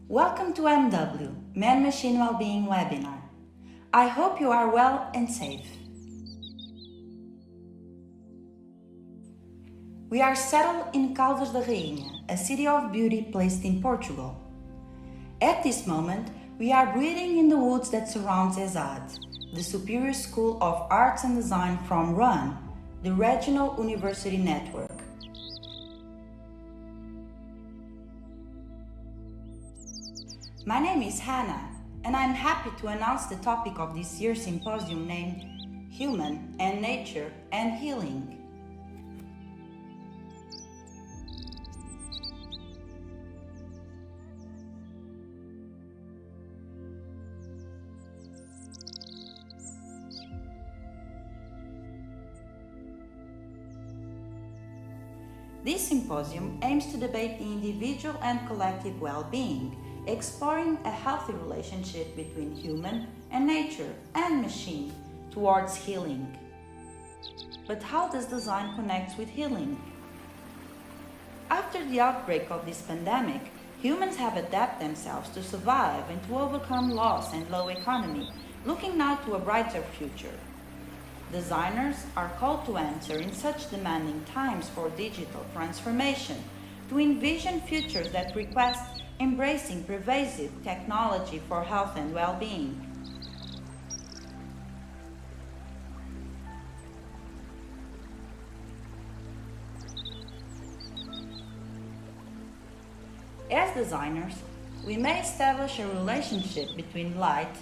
Welcome to MW, Man-Machine Wellbeing webinar. I hope you are well and safe. We are settled in Caldas da Rainha, a city of beauty placed in Portugal. At this moment, we are breathing in the woods that surrounds ESAD, the Superior School of Arts and Design from RAN, the Regional University Network. My name is HANAH, and I'm happy to announce the topic of this year's symposium named Human and Nature and Healing. This symposium aims to debate the individual and collective well-being, exploring a healthy relationship between human and nature and machine towards healing. But how does design connect with healing? After the outbreak of this pandemic, humans have adapted themselves to survive and to overcome loss and low economy, looking now to a brighter future. Designers are called to answer in such demanding times for digital transformation, to envision futures that request embracing pervasive technology for health and well-being. As designers, we may establish a relationship between light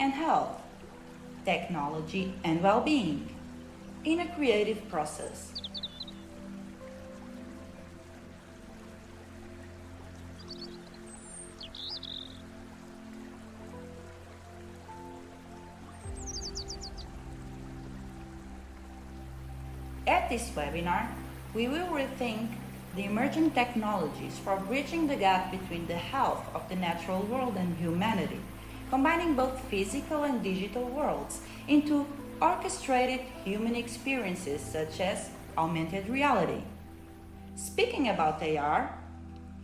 and health, technology and well-being, in a creative process. At this webinar, we will rethink the emerging technologies for bridging the gap between the health of the natural world and humanity, combining both physical and digital worlds into orchestrated human experiences such as augmented reality. Speaking about AR,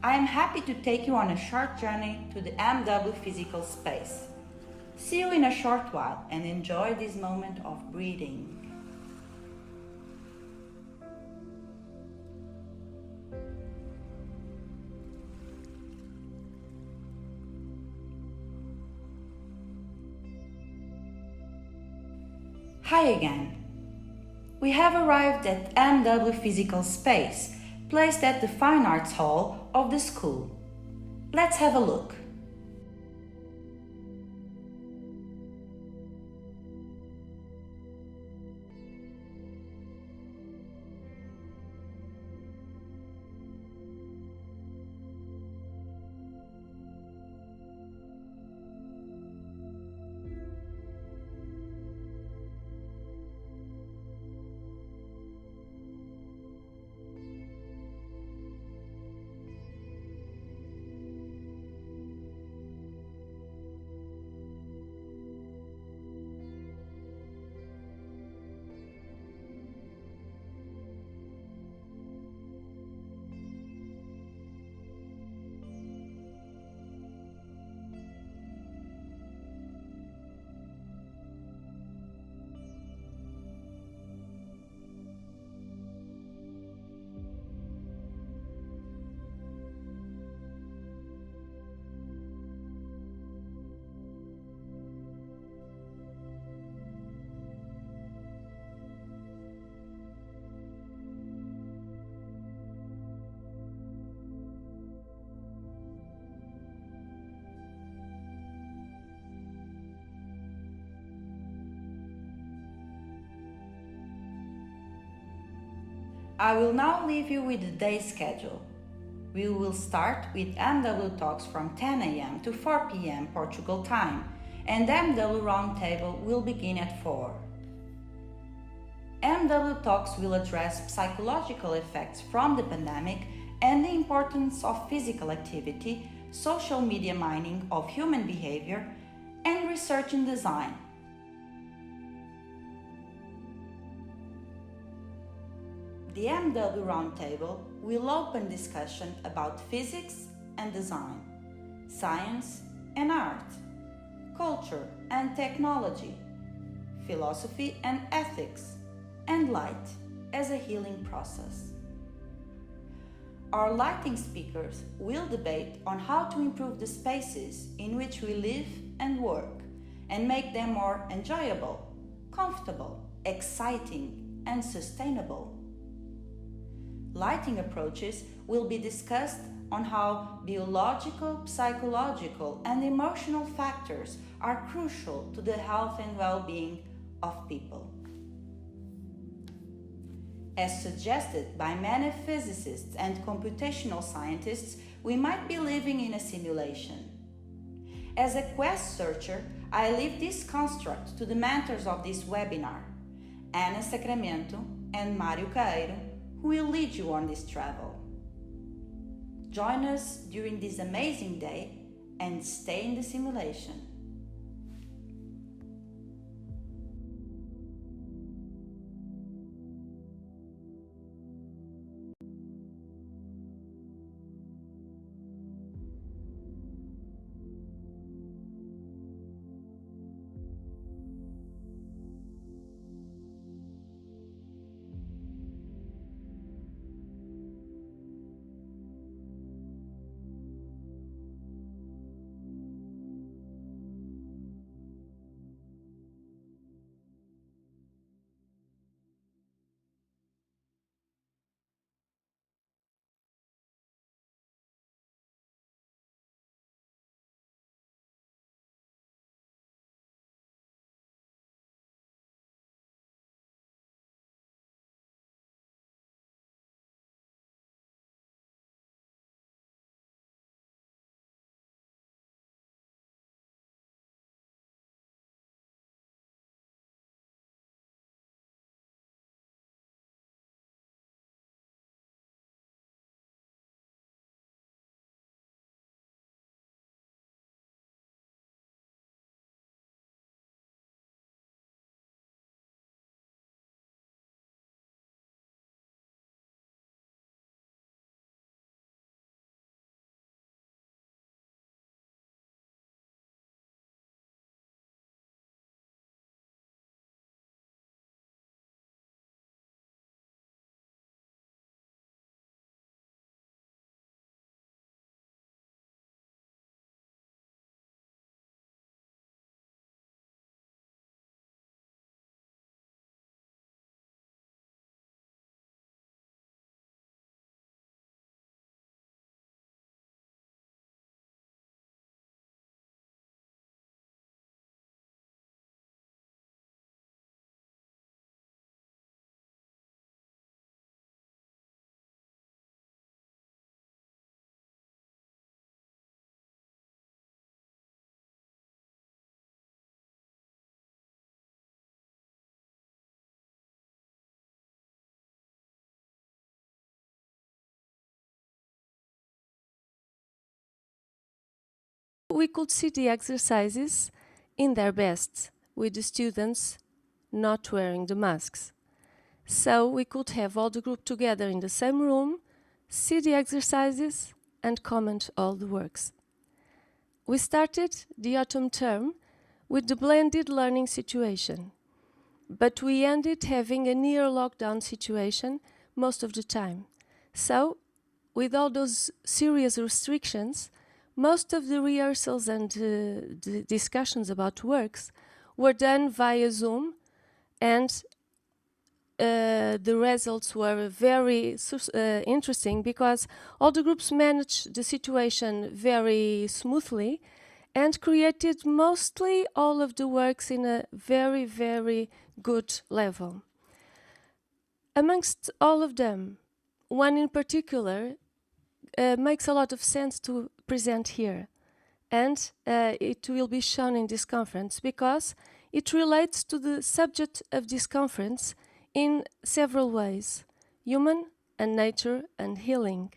I am happy to take you on a short journey to the MW physical space. See you in a short while and enjoy this moment of breathing. Hi again. We have arrived at MW Physical Space, placed at the Fine Arts Hall of the school. Let's have a look. I will now leave you with the day's schedule. We will start with MW Talks from 10 a.m. to 4 p.m. Portugal time, and MW Roundtable will begin at 4. MW Talks will address psychological effects from the pandemic and the importance of physical activity, social media mining of human behavior, and research in design. The MW Roundtable will open discussion about physics and design. science and art, culture and technology, philosophy and ethics, and light as a healing process. Our lighting speakers will debate on how to improve the spaces in which we live and work and make them more enjoyable, comfortable, exciting, and sustainable. Lighting approaches will be discussed on how biological, psychological, and emotional factors are crucial to the health and well-being of people. As suggested by many physicists and computational scientists, we might be living in a simulation. As a quest searcher, I leave this construct to the mentors of this webinar, HANAH Sacramento and Mário Caeiro, who will lead you on this travel. Join us during this amazing day and stay in the simulation. We could see the exercises in their best, with the students not wearing the masks. So we could have all the group together in the same room, see the exercises, and comment all the works. We started the autumn term with the blended learning situation, but we ended having a near lockdown situation most of the time. So, with all those serious restrictions, most of the rehearsals and the discussions about works were done via Zoom, and the results were very interesting because all the groups managed the situation very smoothly and created mostly all of the works in a very, very good level. Amongst all of them, one in particular makes a lot of sense to present here, and it will be shown in this conference because it relates to the subject of this conference in several ways: human and nature and healing.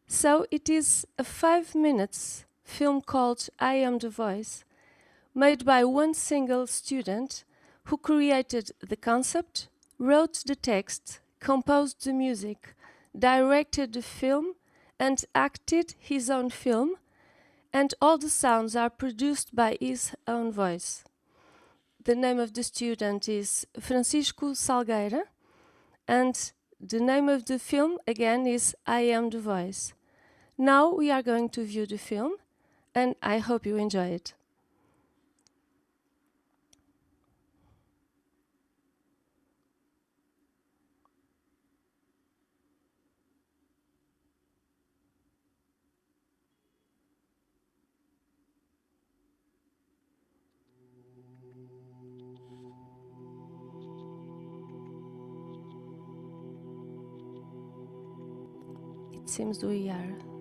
So it is a 5 minutes film called I Am the Voice, made by one single student who created the concept, wrote the text, composed the music, directed the film, and acted his own film, and all the sounds are produced by his own voice. The name of the student is Francisco Salgado, and the name of the film again is I Am the Voice. Now we are going to view the film, and I hope you enjoy it. It seems we are.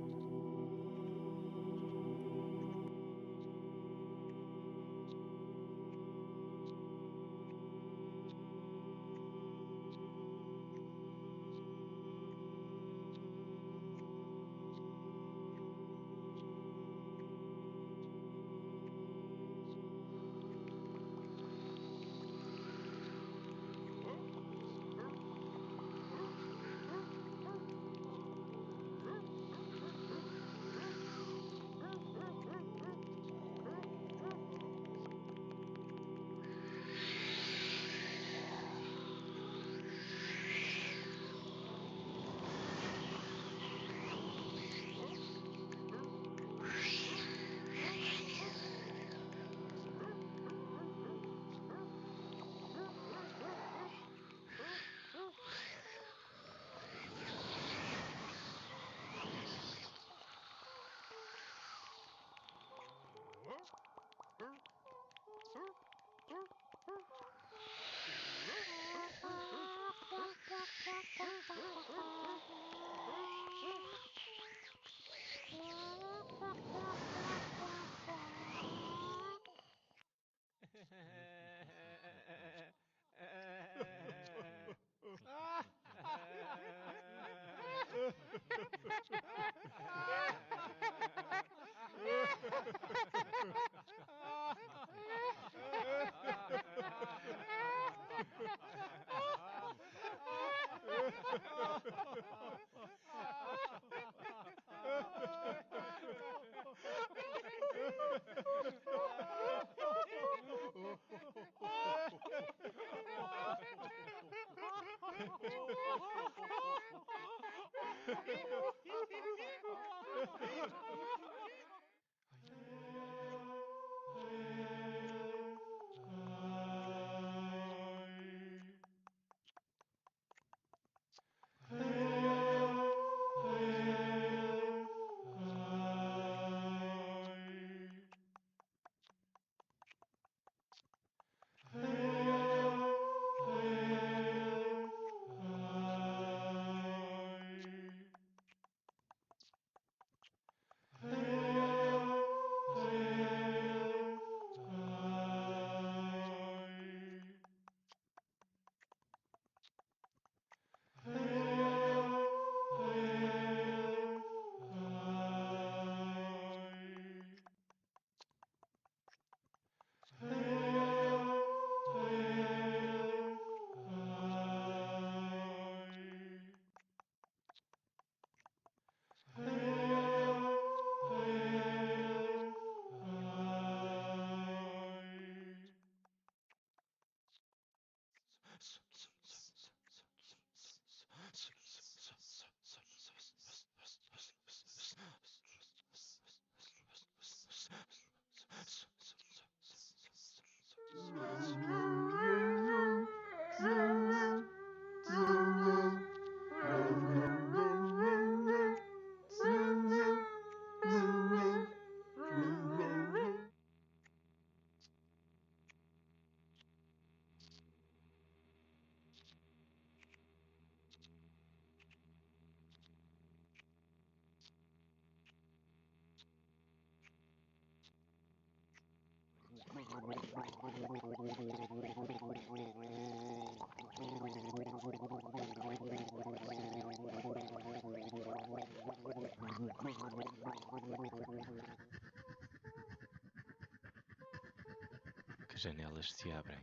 Que janelas se abrem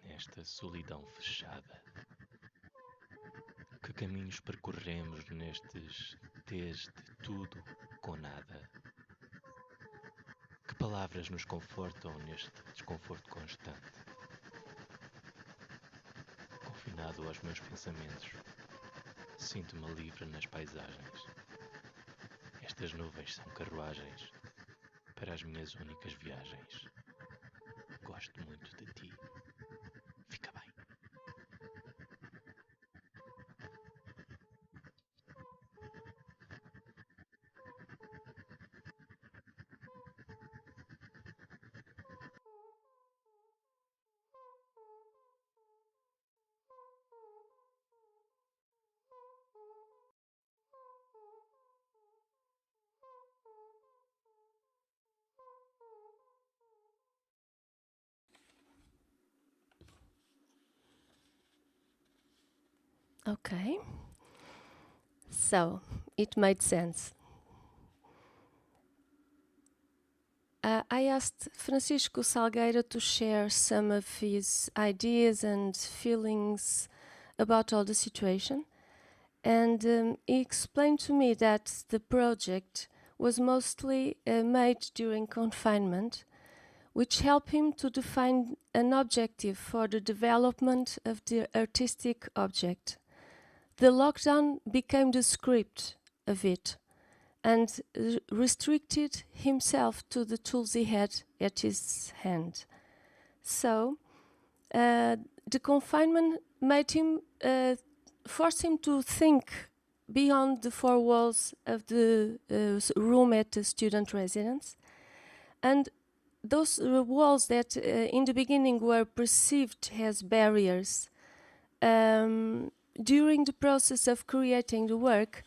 nesta solidão fechada? Que caminhos percorremos nestes desde tudo com nada? palavras nos confortam neste desconforto constante. Confinado aos meus pensamentos, sinto-me livre nas paisagens. Estas nuvens são carruagens para as minhas únicas viagens. Gosto muito de ti. Fica bem. Okay. So, it made sense. I asked Francisco Salgado to share some of his ideas and feelings about all the situation. And he explained to me that the project was mostly made during confinement, which helped him to define an objective for the development of the artistic object. The lockdown became the script of it and restricted himself to the tools he had at his hand. So the confinement made him, forced him to think beyond the four walls of the room at the student residence. And those walls that in the beginning were perceived as barriers, during the process of creating the work,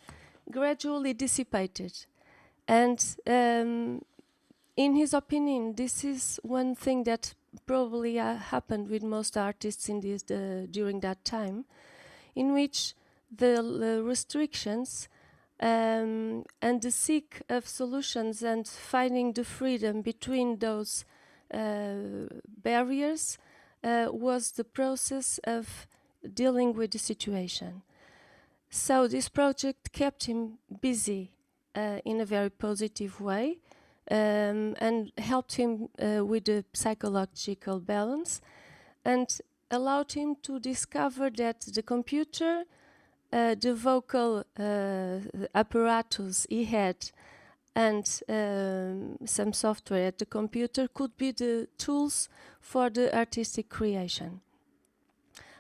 gradually dissipated. And in his opinion, this is one thing that probably happened with most artists in this, during that time, in which the restrictions and the seek of solutions and finding the freedom between those barriers was the process of dealing with the situation. So this project kept him busy in a very positive way and helped him with the psychological balance and allowed him to discover that the computer, the vocal apparatus he had, and some software at the computer could be the tools for the artistic creation.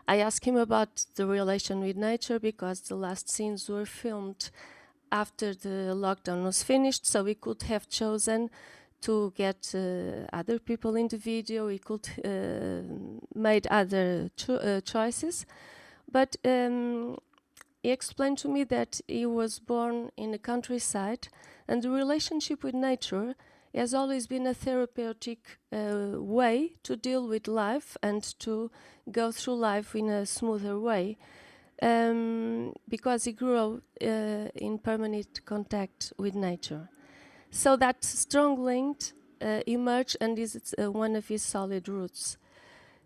I asked him about the relation with nature because the last scenes were filmed after the lockdown was finished, so we could have chosen to get other people in the video. We could made other choices, but he explained to me that he was born in the countryside, and the relationship with nature has always been a therapeutic way to deal with life and to go through life in a smoother way, because he grew up in permanent contact with nature. So that strong link emerged and is one of his solid roots.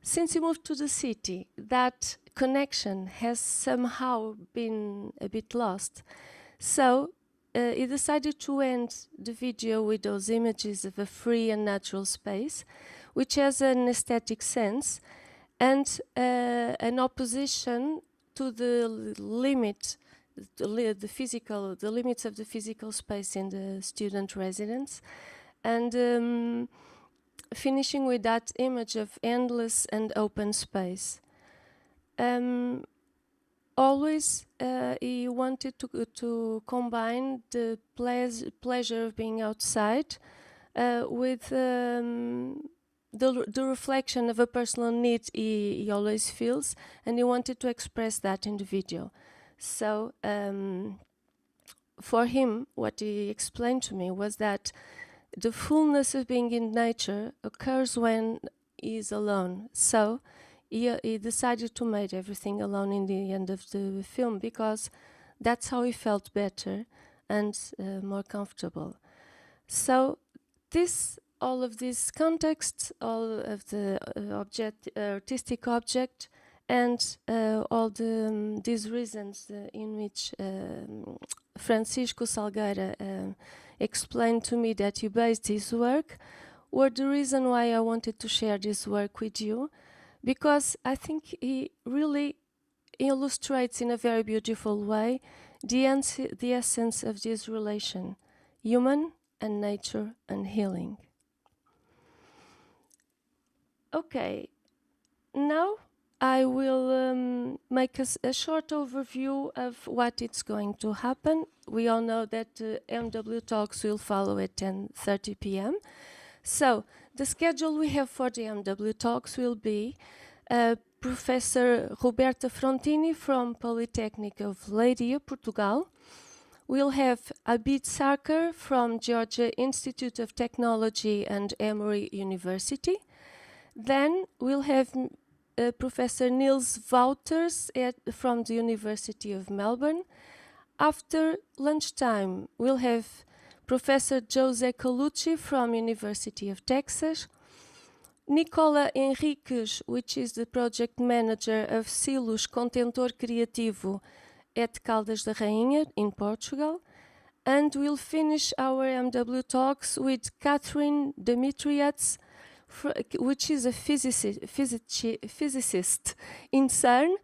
Since he moved to the city, that connection has somehow been a bit lost. So he decided to end the video with those images of a free and natural space, which has an aesthetic sense and an opposition to the limit, the limits of the physical space in the student residence, and finishing with that image of endless and open space. Always he wanted to combine the pleasure of being outside with the reflection of a personal need he always feels, and he wanted to express that in the video. So for him, what he explained to me was that the fullness of being in nature occurs when he is alone. So he decided to make everything alone in the end of the film because that's how he felt better and more comfortable. So all of this context, all of the artistic object, and all these reasons in which Francisco Salgado explained to me that he based his work were the reason why I wanted to share this work with you, because I think he really illustrates in a very beautiful way the essence of this relation, human and nature and healing. Okay, now I will make a short overview of what is going to happen. We all know that MW Talks will follow at 10:30 p.m. So the schedule we have for the MW Talks will be Professor Roberto Fini from Polytechnic of Leiria, Portugal. We'll have Abid Serker from Georgia Institute of Technology and Emory University. Then we'll have Professor Niels Wouters from the University of Melbourne. After lunchtime, we'll have Professor José Colucci from University of Texas. Nicola Henriques, which is the project manager of Silos Contentor Criativo at Caldas da Rainha in Portugal. And we'll finish our MW Talks with Catherine Demetriades, which is a physicist in CERN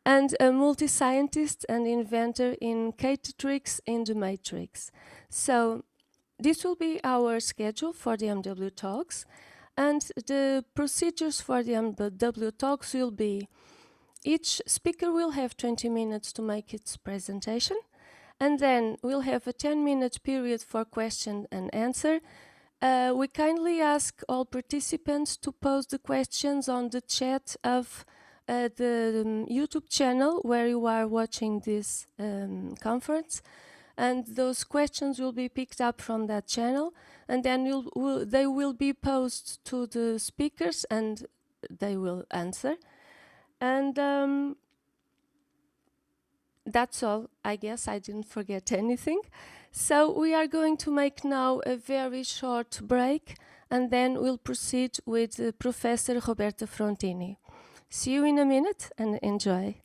and a multi-scientist and inventor in Catetrix in the Matrix. So this will be our schedule for the MW Talks, and the procedures for the MW Talks will be: each speaker will have 20 minutes to make its presentation, and then we'll have a 10-minute period for question and answer. We kindly ask all participants to post the questions on the chat of the YouTube channel where you are watching this conference, and those questions will be picked up from that channel, and then they will be posed to the speakers and they will answer. And that's all, I guess. I didn't forget anything. So we are going to make now a very short break, and then we'll proceed with Professor Roberto Fini. See you in a minute and enjoy.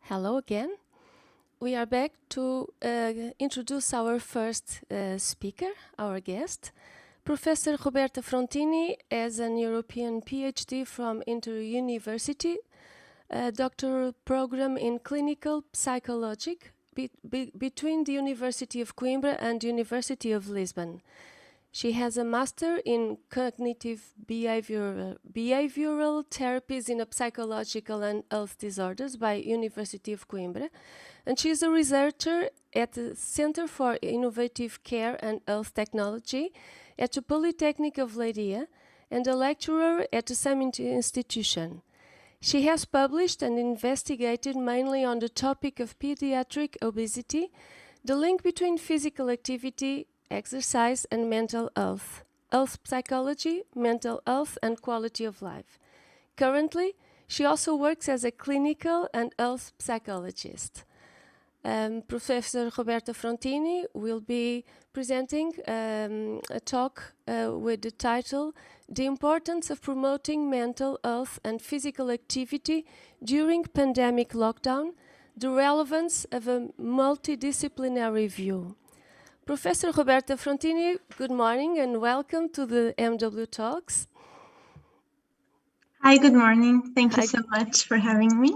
Hello again. We are back to introduce our first speaker, our guest. Professor Roberto Fini is an European PhD from Inter-University, a doctoral program in clinical psychology between the University of Coimbra and the University of Lisbon. She has a master in cognitive behavioral therapies in psychological and health disorders by University of Coimbra, and she is a researcher at the Center for Innovative Care and Health Technology at the Polytechnic of Leiria and a lecturer at the same institution. She has published and investigated mainly on the topic of pediatric obesity, the link between physical activity, exercise and mental health, health psychology, mental health, and quality of life. Currently, she also works as a clinical and health psychologist. Professor Roberto Fini will be presenting a talk with the title The Importance of Promoting Mental Health and Physical Activity During Pandemic Lockdown, the Relevance of a Multidisciplinary View. Professor Roberto Fini, good morning and welcome to the MW Talks. Hi, good morning. Thank you so much for having me.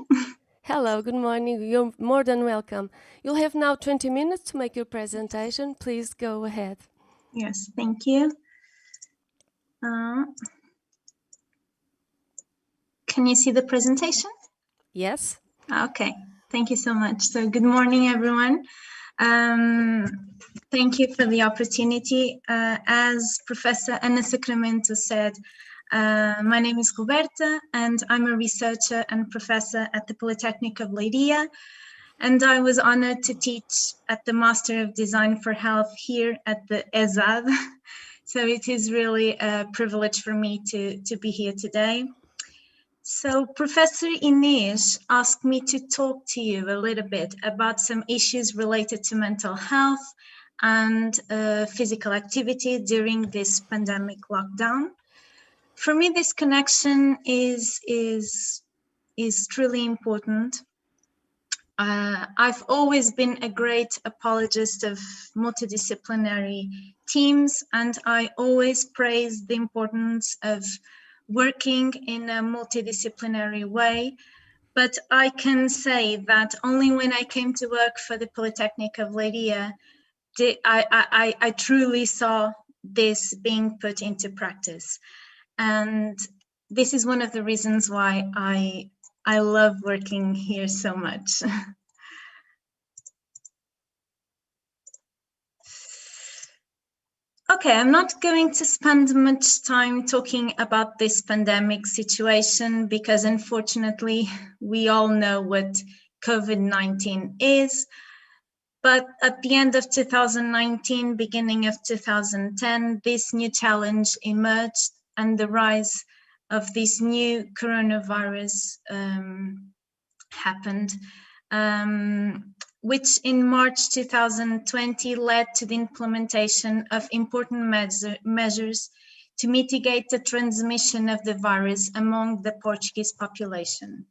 Hello, good morning. You're more than welcome. You'll have now 20 minutes to make your presentation. Please go ahead. Yes, thank you. Can you see the presentation? Yes. Okay, thank you so much. So good morning, everyone. Thank you for the opportunity. As Professor Ana Sacramento said, my name is Roberta and I'm a researcher and professor at the Polytechnic of Leiria. And I was honored to teach at the Master of Design for Health here at the ESAD. So it is really a privilege for me to be here today. So Professor Inês asked me to talk to you a little bit about some issues related to mental health and physical activity during this pandemic lockdown. For me, this connection is truly important. I've always been a great apologist of multidisciplinary teams, and I always praise the importance of working in a multidisciplinary way. But I can say that only when I came to work for the Polytechnic of Leiria, I truly saw this being put into practice. And this is one of the reasons why I love working here so much. Okay, I'm not going to spend much time talking about this pandemic situation because unfortunately we all know what COVID-19 is. But at the end of 2019, beginning of 2010, this new challenge emerged and the rise of this new coronavirus happened, which in March 2020 led to the implementation of important measures to mitigate the transmission of the virus among the Portuguese population.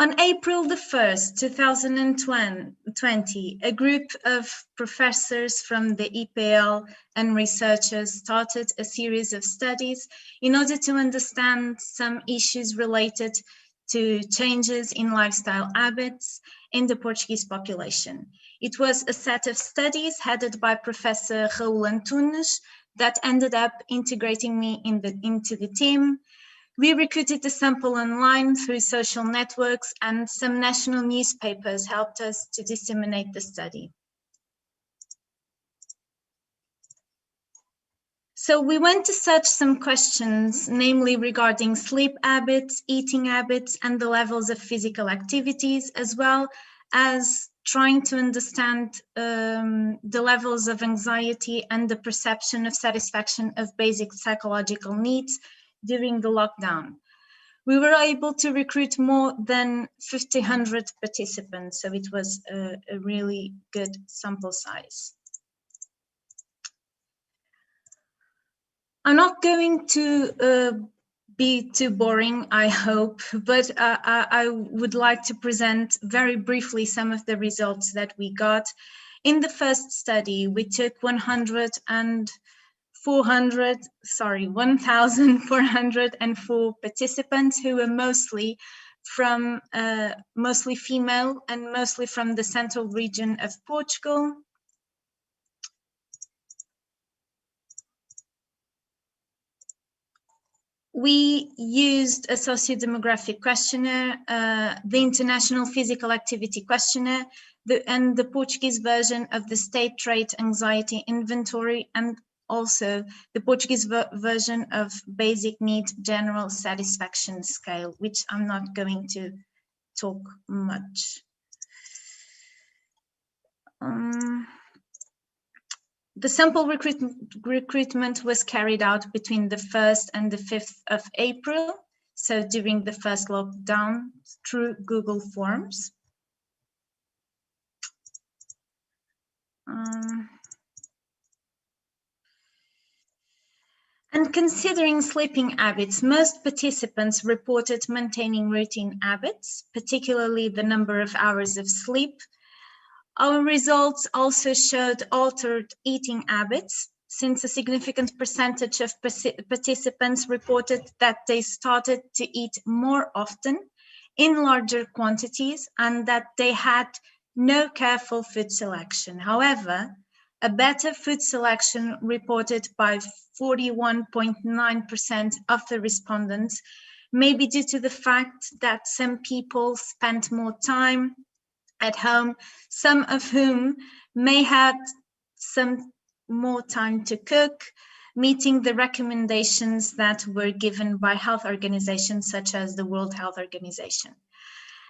On April the 1st, 2020, a group of professors from the EPL and researchers started a series of studies in order to understand some issues related to changes in lifestyle habits in the Portuguese population. It was a set of studies headed by Professor Raul Antunes that ended up integrating me into the team. We recruited the sample online through social networks, and some national newspapers helped us to disseminate the study. So we went to search some questions, namely regarding sleep habits, eating habits, and the levels of physical activities, as well as trying to understand the levels of anxiety and the perception of satisfaction of basic psychological needs during the lockdown. We were able to recruit more than 1,500 participants, so it was a really good sample size. I'm not going to be too boring, I hope, but I would like to present very briefly some of the results that we got. In the first study, we took 1,404 participants who were mostly female and mostly from the central region of Portugal. We used a socio-demographic questionnaire, the International Physical Activity Questionnaire, and the Portuguese version of the State Trait Anxiety Inventory, and also the Portuguese version of Basic Need General Satisfaction Scale, which I'm not going to talk much. The sample recruitment was carried out between the 1st and the 5th of April, so during the first lockdown, through Google Forms. And considering sleeping habits, most participants reported maintaining routine habits, particularly the number of hours of sleep. Our results also showed altered eating habits, since a significant percentage of participants reported that they started to eat more often in larger quantities and that they had no careful food selection. However, a better food selection reported by 41.9% of the respondents may be due to the fact that some people spent more time at home, some of whom may have some more time to cook, meeting the recommendations that were given by health organizations such as the World Health Organization.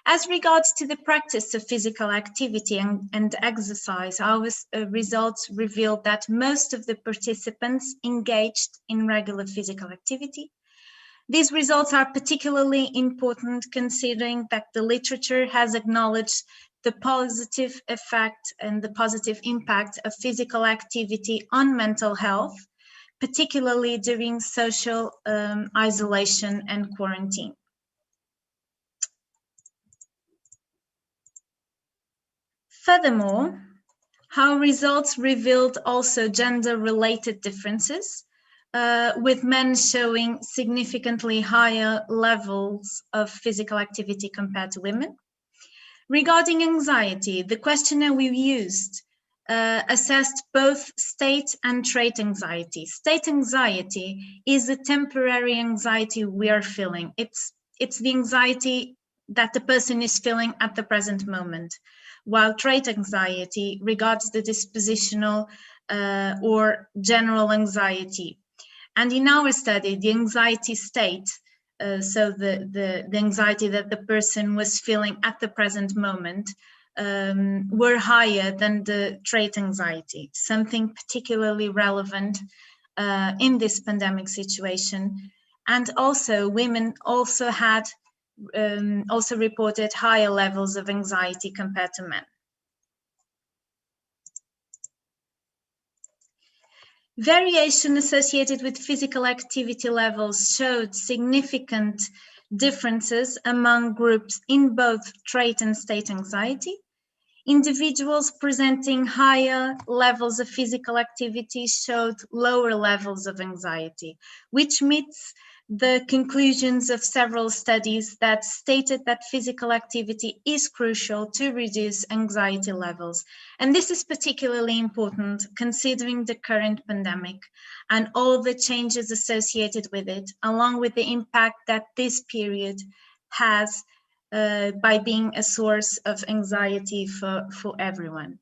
As regards to the practice of physical activity and exercise, our results revealed that most of the participants engaged in regular physical activity. These results are particularly important considering that the literature has acknowledged the positive effect and the positive impact of physical activity on mental health, particularly during social isolation and quarantine. Furthermore, our results revealed also gender-related differences, with men showing significantly higher levels of physical activity compared to women. Regarding anxiety, the questionnaire we used assessed both state and trait anxiety. State anxiety is a temporary anxiety we are feeling. It's the anxiety that the person is feeling at the present moment, while trait anxiety regards the dispositional or general anxiety. And in our study, the anxiety state, so the anxiety that the person was feeling at the present moment, were higher than the trait anxiety, something particularly relevant in this pandemic situation. And also women also had also reported higher levels of anxiety compared to men. Variation associated with physical activity levels showed significant differences among groups in both trait and state anxiety. Individuals presenting higher levels of physical activity showed lower levels of anxiety, which meets the conclusions of several studies that stated that physical activity is crucial to reduce anxiety levels. And this is particularly important considering the current pandemic and all the changes associated with it, along with the impact that this period has by being a source of anxiety for everyone.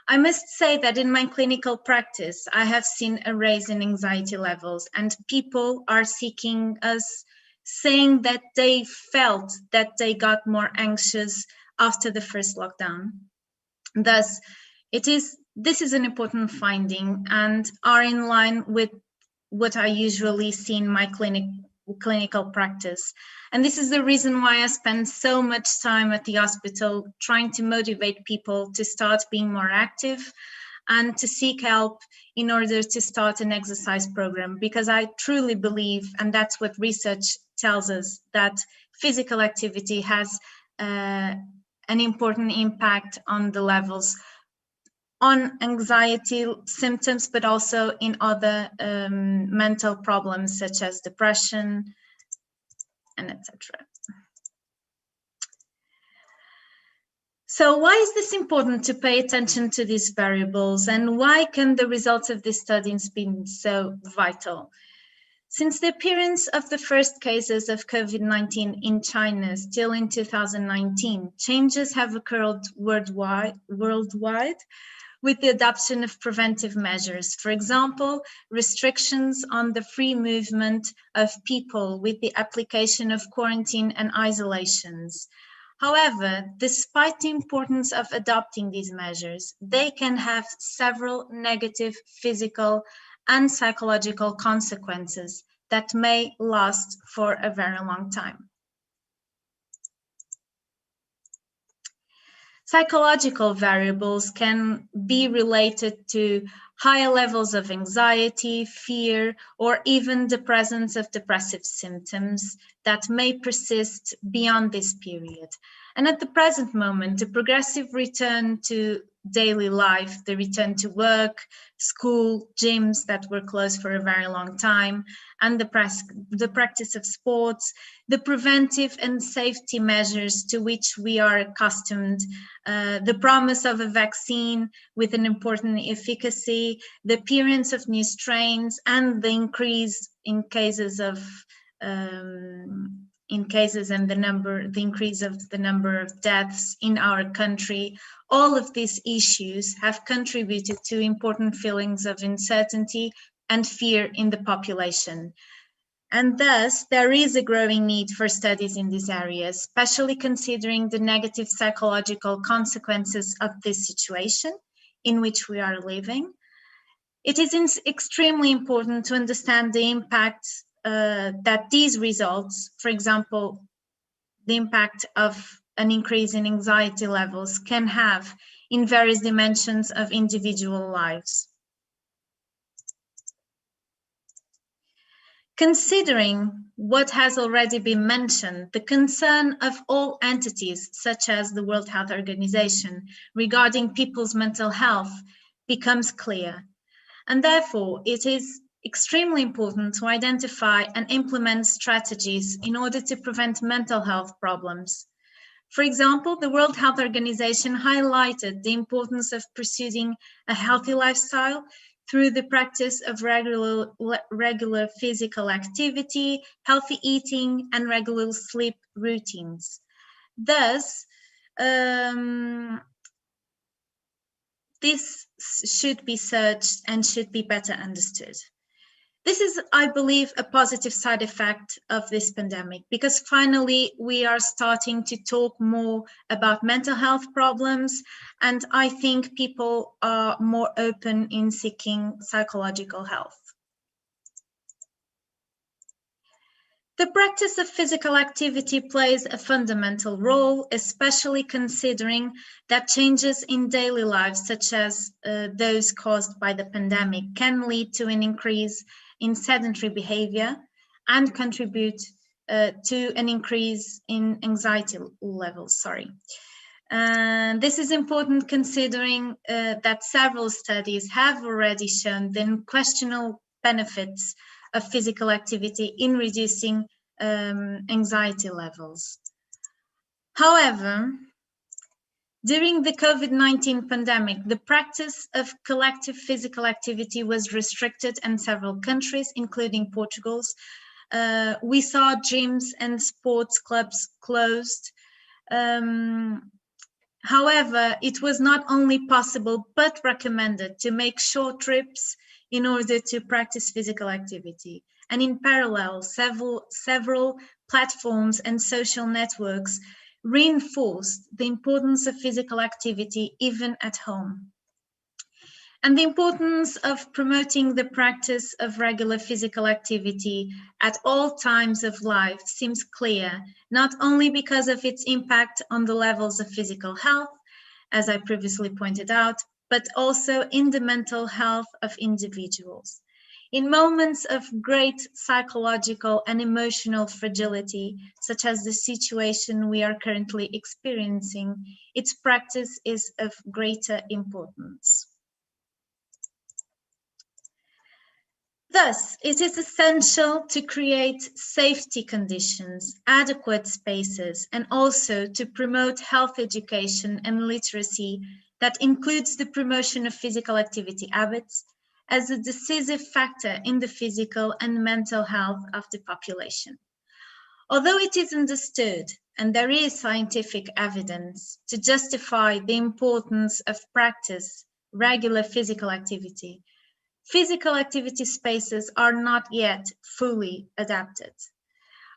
I must say that in my clinical practice, I have seen a raise in anxiety levels, and people are seeking us, saying that they felt that they got more anxious after the first lockdown. Thus, this is an important finding and are in line with what I usually see in my clinical practice. And this is the reason why I spend so much time at the hospital trying to motivate people to start being more active and to seek help in order to start an exercise program, because I truly believe, and that's what research tells us, that physical activity has an important impact on the levels on anxiety symptoms, but also in other mental problems such as depression and etc. So why is this important to pay attention to these variables, and why can the results of this study be so vital? Since the appearance of the first cases of COVID-19 in China still in 2019, changes have occurred worldwide with the adoption of preventive measures. For example, restrictions on the free movement of people with the application of quarantine and isolations. However, despite the importance of adopting these measures, they can have several negative physical and psychological consequences that may last for a very long time. Psychological variables can be related to higher levels of anxiety, fear, or even the presence of depressive symptoms that may persist beyond this period. And at the present moment, the progressive return to daily life, the return to work, school, gyms that were closed for a very long time, and the practice of sports, the preventive and safety measures to which we are accustomed, the promise of a vaccine with an important efficacy, the appearance of new strains, and the increase in cases of the increase of the number of deaths in our country. All of these issues have contributed to important feelings of uncertainty and fear in the population. And thus, there is a growing need for studies in these areas, especially considering the negative psychological consequences of this situation in which we are living. It is extremely important to understand the impact that these results, for example, the impact of an increase in anxiety levels, can have in various dimensions of individual lives. Considering what has already been mentioned, the concern of all entities, such as the World Health Organization, regarding people's mental health becomes clear. And therefore, it is extremely important to identify and implement strategies in order to prevent mental health problems. For example, the World Health Organization highlighted the importance of pursuing a healthy lifestyle through the practice of regular physical activity, healthy eating, and regular sleep routines. Thus, this should be searched and should be better understood. This is, I believe, a positive side effect of this pandemic, because finally we are starting to talk more about mental health problems, and I think people are more open in seeking psychological health. The practice of physical activity plays a fundamental role, especially considering that changes in daily lives, such as those caused by the pandemic, can lead to an increase in sedentary behavior and contribute to an increase in anxiety levels. This is important considering that several studies have already shown the unquestionable benefits of physical activity in reducing anxiety levels. However, during the COVID-19 pandemic, the practice of collective physical activity was restricted in several countries, including Portugal's. We saw gyms and sports clubs closed. However, it was not only possible but recommended to make short trips in order to practice physical activity. And in parallel, several platforms and social networks reinforced the importance of physical activity even at home. And the importance of promoting the practice of regular physical activity at all times of life seems clear, not only because of its impact on the levels of physical health, as I previously pointed out, but also in the mental health of individuals. In moments of great psychological and emotional fragility, such as the situation we are currently experiencing, its practice is of greater importance. Thus, it is essential to create safety conditions, adequate spaces, and also to promote health education and literacy that includes the promotion of physical activity habits as a decisive factor in the physical and mental health of the population. Although it is understood, and there is scientific evidence to justify the importance of practice, regular physical activity spaces are not yet fully adapted.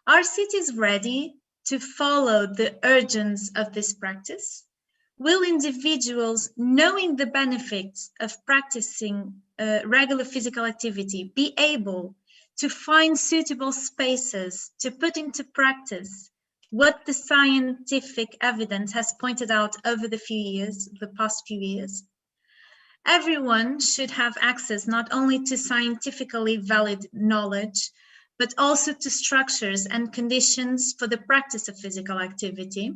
Are cities ready to follow the urgence of this practice? Will individuals, knowing the benefits of practicing regular physical activity, be able to find suitable spaces to put into practice what the scientific evidence has pointed out over the past few years? Everyone should have access not only to scientifically valid knowledge, but also to structures and conditions for the practice of physical activity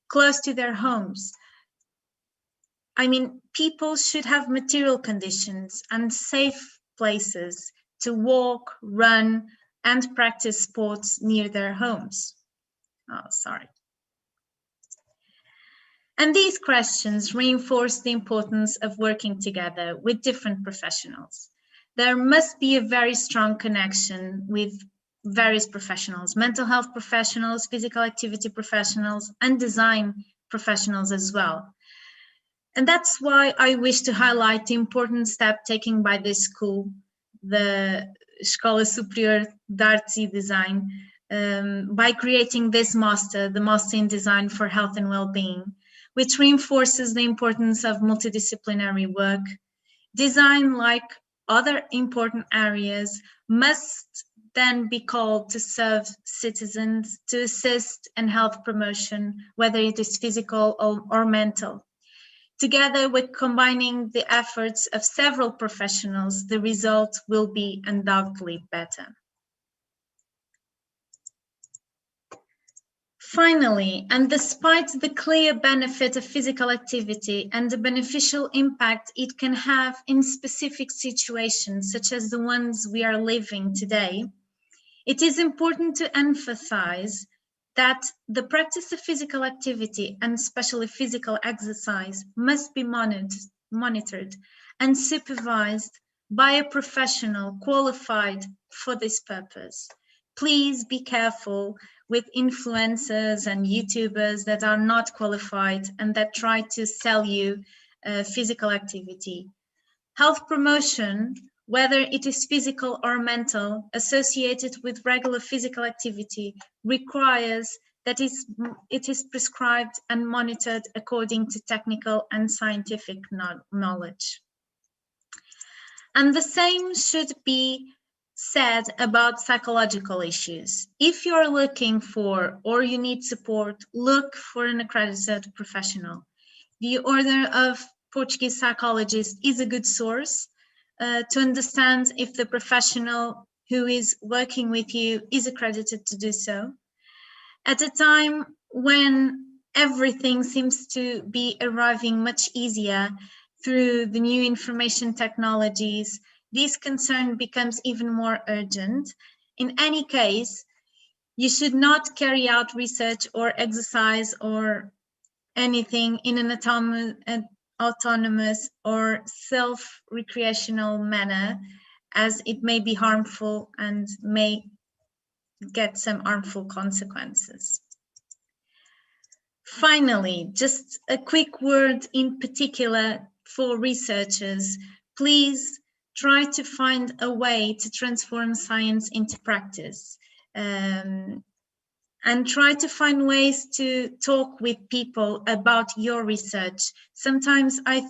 close to their homes. I mean, people should have material conditions and safe places to walk, run, and practice sports near their homes. Oh, sorry. And these questions reinforce the importance of working together with different professionals. There must be a very strong connection with various professionals, mental health professionals, physical activity professionals, and design professionals as well. And that's why I wish to highlight the important step taken by this school, the Escola Superior de Artes e Design, by creating this master, the Master in Design for Health and Wellbeing, which reinforces the importance of multidisciplinary work. Design, like other important areas, must then be called to serve citizens, to assist in health promotion, whether it is physical or mental. Together with combining the efforts of several professionals, the result will be undoubtedly better. Finally, and despite the clear benefit of physical activity and the beneficial impact it can have in specific situations, such as the ones we are living today, it is important to emphasize that the practice of physical activity, and especially physical exercise, must be monitored and supervised by a professional qualified for this purpose. Please be careful with influencers and YouTubers that are not qualified and that try to sell you physical activity. Health promotion, whether it is physical or mental, associated with regular physical activity, requires that it is prescribed and monitored according to technical and scientific knowledge. And the same should be said about psychological issues. If you're looking for or you need support, look for an accredited professional. The Order of Portuguese Psychologists is a good source to understand if the professional who is working with you is accredited to do so. At a time when everything seems to be arriving much easier through the new information technologies, this concern becomes even more urgent. In any case, you should not carry out research or exercise or anything in an autonomous or self-recreational manner, as it may be harmful and may get some harmful consequences. Finally, just a quick word in particular for researchers. Please try to find a way to transform science into practice. And try to find ways to talk with people about your research. Sometimes I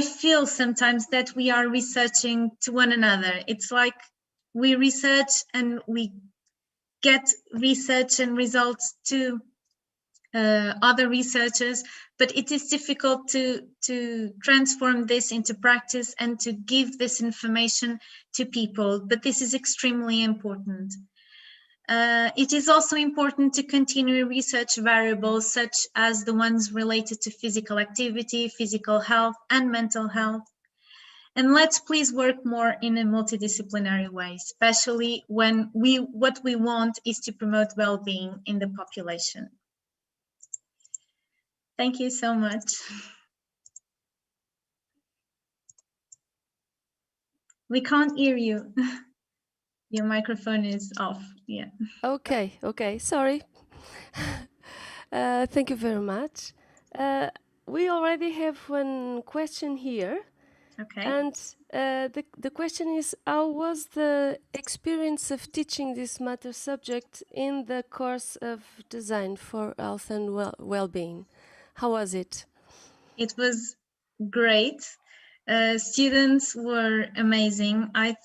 feel sometimes that we are researching to one another. It's like we research and we get research and results to other researchers, but it is difficult to transform this into practice and to give this information to people, but this is extremely important. It is also important to continue research variables such as the ones related to physical activity, physical health, and mental health. And let's please work more in a multidisciplinary way, especially when what we want is to promote well-being in the population. Thank you so much. We can't hear you. Your microphone is off. Yeah. Okay, sorry. Thank you very much. We already have one question here. Okay. And the question is, how was the experience of teaching this matter subject in the course of design for health and well-being? How was it? It was great. Students were amazing. I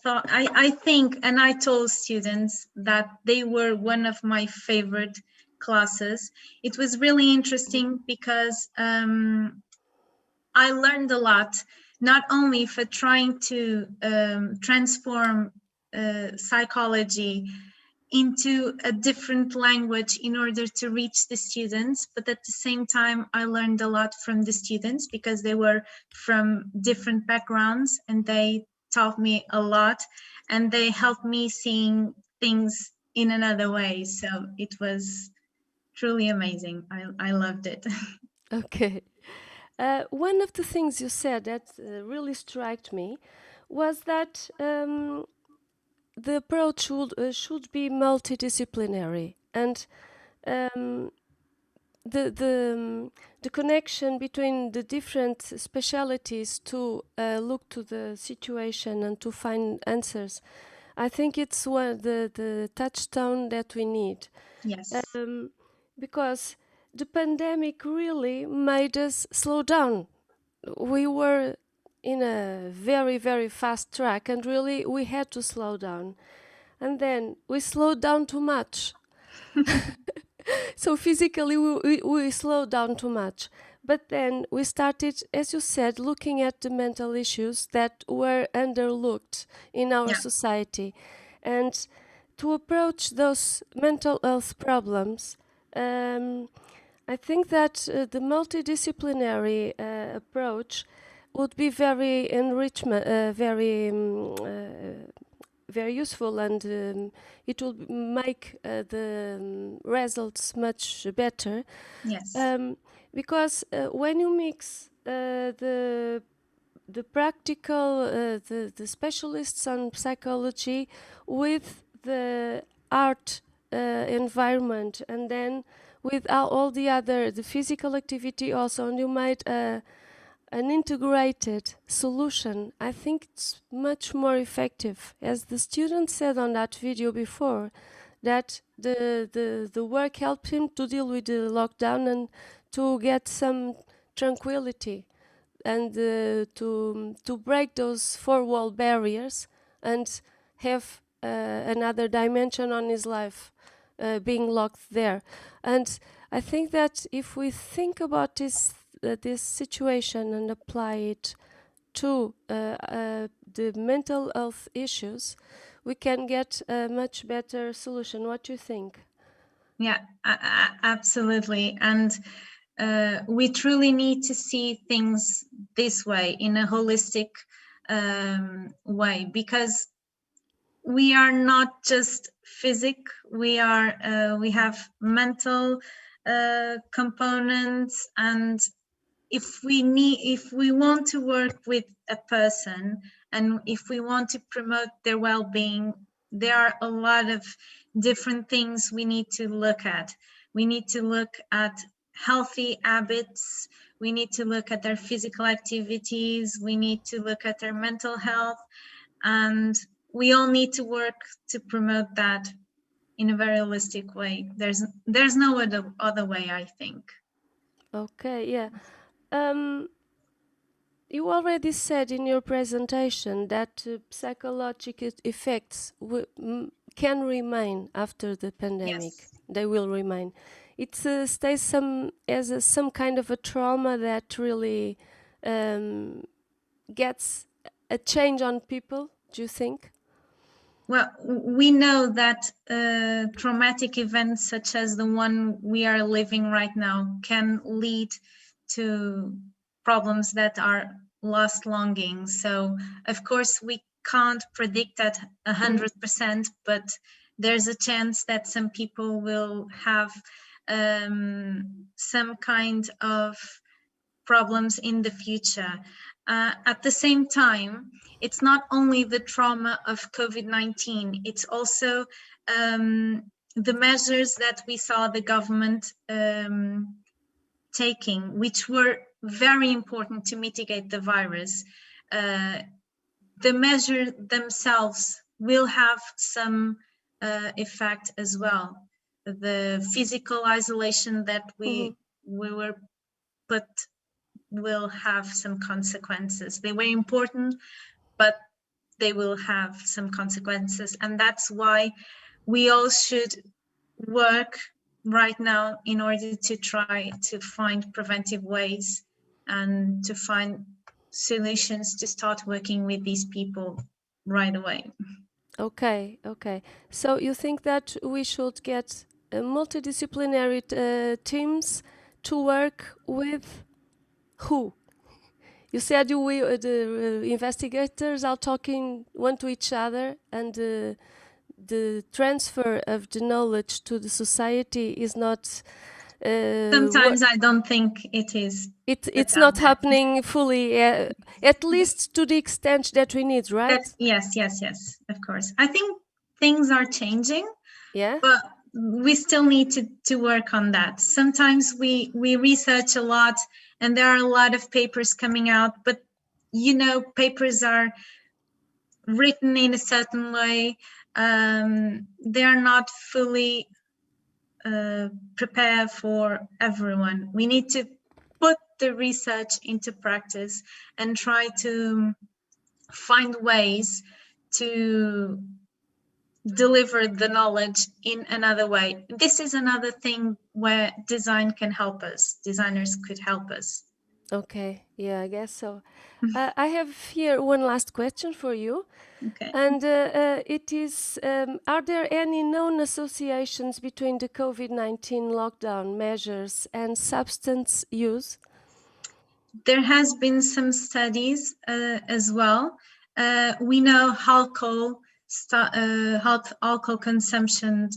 think, and I told students that they were one of my favorite classes. It was really interesting because I learned a lot, not only for trying to transform psychology into a different language in order to reach the students, but at the same time I learned a lot from the students because they were from different backgrounds and they taught me a lot and they helped me seeing things in another way. So it was truly amazing. I loved it. Okay. One of the things you said that really struck me was that the approach should be multidisciplinary, and um, the connection between the different specialities to look to the situation and to find answers. I think it's the touchstone that we need. Yes. Because the pandemic really made us slow down. We were in a very, very fast track, and really we had to slow down. And then we slowed down too much. So physically we slowed down too much. But then we started, as you said, looking at the mental issues that were underlooked in our Yeah. society. And to approach those mental health problems, I think that the multidisciplinary approach would be very very useful, and it will make the results much better. Yes. Because when you mix the practical, the specialists on psychology with the art environment, and then with all the other, the physical activity also, and you made an integrated solution, I think it's much more effective. As the student said on that video before, that the work helped him to deal with the lockdown and to get some tranquility, and to break those four-wall barriers and have another dimension on his life being locked there. And I think that if we think about this situation and apply it to the mental health issues, we can get a much better solution. What do you think? Yeah, absolutely. And we truly need to see things this way, in a holistic way, because we are not just we have mental components, and if we want to work with a person and if we want to promote their well-being, there are a lot of different things we need to look at. We need to look at healthy habits, we need to look at their physical activities, we need to look at their mental health, and we all need to work to promote that in a very holistic way. There's no other way, I think. Okay, yeah. You already said in your presentation that psychological effects can remain after the pandemic. Yes. They will remain. It stays some kind of a trauma that really gets a change on people. Do you think? Well, we know that traumatic events such as the one we are living right now can lead to problems that are lost longing. So, of course, we can't predict that 100%, but there's a chance that some people will have some kind of problems in the future. At the same time, it's not only the trauma of COVID-19, it's also the measures that we saw the government taking, which were very important to mitigate the virus. the measure themselves will have some effect as well. The physical isolation that we were put will have some consequences. They were important, but they will have some consequences. And that's why we all should work right now in order to try to find preventive ways and to find solutions to start working with these people right away. Okay, okay. So you think that we should get multidisciplinary teams to work with who? You said the investigators are talking one to each other, and the transfer of the knowledge to the society is not. Sometimes I don't think it is. It's not happening fully, at least to the extent that we need, right? Yes, of course. I think things are changing, but we still need to work on that. Sometimes we research a lot and there are a lot of papers coming out, but papers are written in a certain way. They're not fully prepared for everyone. We need to put the research into practice and try to find ways to deliver the knowledge in another way. This is another thing where design can help us. Designers could help us. Okay, yeah, I guess so. I have here one last question for you. Okay. And it is, are there any known associations between the COVID-19 lockdown measures and substance use? There has been some studies as well. We know alcohol consumption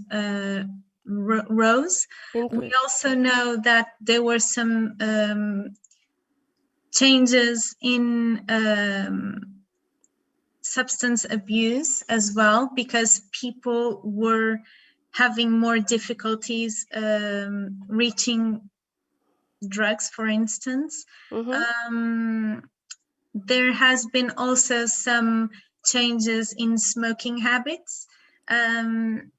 rose. We also know that there were some changes in substance abuse as well, because people were having more difficulties reaching drugs, for instance. There has been also some changes in smoking habits. And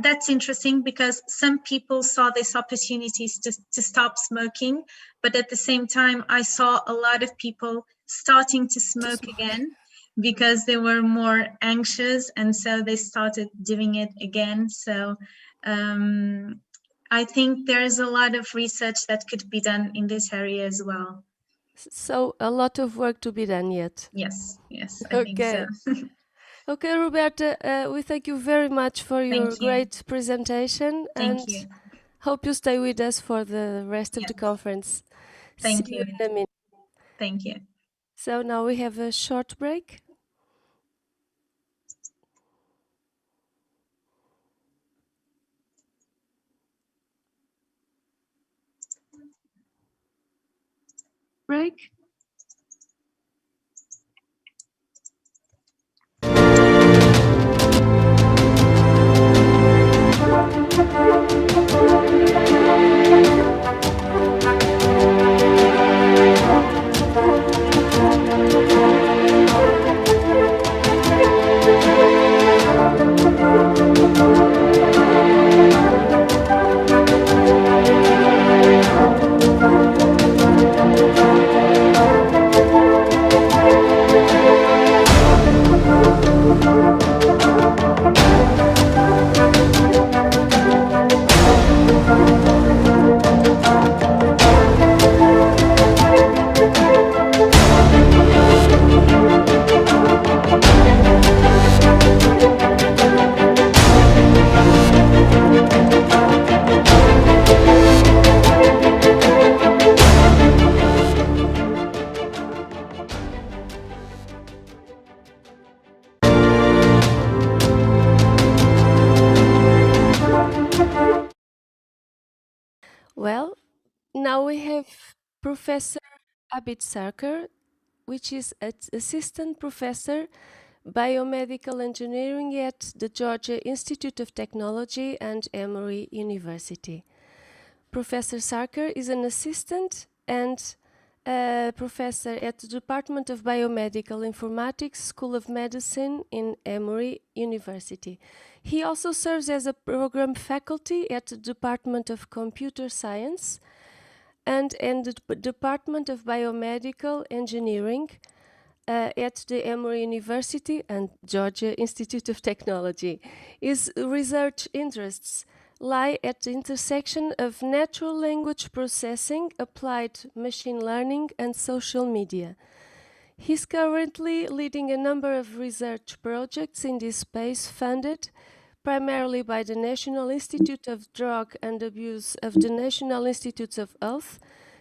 that's interesting because some people saw these opportunities to stop smoking, but at the same time, I saw a lot of people starting to smoke again because they were more anxious, and so they started doing it again. So I think there's a lot of research that could be done in this area as well. So a lot of work to be done yet. Yes, I think so. Okay, Roberta, we thank you very much for your great presentation, and hope you stay with us for the rest of the conference. Thank See you. you in a minute. Thank you. So now we have a short break. Break. Well, now we have Professor Abid Serker, which is an assistant professor biomedical engineering at the Georgia Institute of Technology and Emory University. Professor Serker is an assistant and professor at the Department of Biomedical Informatics, School of Medicine in Emory University. He also serves as a program faculty at the Department of Computer Science and in the Department of Biomedical Engineering at the Emory University and Georgia Institute of Technology. His research interests lie at the intersection of natural language processing, applied machine learning, and social media. He's currently leading a number of research projects in this space funded primarily by the National Institute of Drug and Abuse of the National Institutes of Health,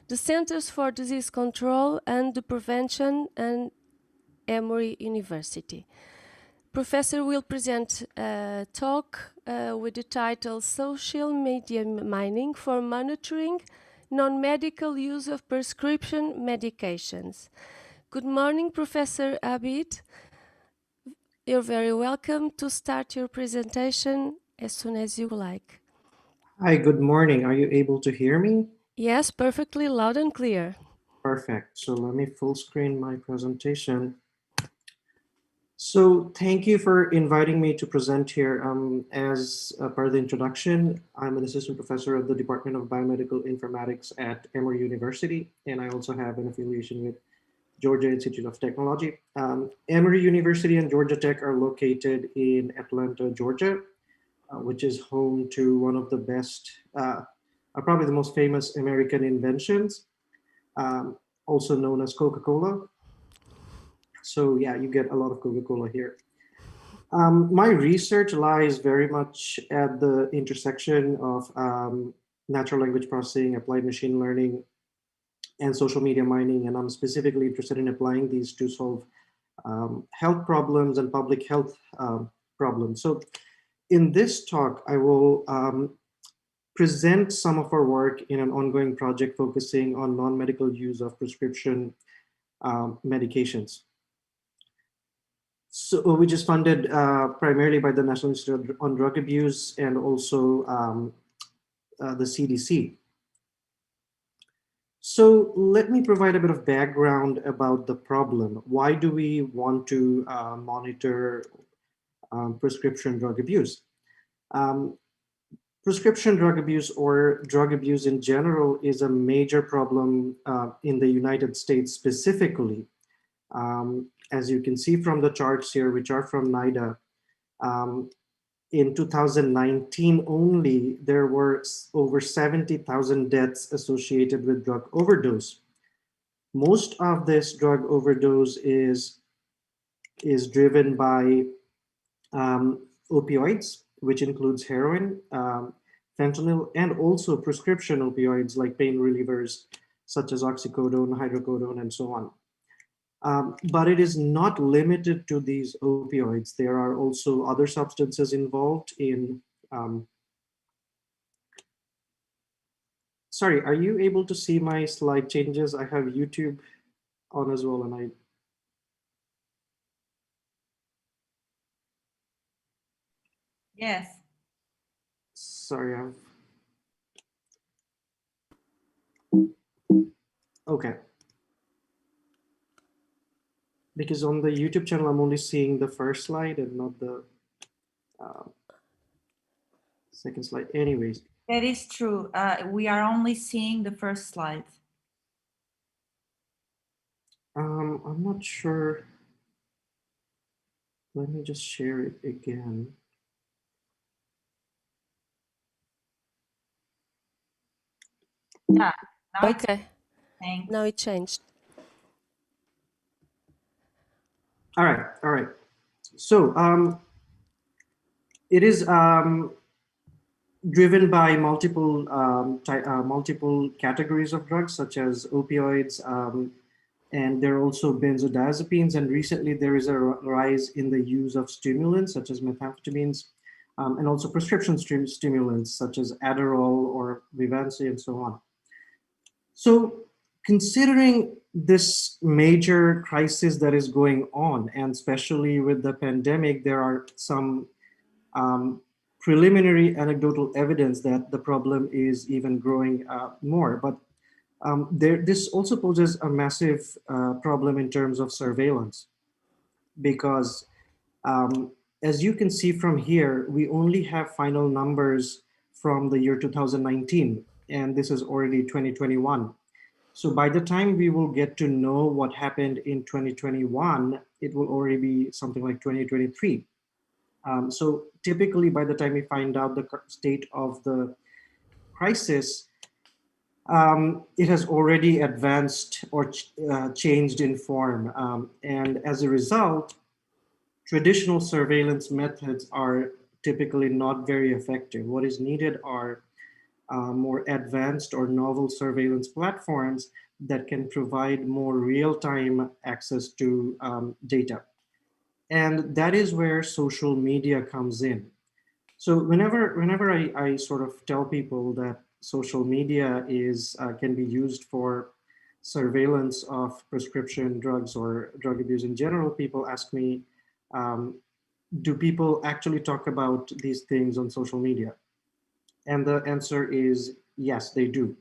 the Centers for Disease Control and the Prevention, and Emory University. Professor will present a talk with the title Social Media Mining for Monitoring Non-Medical Use of Prescription Medications. Good morning, Professor Abid. You're very welcome to start your presentation as soon as you like. Hi, good morning. Are you able to hear me? Yes, perfectly loud and clear. Perfect. So let me full screen my presentation. So thank you for inviting me to present here. As part of the introduction, I'm an assistant professor of the Department of Biomedical Informatics at Emory University, and I also have an affiliation with Georgia Institute of Technology. Emory University and Georgia Tech are located in Atlanta, Georgia, which is home to one of the best, probably the most famous American inventions, also known as Coca-Cola. So yeah, you get a lot of Coca-Cola here. My research lies very much at the intersection of natural language processing, applied machine learning, and social media mining. And I'm specifically interested in applying these to solve health problems and public health problems. So in this talk, I will present some of our work in an ongoing project focusing on non-medical use of prescription medications. So which is funded primarily by the National Institute on Drug Abuse and also the CDC. So let me provide a bit of background about the problem. Why do we want to monitor prescription drug abuse? Prescription drug abuse or drug abuse in general is a major problem in the United States specifically. As you can see from the charts here, which are from NIDA, in 2019 only, there were over 70,000 deaths associated with drug overdose. Most of this drug overdose is driven by opioids, which includes heroin, fentanyl, and also prescription opioids like pain relievers, such as oxycodone, hydrocodone, and so on. But it is not limited to these opioids. There are also other substances involved in, sorry, are you able to see my slide changes? I have YouTube on as well, and Yes. Sorry, okay. Because on the YouTube channel, I'm only seeing the first slide and not the second slide. Anyways. That is true. We are only seeing the first slide. I'm not sure. Let me just share it again. Yeah. Now Okay. Thanks. Now it changed. All right. So it is driven by multiple multiple categories of drugs, such as opioids, and there are also benzodiazepines. And recently, there is a rise in the use of stimulants, such as methamphetamines, and also prescription stimulants, such as Adderall or Vivancy, and so on. So considering this major crisis that is going on, and especially with the pandemic, there are some preliminary anecdotal evidence that the problem is even growing more. But This also poses a massive problem in terms of surveillance, because as you can see from here, we only have final numbers from the year 2019, and this is already 2021. So by the time we will get to know what happened in 2021, it will already be something like 2023. So typically by the time we find out the state of the crisis, it has already advanced or changed in form. And as a result, traditional surveillance methods are typically not very effective. What is needed are more advanced or novel surveillance platforms that can provide more real-time access to data. And that is where social media comes in. So whenever I sort of tell people that social media can be used for surveillance of prescription drugs or drug abuse in general, people ask me, do people actually talk about these things on social media? And the answer is yes, they do.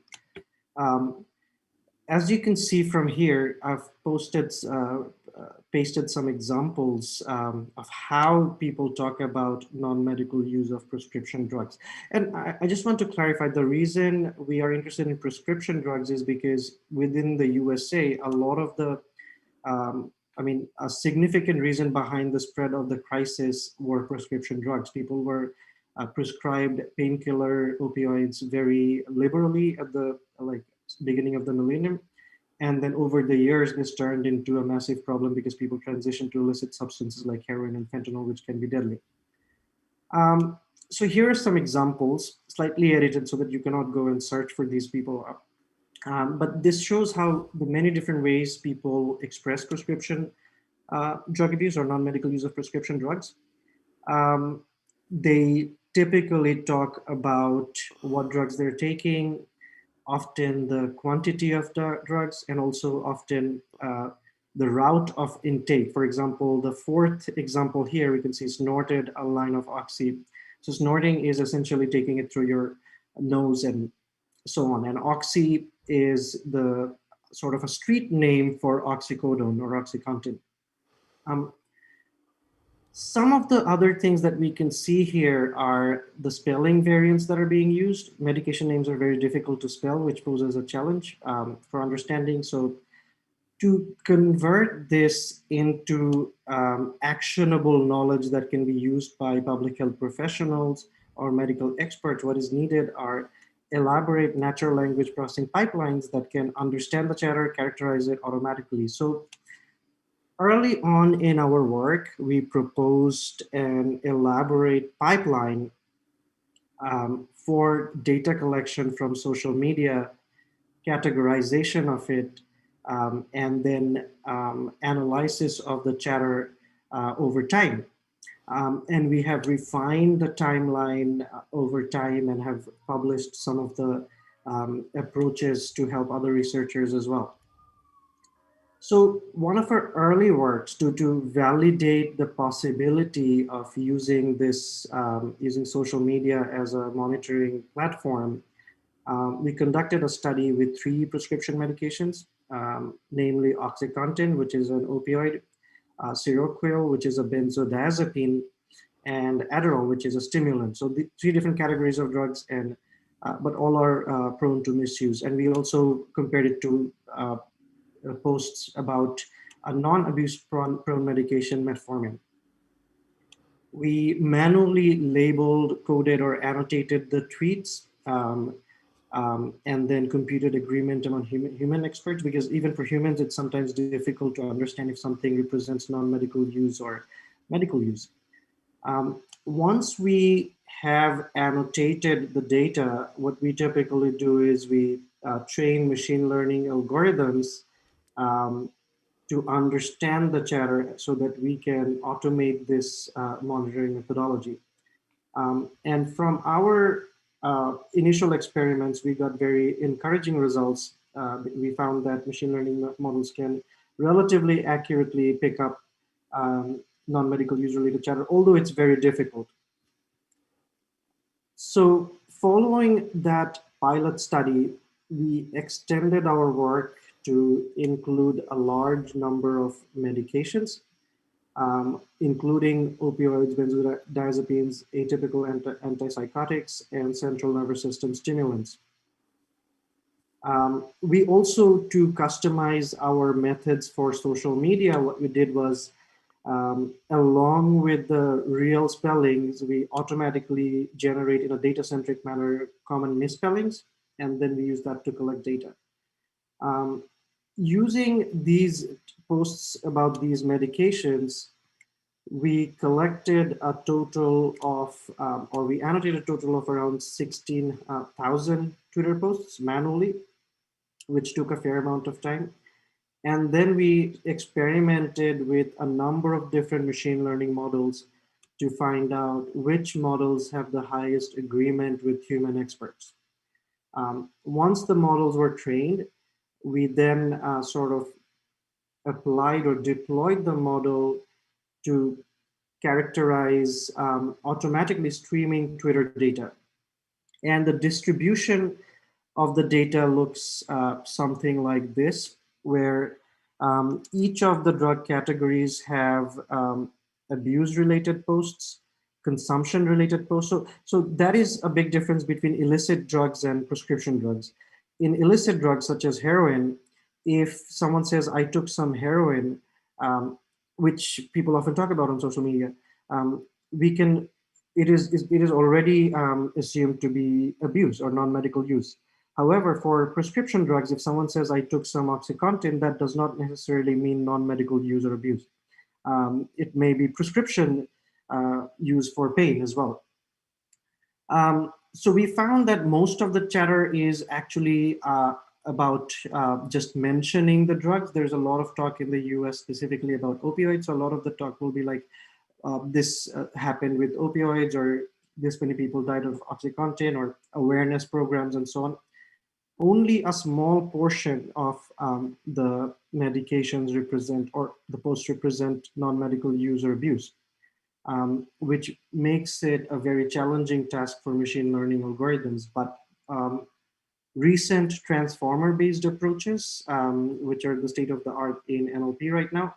As you can see from here, I've pasted some examples of how people talk about non-medical use of prescription drugs. And I just want to clarify, the reason we are interested in prescription drugs is because within the USA, a lot of the, a significant reason behind the spread of the crisis were prescription drugs. People were prescribed painkiller opioids very liberally at the beginning of the millennium. And then over the years, this turned into a massive problem because people transitioned to illicit substances like heroin and fentanyl, which can be deadly. So here are some examples, slightly edited so that you cannot go and search for these people up. But this shows how the many different ways people express prescription drug abuse or non-medical use of prescription drugs. They typically talk about what drugs they're taking, often the quantity of the drugs, and also often the route of intake. For example, the fourth example here, we can see snorted a line of oxy. So snorting is essentially taking it through your nose and so on. And oxy is the sort of a street name for oxycodone or OxyContin. Some of the other things that we can see here are the spelling variants that are being used. Medication names are very difficult to spell, which poses a challenge for understanding. So to convert this into actionable knowledge that can be used by public health professionals or medical experts, what is needed are elaborate natural language processing pipelines that can understand the chatter, characterize it automatically. So early on in our work, we proposed an elaborate pipeline for data collection from social media, categorization of it, and then analysis of the chatter over time. And we have refined the timeline over time and have published some of the approaches to help other researchers as well. So one of our early works to validate the possibility of using this, using social media as a monitoring platform, we conducted a study with 3 prescription medications, namely OxyContin, which is an opioid, Seroquel, which is a benzodiazepine, and Adderall, which is a stimulant. So the 3 different categories of drugs, and but all are prone to misuse. And we also compared it to posts about a non-abuse prone medication, metformin. We manually labeled, coded, or annotated the tweets, and then computed agreement among human experts, because even for humans, it's sometimes difficult to understand if something represents non-medical use or medical use. Once we have annotated the data, what we typically do is we train machine learning algorithms to understand the chatter so that we can automate this monitoring methodology. And from our initial experiments, we got very encouraging results. We found that machine learning models can relatively accurately pick up non-medical use-related chatter, although it's very difficult. So following that pilot study, we extended our work to include a large number of medications, including opioids, benzodiazepines, atypical antipsychotics, and central nervous system stimulants. We also, to customize our methods for social media, what we did was, along with the real spellings, we automatically generate in a data-centric manner common misspellings, and then we use that to collect data. Using these posts about these medications, we collected a total of, or we annotated a total of around 16,000 Twitter posts manually, which took a fair amount of time. And then we experimented with a number of different machine learning models to find out which models have the highest agreement with human experts. Once the models were trained, we then sort of applied or deployed the model to characterize automatically streaming Twitter data. And the distribution of the data looks something like this, where each of the drug categories have abuse-related posts, consumption-related posts. So that is a big difference between illicit drugs and prescription drugs. In illicit drugs, such as heroin, if someone says, I took some heroin, which people often talk about on social media, it is already assumed to be abuse or non-medical use. However, for prescription drugs, if someone says, I took some OxyContin, that does not necessarily mean non-medical use or abuse. It may be prescription use for pain as well. So we found that most of the chatter is actually about just mentioning the drugs. There's a lot of talk in the US specifically about opioids. So a lot of the talk will be like, this happened with opioids, or this many people died of OxyContin, or awareness programs and so on. Only a small portion of the medications represent, or the posts represent, non-medical use or abuse, which makes it a very challenging task for machine learning algorithms. But recent transformer-based approaches, which are the state of the art in NLP right now,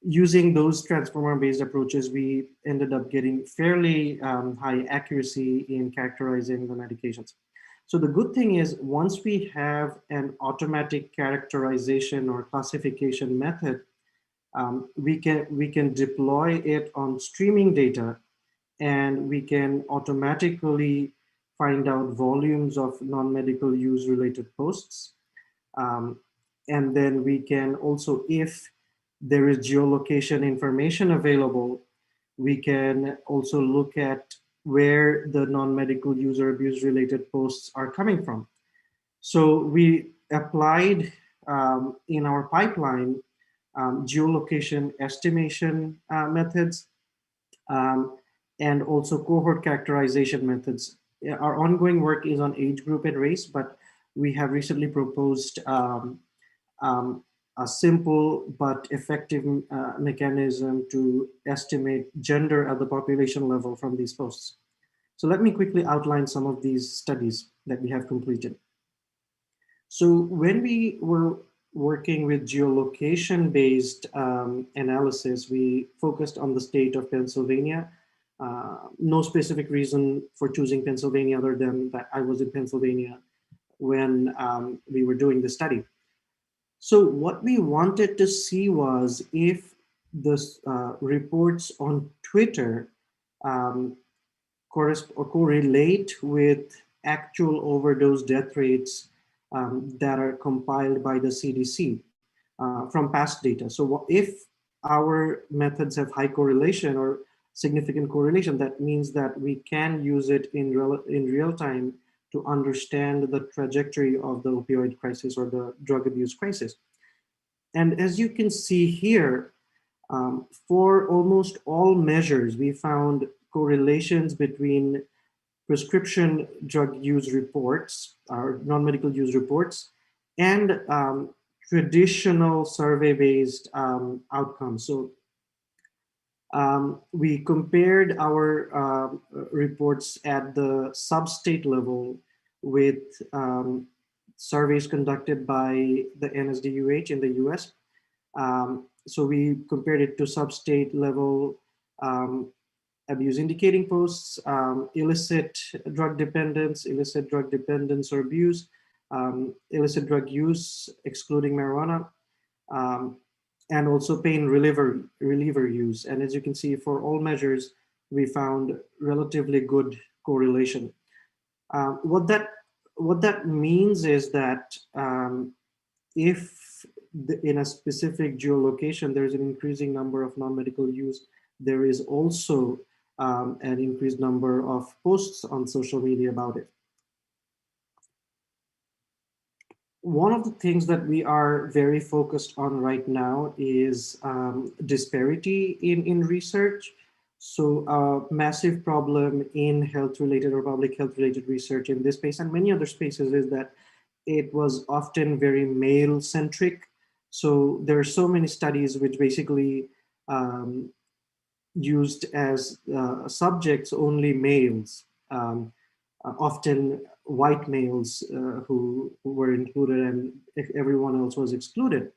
using those transformer-based approaches, we ended up getting fairly high accuracy in characterizing the medications. So the good thing is, once we have an automatic characterization or classification method, we can deploy it on streaming data, and we can automatically find out volumes of non-medical use related posts. And then we can also, if there is geolocation information available, we can also look at where the non-medical user abuse related posts are coming from. So we applied in our pipeline geolocation estimation methods and also cohort characterization methods. Our ongoing work is on age group and race, but we have recently proposed a simple but effective mechanism to estimate gender at the population level from these posts. So let me quickly outline some of these studies that we have completed. So when we were working with geolocation-based analysis, we focused on the state of Pennsylvania. No specific reason for choosing Pennsylvania other than that I was in Pennsylvania when we were doing the study. So what we wanted to see was if the reports on Twitter correlate with actual overdose death rates that are compiled by the CDC from past data. So if our methods have high correlation or significant correlation, that means that we can use it in real time to understand the trajectory of the opioid crisis or the drug abuse crisis. And as you can see here, for almost all measures, we found correlations between prescription drug use reports, or non-medical use reports, and traditional survey-based outcomes. So we compared our reports at the sub-state level with surveys conducted by the NSDUH in the US. So we compared it to sub-state level abuse indicating posts, illicit drug dependence or abuse, illicit drug use, excluding marijuana, and also pain reliever use. And as you can see, for all measures, we found relatively good correlation. What that means is that if in a specific geolocation there's an increasing number of non-medical use, there is also an increased number of posts on social media about it. One of the things that we are very focused on right now is disparity in research. So a massive problem in health-related or public health-related research in this space and many other spaces is that it was often very male-centric. So there are so many studies which basically used as subjects only males, often white males who were included and everyone else was excluded.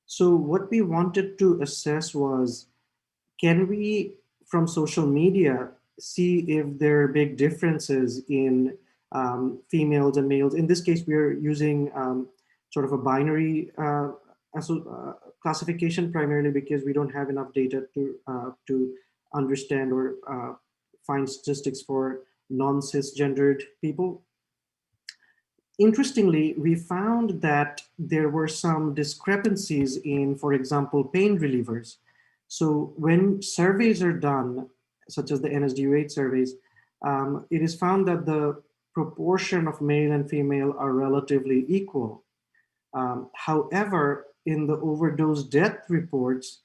So what we wanted to assess was, can we, from social media, see if there are big differences in females and males? In this case, we're using sort of a binary classification, primarily because we don't have enough data to understand or find statistics for non-cisgendered people. Interestingly, we found that there were some discrepancies in, for example, pain relievers. So when surveys are done, such as the NSDUH surveys, it is found that the proportion of male and female are relatively equal. However, in the overdose death reports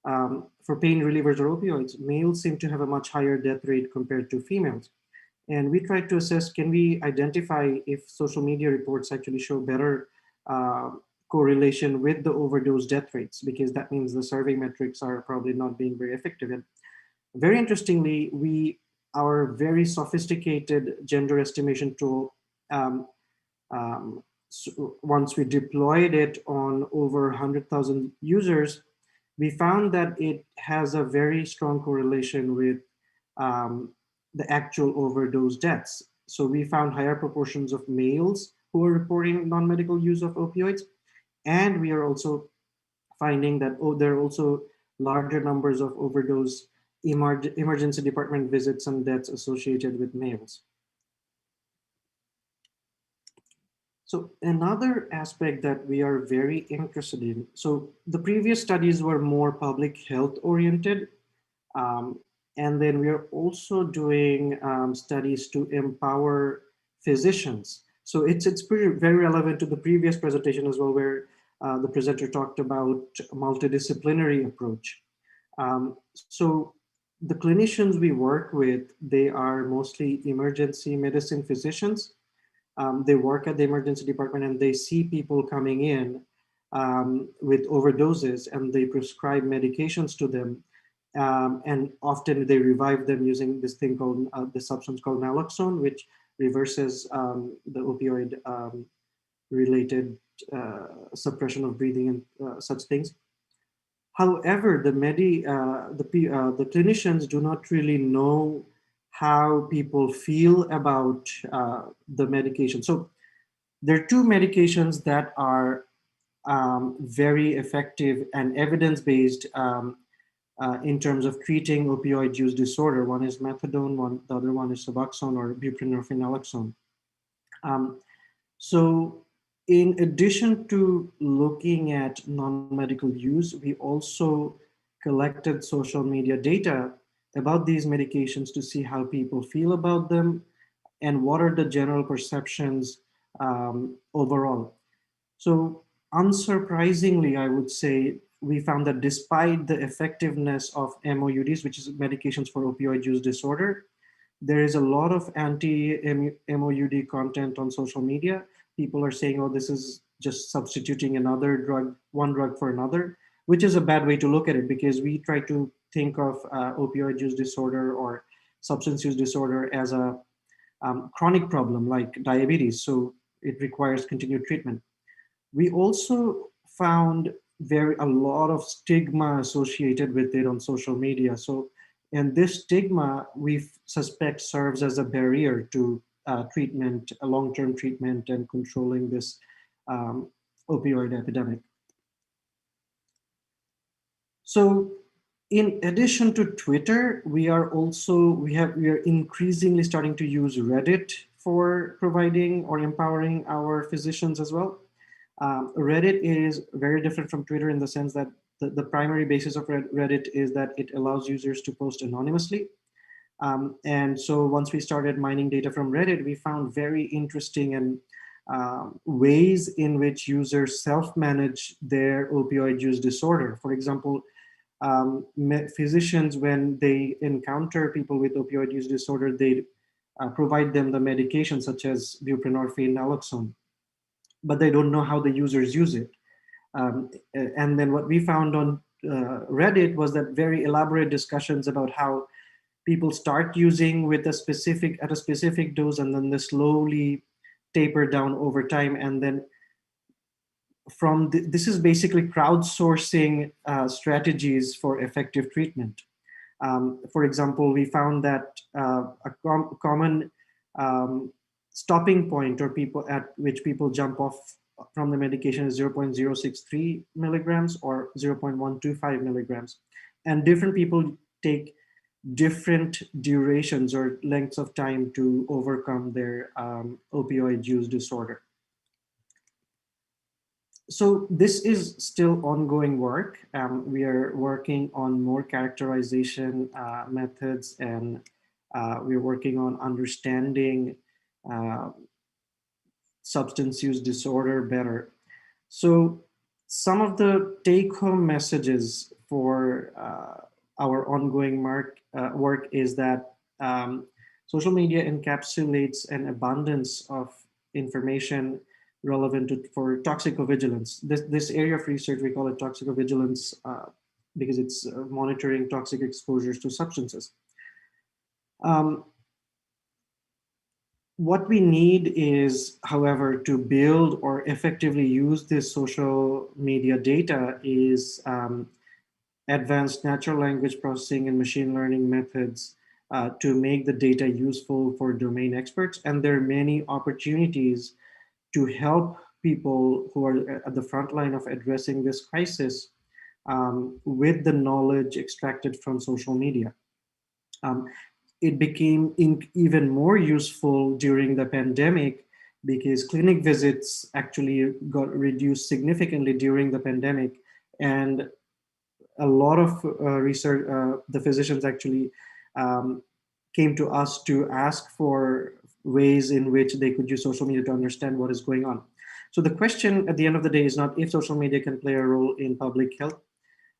for pain relievers or opioids, males seem to have a much higher death rate compared to females. And we tried to assess, can we identify if social media reports actually show better correlation with the overdose death rates, because that means the survey metrics are probably not being very effective. And very interestingly, our very sophisticated gender estimation tool, so once we deployed it on over 100,000 users, we found that it has a very strong correlation with the actual overdose deaths. So we found higher proportions of males who are reporting non-medical use of opioids. And we are also finding that there are also larger numbers of overdose emergency department visits and deaths associated with males. So another aspect that we are very interested in, so the previous studies were more public health oriented. And then we are also doing studies to empower physicians. So it's very relevant to the previous presentation as well, where the presenter talked about multidisciplinary approach. So the clinicians we work with, they are mostly emergency medicine physicians. They work at the emergency department and they see people coming in with overdoses and they prescribe medications to them. And often they revive them using this thing called, the substance called naloxone, which reverses the opioid related suppression of breathing and such things. However, the clinicians do not really know how people feel about the medication. So there are two medications that are very effective and evidence-based in terms of treating opioid use disorder. One is methadone, the other one is Suboxone or buprenorphine naloxone. So in addition to looking at non-medical use, we also collected social media data about these medications to see how people feel about them and what are the general perceptions overall. So unsurprisingly, I would say, we found that despite the effectiveness of MOUDs, which is medications for opioid use disorder, there is a lot of anti-MOUD content on social media. People are saying, oh, this is just substituting another drug, one drug for another, which is a bad way to look at it, because we try to think of opioid use disorder or substance use disorder as a chronic problem like diabetes, so it requires continued treatment. We also found a lot of stigma associated with it on social media. So, and this stigma we suspect serves as a barrier to treatment, a long-term treatment, and controlling this opioid epidemic. So, in addition to Twitter, we are increasingly starting to use Reddit for providing or empowering our physicians as well. Reddit is very different from Twitter in the sense that the primary basis of Reddit is that it allows users to post anonymously. And so once we started mining data from Reddit, we found very interesting and ways in which users self-manage their opioid use disorder. For example, physicians, when they encounter people with opioid use disorder, they provide them the medication such as buprenorphine, naloxone, but they don't know how the users use it. And then what we found on Reddit was that very elaborate discussions about how people start using with a specific dose, and then they slowly taper down over time. And then this is basically crowdsourcing strategies for effective treatment. For example, we found that a common stopping point or people at which people jump off from the medication is 0.063 milligrams or 0.125 milligrams. And different people take different durations or lengths of time to overcome their opioid use disorder. So this is still ongoing work. We are working on more characterization methods, and we're working on understanding substance use disorder better. So some of the take-home messages for our ongoing work is that social media encapsulates an abundance of information relevant for toxicovigilance. This area of research, we call it toxicovigilance because it's monitoring toxic exposures to substances. What we need is, however, to build or effectively use this social media data is advanced natural language processing and machine learning methods to make the data useful for domain experts. And there are many opportunities to help people who are at the front line of addressing this crisis with the knowledge extracted from social media. It became even more useful during the pandemic because clinic visits actually got reduced significantly during the pandemic. And a lot of research, the physicians actually came to us to ask for ways in which they could use social media to understand what is going on. So the question at the end of the day is not if social media can play a role in public health,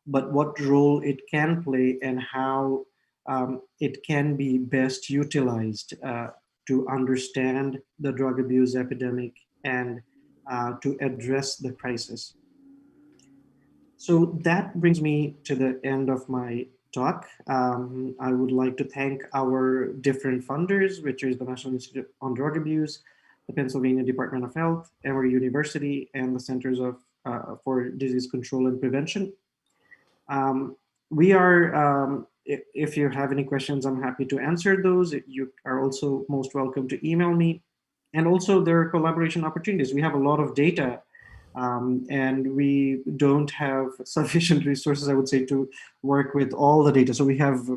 but what role it can play and how it can be best utilized to understand the drug abuse epidemic and to address the crisis. So that brings me to the end of my talk. I would like to thank our different funders, which is the National Institute on Drug Abuse, the Pennsylvania Department of Health, Emory University, and the Centers for Disease Control and Prevention. If you have any questions, I'm happy to answer those. You are also most welcome to email me. And also there are collaboration opportunities. We have a lot of data and we don't have sufficient resources, I would say, to work with all the data. So we have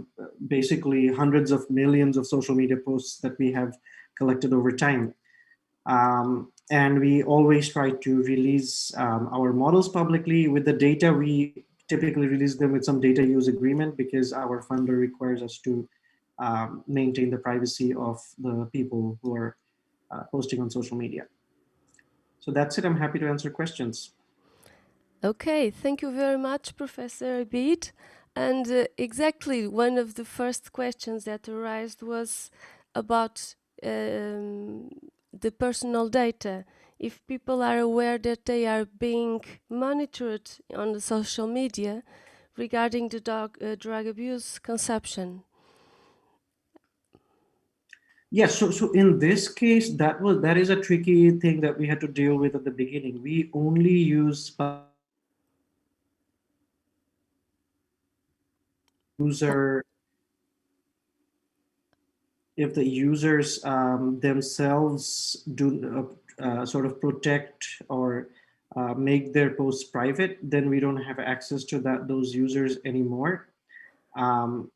basically hundreds of millions of social media posts that we have collected over time. And we always try to release our models publicly. With the data, we typically release them with some data use agreement because our funder requires us to maintain the privacy of the people who are posting on social media. So that's it. I'm happy to answer questions. Okay, thank you very much, Professor Abid. And exactly one of the first questions that arose was about the personal data. If people are aware that they are being monitored on the social media regarding the drug abuse consumption. Yes, so in this case, that is a tricky thing that we had to deal with at the beginning. We only use user if the users themselves do sort of protect or make their posts private, then we don't have access to those users anymore. Um,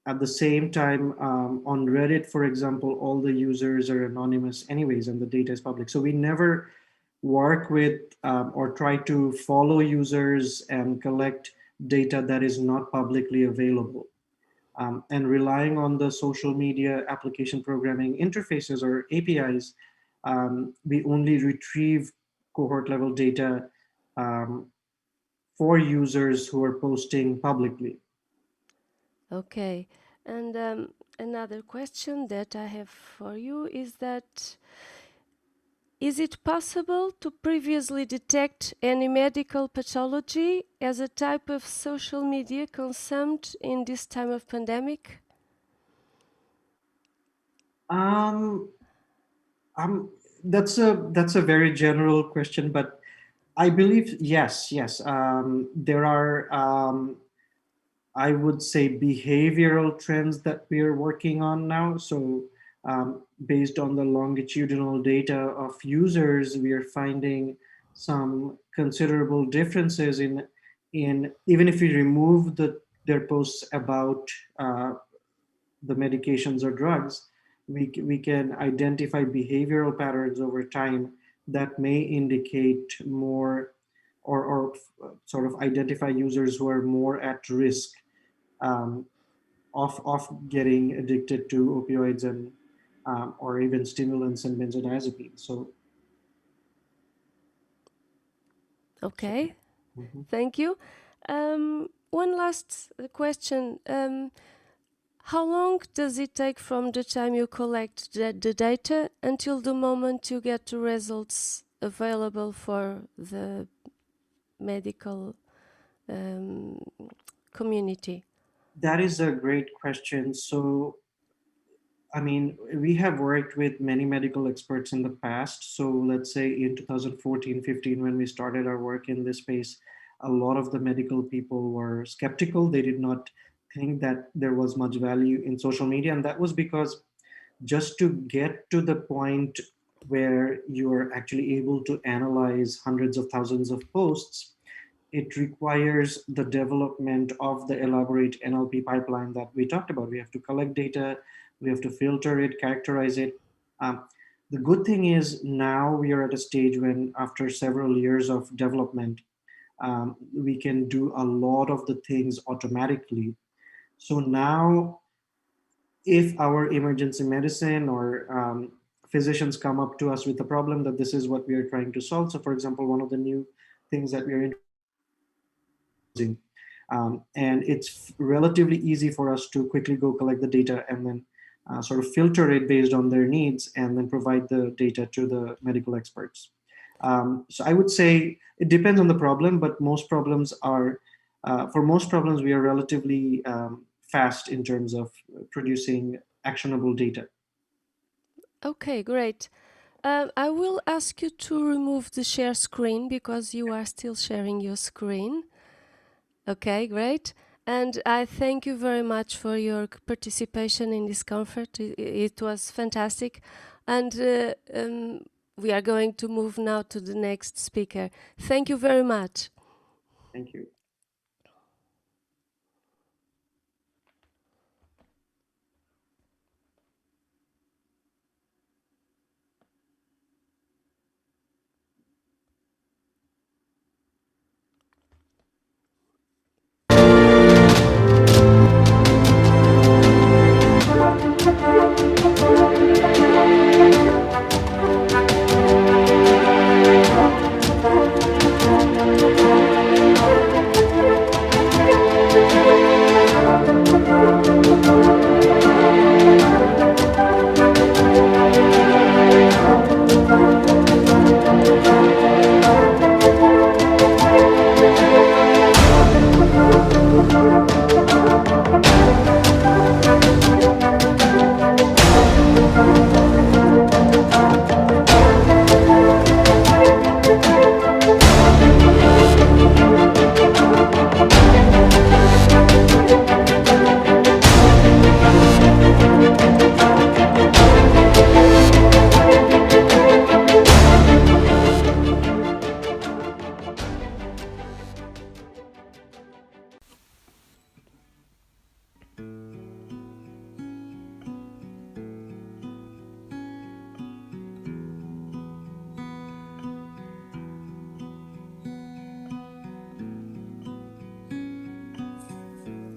at the same time, on Reddit, for example, all the users are anonymous anyways, and the data is public. So we never work with or try to follow users and collect data that is not publicly available. And relying on the social media application programming interfaces or APIs, we only retrieve cohort level data um, for users who are posting publicly. Okay, and another question that I have for you is that is it possible to previously detect any medical pathology as a type of social media consumed in this time of pandemic? Um, um, that's a very general question, but I believe yes. There are I would say behavioral trends that we are working on now. So, based on the longitudinal data of users, we are finding some considerable differences in even if we remove their posts about the medications or drugs, we can identify behavioral patterns over time that may indicate more or sort of identify users who are more at risk um, of getting addicted to opioids and or even stimulants and benzodiazepines. Okay, Mhm. thank you. One last question. How long does it take from the time you collect the data until the moment you get the results available for the medical community? That is a great question. So, I mean, we have worked with many medical experts in the past. So, let's say in 2014-15, when we started our work in this space, a lot of the medical people were skeptical. They did not think that there was much value in social media. And that was because just to get to the point where you're actually able to analyze hundreds of thousands of posts, it requires the development of the elaborate NLP pipeline that we talked about. We have to collect data, we have to filter it, characterize it. Um, the good thing is now we are at a stage when, after several years of development, we can do a lot of the things automatically. So now, if our emergency medicine or physicians come up to us with a problem that this is what we are trying to solve. So, for example, one of the new things that we are using. And it's relatively easy for us to quickly go collect the data and then sort of filter it based on their needs and then provide the data to the medical experts. So I would say it depends on the problem, but for most problems, we are relatively fast in terms of producing actionable data. Okay, great. I will ask you to remove the share screen because you are still sharing your screen. Okay, great. And I thank you very much for your participation in this conference. It was fantastic. And we are going to move now to the next speaker. Thank you very much. Thank you.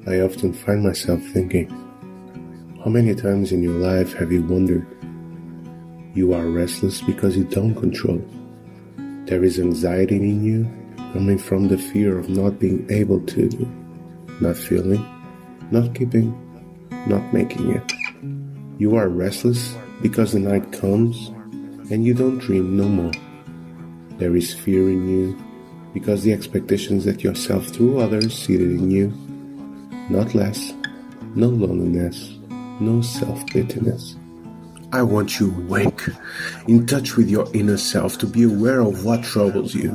I often find myself thinking, how many times in your life have you wondered? You are restless because you don't control. There is anxiety in you coming from the fear of not being able to, not feeling, not keeping, not making it. You are restless because the night comes and you don't dream no more. There is fear in you because the expectations that yourself through others seated in you, not less, no loneliness, no self-pitiness. I want you awake, in touch with your inner self, to be aware of what troubles you,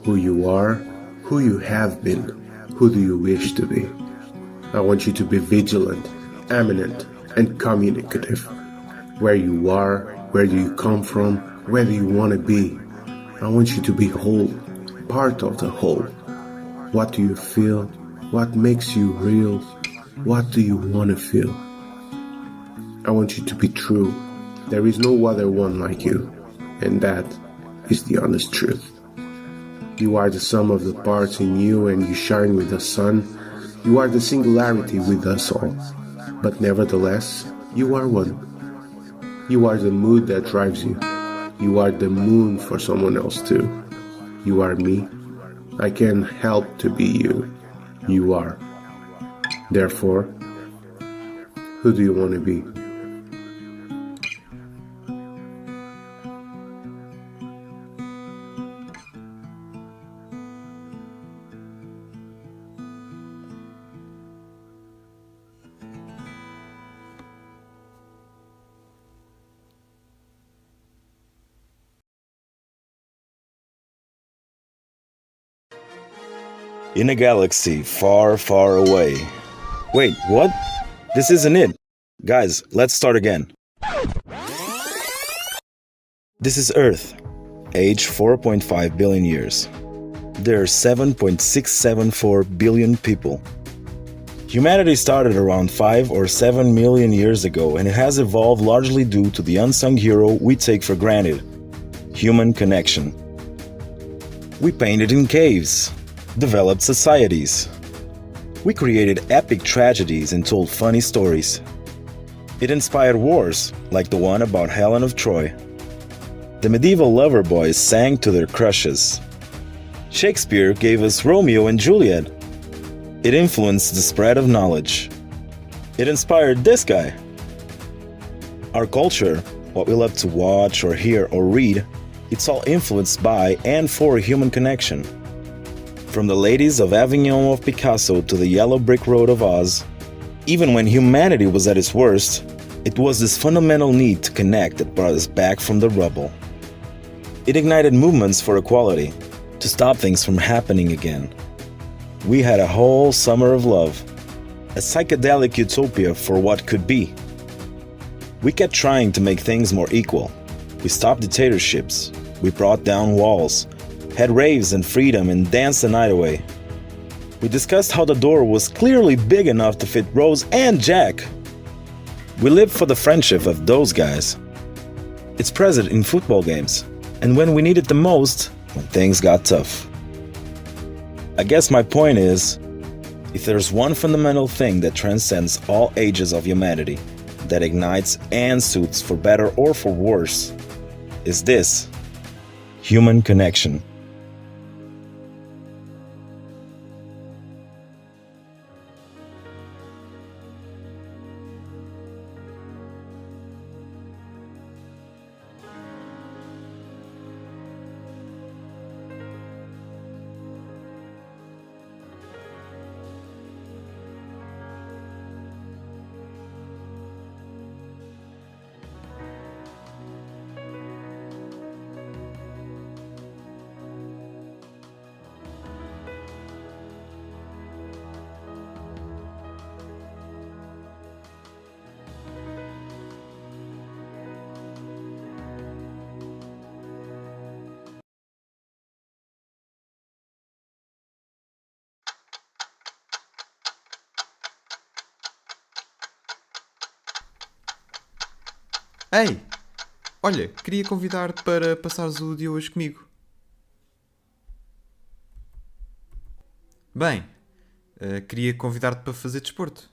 who you are, who you have been, who do you wish to be. I want you to be vigilant, eminent, and communicative. Where you are, where do you come from, where do you want to be. I want you to be whole, part of the whole. What do you feel? What makes you real? What do you want to feel? I want you to be true. There is no other one like you, and that is the honest truth. You are the sum of the parts in you, and you shine with the sun. You are the singularity with us all, but nevertheless, you are one. You are the mood that drives you. You are the moon for someone else too. You are me. I can't help to be you. You are. Therefore, who do you want to be? In a galaxy far, far away. Wait, what? This isn't it. Guys, let's start again. This is Earth, age 4.5 billion years. There are 7.674 billion people. Humanity started around 5 or 7 million years ago, and it has evolved largely due to the unsung hero we take for granted: human connection. We painted in caves, developed societies. We created epic tragedies and told funny stories. It inspired wars, like the one about Helen of Troy. The medieval lover boys sang to their crushes. Shakespeare gave us Romeo and Juliet. It influenced the spread of knowledge. It inspired this guy. Our culture, what we love to watch or hear or read, it's all influenced by and for human connection. From the ladies of Avignon of Picasso to the yellow brick road of Oz, even when humanity was at its worst, it was this fundamental need to connect that brought us back from the rubble. It ignited movements for equality, to stop things from happening again. We had a whole summer of love, a psychedelic utopia for what could be. We kept trying to make things more equal. We stopped dictatorships. We brought down walls, had raves and freedom, and danced the night away. We discussed how the door was clearly big enough to fit Rose and Jack. We lived for the friendship of those guys. It's present in football games, and when we need it the most, when things got tough. I guess my point is, if there's one fundamental thing that transcends all ages of humanity, that ignites and suits for better or for worse, is this: human connection. Ei! Olha, queria convidar-te para passares o dia hoje comigo. Bem, Queria convidar-te para fazer desporto.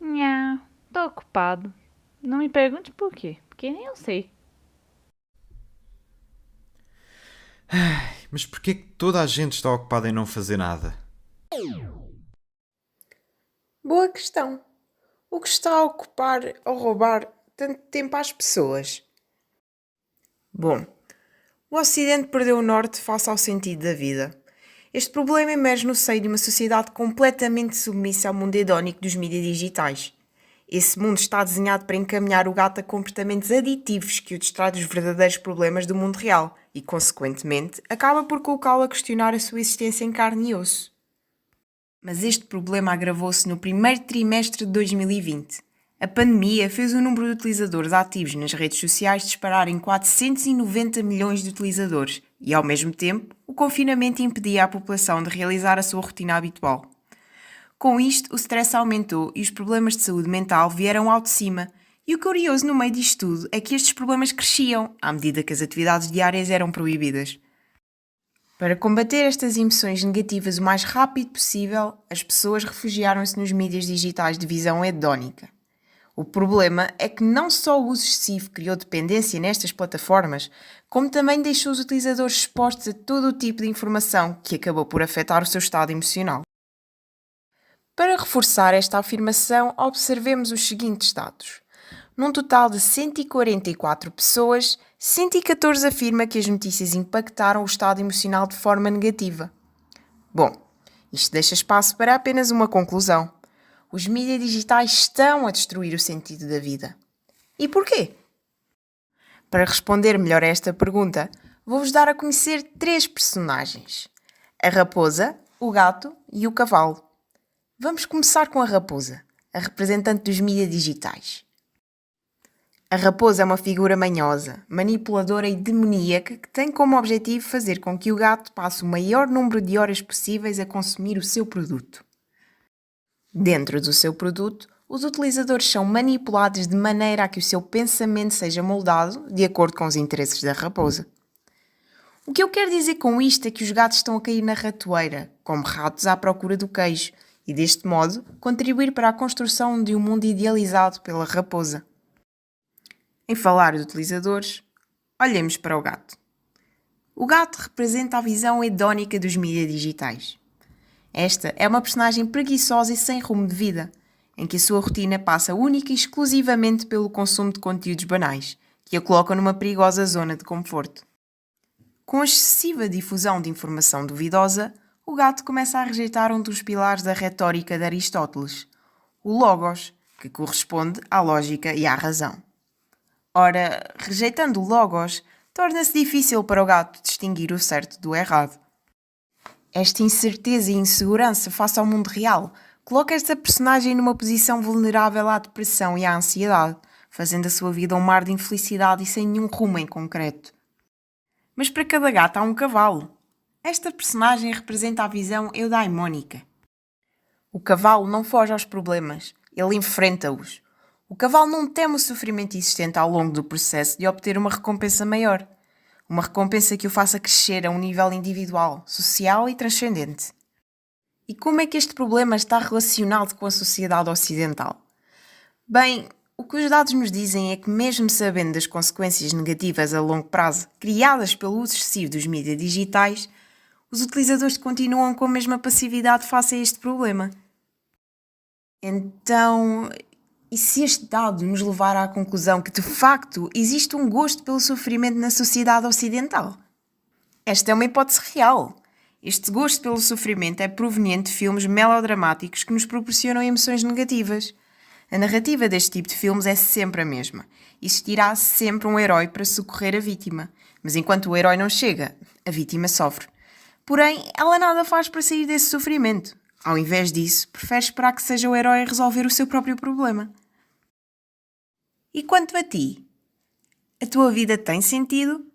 Nha, tô ocupado. Não me pergunte por quê, porque nem eu sei. Mas porquê que toda a gente está ocupada em não fazer nada? Boa questão. O que está a ocupar ou roubar tanto tempo às pessoas? Bom, o Ocidente perdeu o norte face ao sentido da vida. Este problema emerge no seio de uma sociedade completamente submissa ao mundo hedónico dos mídias digitais. Esse mundo está desenhado para encaminhar o gato a comportamentos aditivos que o distrai dos verdadeiros problemas do mundo real e, consequentemente, acaba por colocá-lo a questionar a sua existência em carne e osso. Mas este problema agravou-se no primeiro trimestre de 2020. A pandemia fez o número de utilizadores ativos nas redes sociais disparar em 490 milhões de utilizadores e, ao mesmo tempo, o confinamento impedia a população de realizar a sua rotina habitual. Com isto, o stress aumentou e os problemas de saúde mental vieram ao de cima. E o curioso no meio disto tudo é que estes problemas cresciam à medida que as atividades diárias eram proibidas. Para combater estas emoções negativas o mais rápido possível, as pessoas refugiaram-se nos mídias digitais de visão hedónica. O problema é que não só o uso excessivo criou dependência nestas plataformas, como também deixou os utilizadores expostos a todo o tipo de informação que acabou por afetar o seu estado emocional. Para reforçar esta afirmação, observemos os seguintes dados. Num total de 144 pessoas, 114 afirma que as notícias impactaram o estado emocional de forma negativa. Bom, isto deixa espaço para apenas uma conclusão. Os mídias digitais estão a destruir o sentido da vida. E porquê? Para responder melhor a esta pergunta, vou-vos dar a conhecer 3 personagens: a raposa, o gato e o cavalo. Vamos começar com a raposa, a representante dos mídias digitais. A raposa é uma figura manhosa, manipuladora e demoníaca que tem como objetivo fazer com que o gato passe o maior número de horas possíveis a consumir o seu produto. Dentro do seu produto, os utilizadores são manipulados de maneira a que o seu pensamento seja moldado de acordo com os interesses da raposa. O que eu quero dizer com isto é que os gatos estão a cair na ratoeira, como ratos à procura do queijo, e deste modo contribuir para a construção de um mundo idealizado pela raposa. Em falar de utilizadores, olhemos para o gato. O gato representa a visão hedónica dos mídias digitais. Esta é uma personagem preguiçosa e sem rumo de vida, em que a sua rotina passa única e exclusivamente pelo consumo de conteúdos banais, que a colocam numa perigosa zona de conforto. Com a excessiva difusão de informação duvidosa, o gato começa a rejeitar um dos pilares da retórica de Aristóteles, o logos, que corresponde à lógica e à razão. Ora, rejeitando o logos, torna-se difícil para o gato distinguir o certo do errado. Esta incerteza e insegurança face ao mundo real coloca esta personagem numa posição vulnerável à depressão e à ansiedade, fazendo a sua vida um mar de infelicidade e sem nenhum rumo em concreto. Mas para cada gato há um cavalo. Esta personagem representa a visão eudaimónica. O cavalo não foge aos problemas, ele enfrenta-os. O cavalo não teme o sofrimento existente ao longo do processo de obter uma recompensa maior. Uma recompensa que o faça crescer a um nível individual, social e transcendente. E como é que este problema está relacionado com a sociedade ocidental? Bem, o que os dados nos dizem é que, mesmo sabendo das consequências negativas a longo prazo criadas pelo uso excessivo dos mídias digitais, os utilizadores continuam com a mesma passividade face a este problema. Então, e se este dado nos levar à conclusão que, de facto, existe um gosto pelo sofrimento na sociedade ocidental? Esta é uma hipótese real. Este gosto pelo sofrimento é proveniente de filmes melodramáticos que nos proporcionam emoções negativas. A narrativa deste tipo de filmes é sempre a mesma. Existirá sempre um herói para socorrer a vítima, mas enquanto o herói não chega, a vítima sofre. Porém, ela nada faz para sair desse sofrimento. Ao invés disso, prefere esperar que seja o herói a resolver o seu próprio problema. E quanto a ti? A tua vida tem sentido?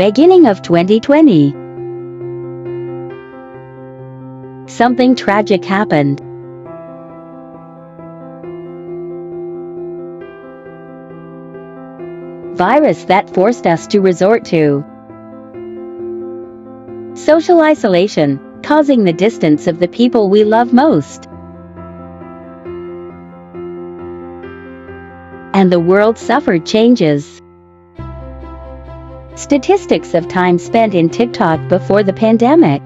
Beginning of 2020. Something tragic happened. Virus that forced us to resort to social isolation, causing the distance of the people we love most. And the world suffered changes. Statistics of time spent in TikTok before the pandemic.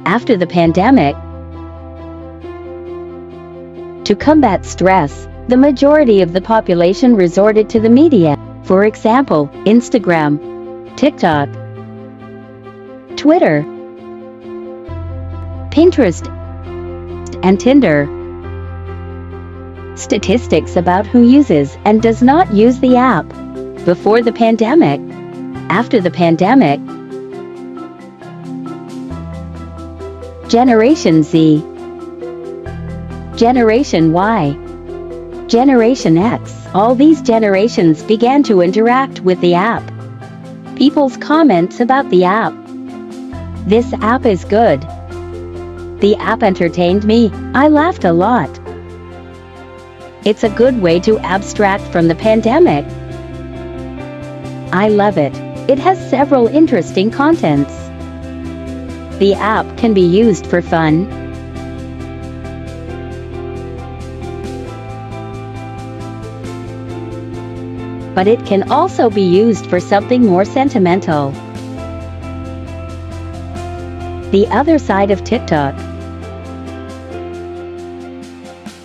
After the pandemic. To combat stress, the majority of the population resorted to the media, for example, Instagram, TikTok, Twitter, Pinterest, and Tinder. Statistics about who uses and does not use the app. Before the pandemic. After the pandemic. Generation Z. Generation Y. Generation X. All these generations began to interact with the app. People's comments about the app. This app is good. The app entertained me. I laughed a lot. It's a good way to abstract from the pandemic. I love it. It has several interesting contents. The app can be used for fun, but it can also be used for something more sentimental. The other side of TikTok.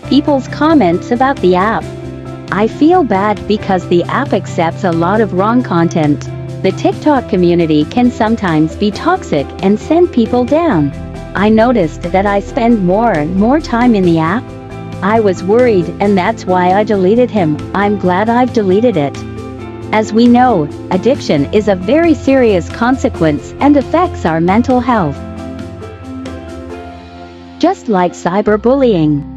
People's comments about the app. I feel bad because the app accepts a lot of wrong content. The TikTok community can sometimes be toxic and send people down. I noticed that I spend more and more time in the app. I was worried and that's why I deleted him. I'm glad I've deleted it. As we know, addiction is a very serious consequence and affects our mental health. Just like cyberbullying.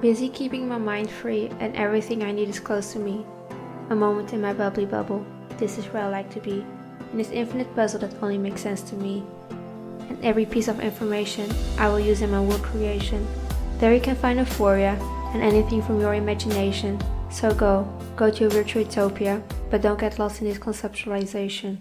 Busy keeping my mind free and everything I need is close to me. A moment in my bubbly bubble, this is where I like to be. In this infinite puzzle that only makes sense to me. And every piece of information I will use in my work creation. There you can find euphoria and anything from your imagination. So go to your virtual utopia, but don't get lost in this conceptualization.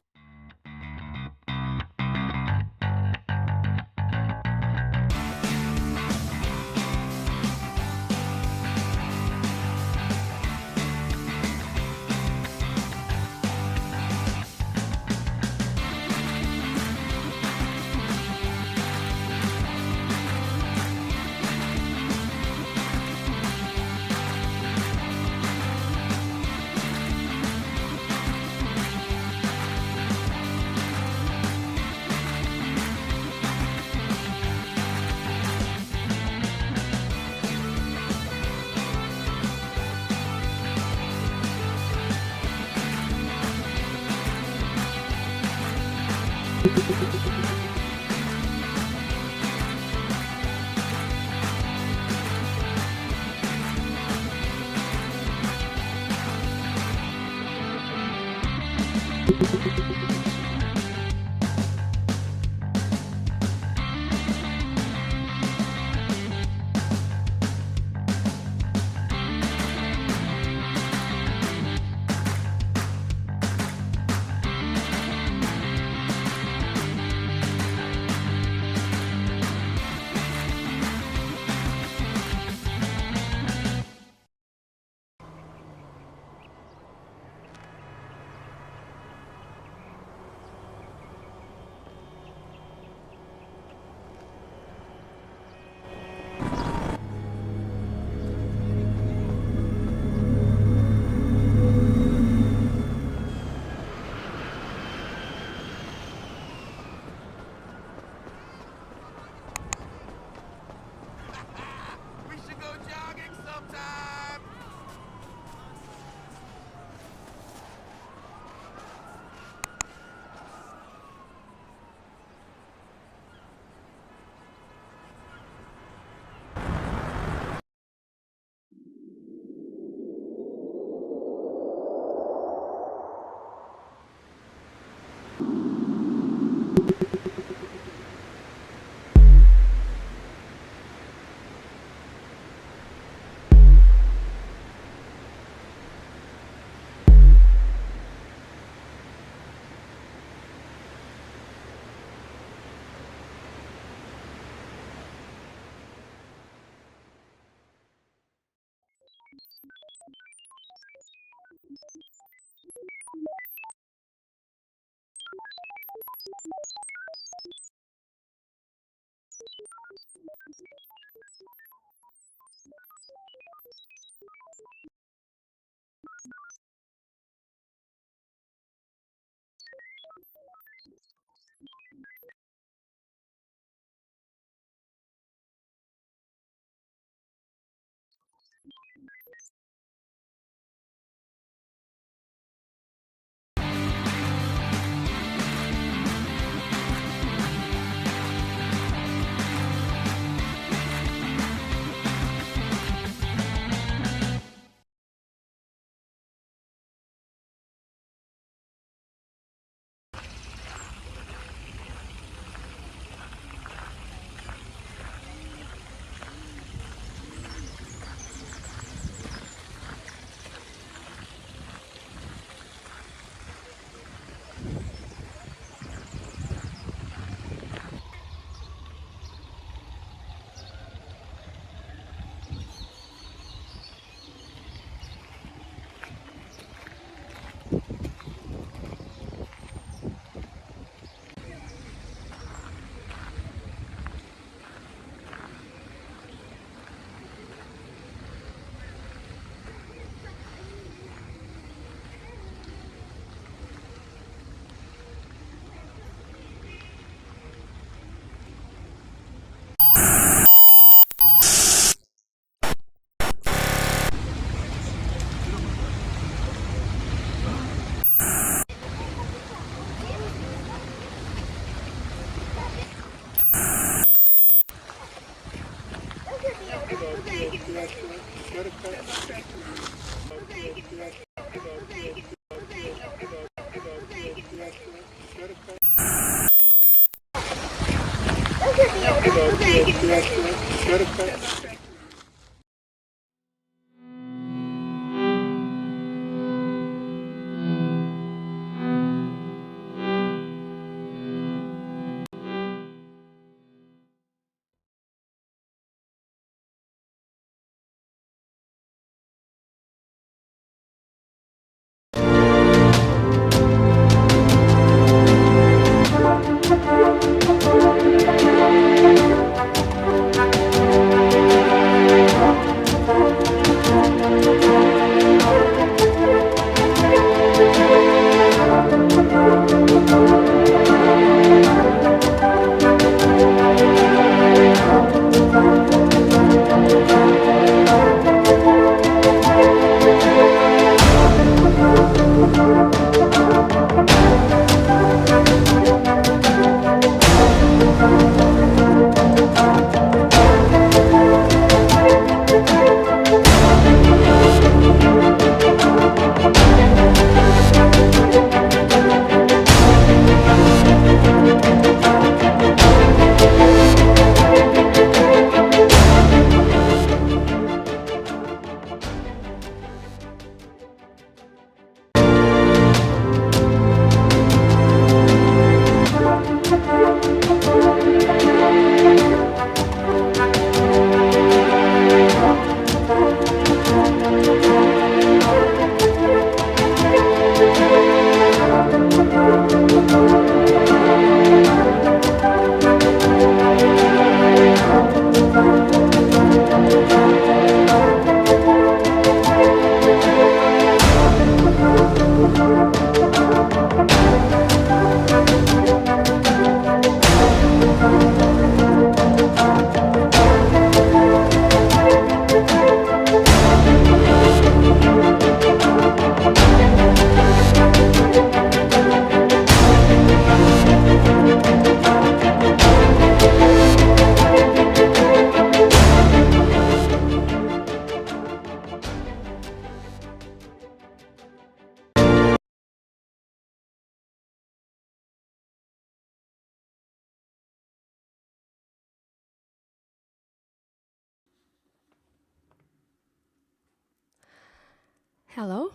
Hello.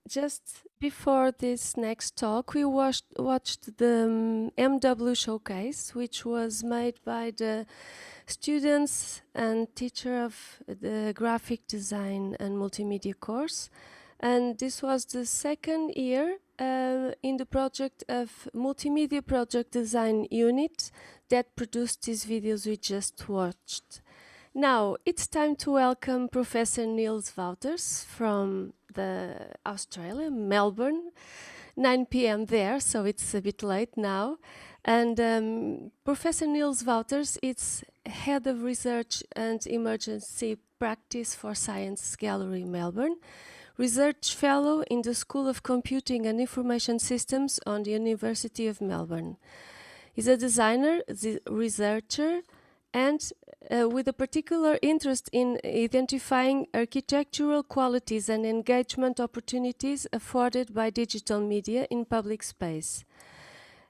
Just before this next talk, we watched the MW showcase, which was made by the students and teacher of the graphic design and multimedia course. And this was the second year in the project of multimedia project design unit that produced these videos we just watched. Now, it's time to welcome Professor Niels Wouters from Australia, Melbourne, 9 p.m. there, so it's a bit late now. And Professor Niels Wouters is Head of Research and Emergency Practice for Science Gallery, Melbourne, Research Fellow in the School of Computing and Information Systems on the University of Melbourne. He's a designer, researcher, and with a particular interest in identifying architectural qualities and engagement opportunities afforded by digital media in public space.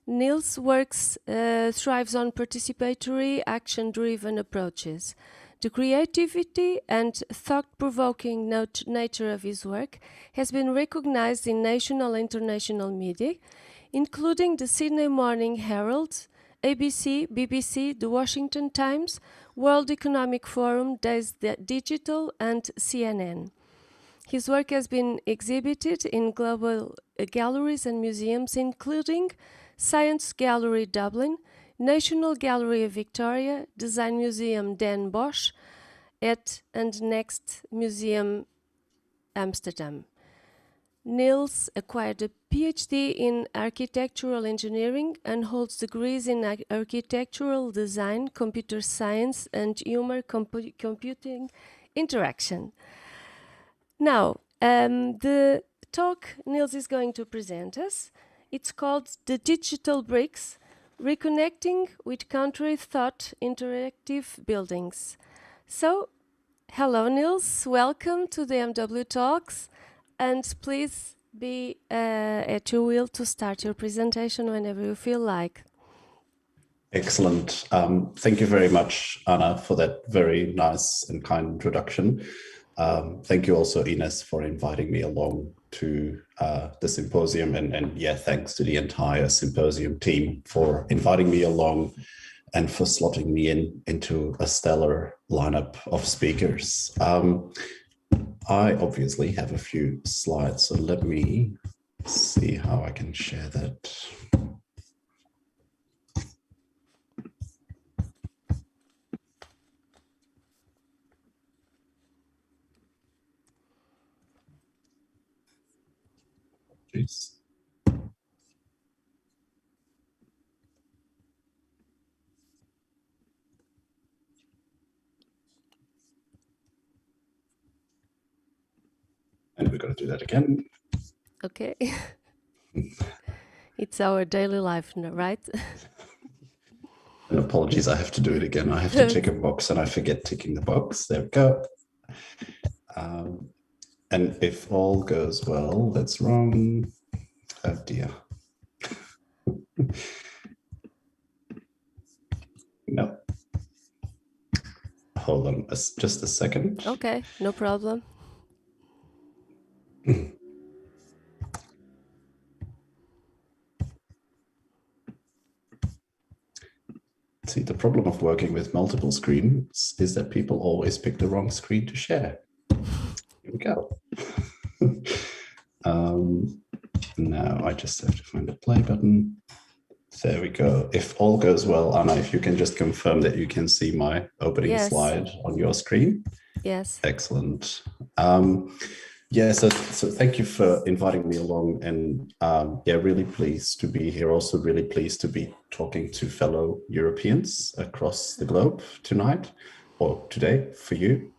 Niels' works thrives on participatory, action-driven approaches. The creativity and thought-provoking nature of his work has been recognized in national and international media, including the Sydney Morning Herald, ABC, BBC, The Washington Times, World Economic Forum, Days Digital, and CNN. His work has been exhibited in global galleries and museums, including Science Gallery Dublin, National Gallery of Victoria, Design Museum Den Bosch, and Next Museum Amsterdam. Niels acquired a PhD in architectural engineering and holds degrees in architectural design, computer science, and human computing interaction. Now, the talk Niels is going to present us, it's called The Digital Bricks, Reconnecting with Country Thought Interactive Buildings. So, hello Niels, welcome to the MW Talks. And please be at your will to start your presentation whenever you feel like. Excellent. Thank you very much, Anna, for that very nice and kind introduction. Thank you also, Ines, for inviting me along to the symposium. And yeah, thanks to the entire symposium team for inviting me along and for slotting me into a stellar lineup of speakers. I obviously have a few slides, so let me see how I can share that. Jeez. And we're going to do that again. Okay. It's our daily life, right? And apologies, I have to do it again. I have to tick a box and I forget ticking the box. There we go. And if all goes well, that's wrong. Oh dear. No. Hold on just a second. Okay, no problem. See, the problem of working with multiple screens is that people always pick the wrong screen to share. Here we go. Now I just have to find the play button. There we go. If all goes well, Anna, if you can just confirm that you can see my opening slide on your screen. Yes. Excellent. Yeah, so thank you for inviting me along, and yeah, really pleased to be here. Also really pleased to be talking to fellow Europeans across the globe tonight, or today for you.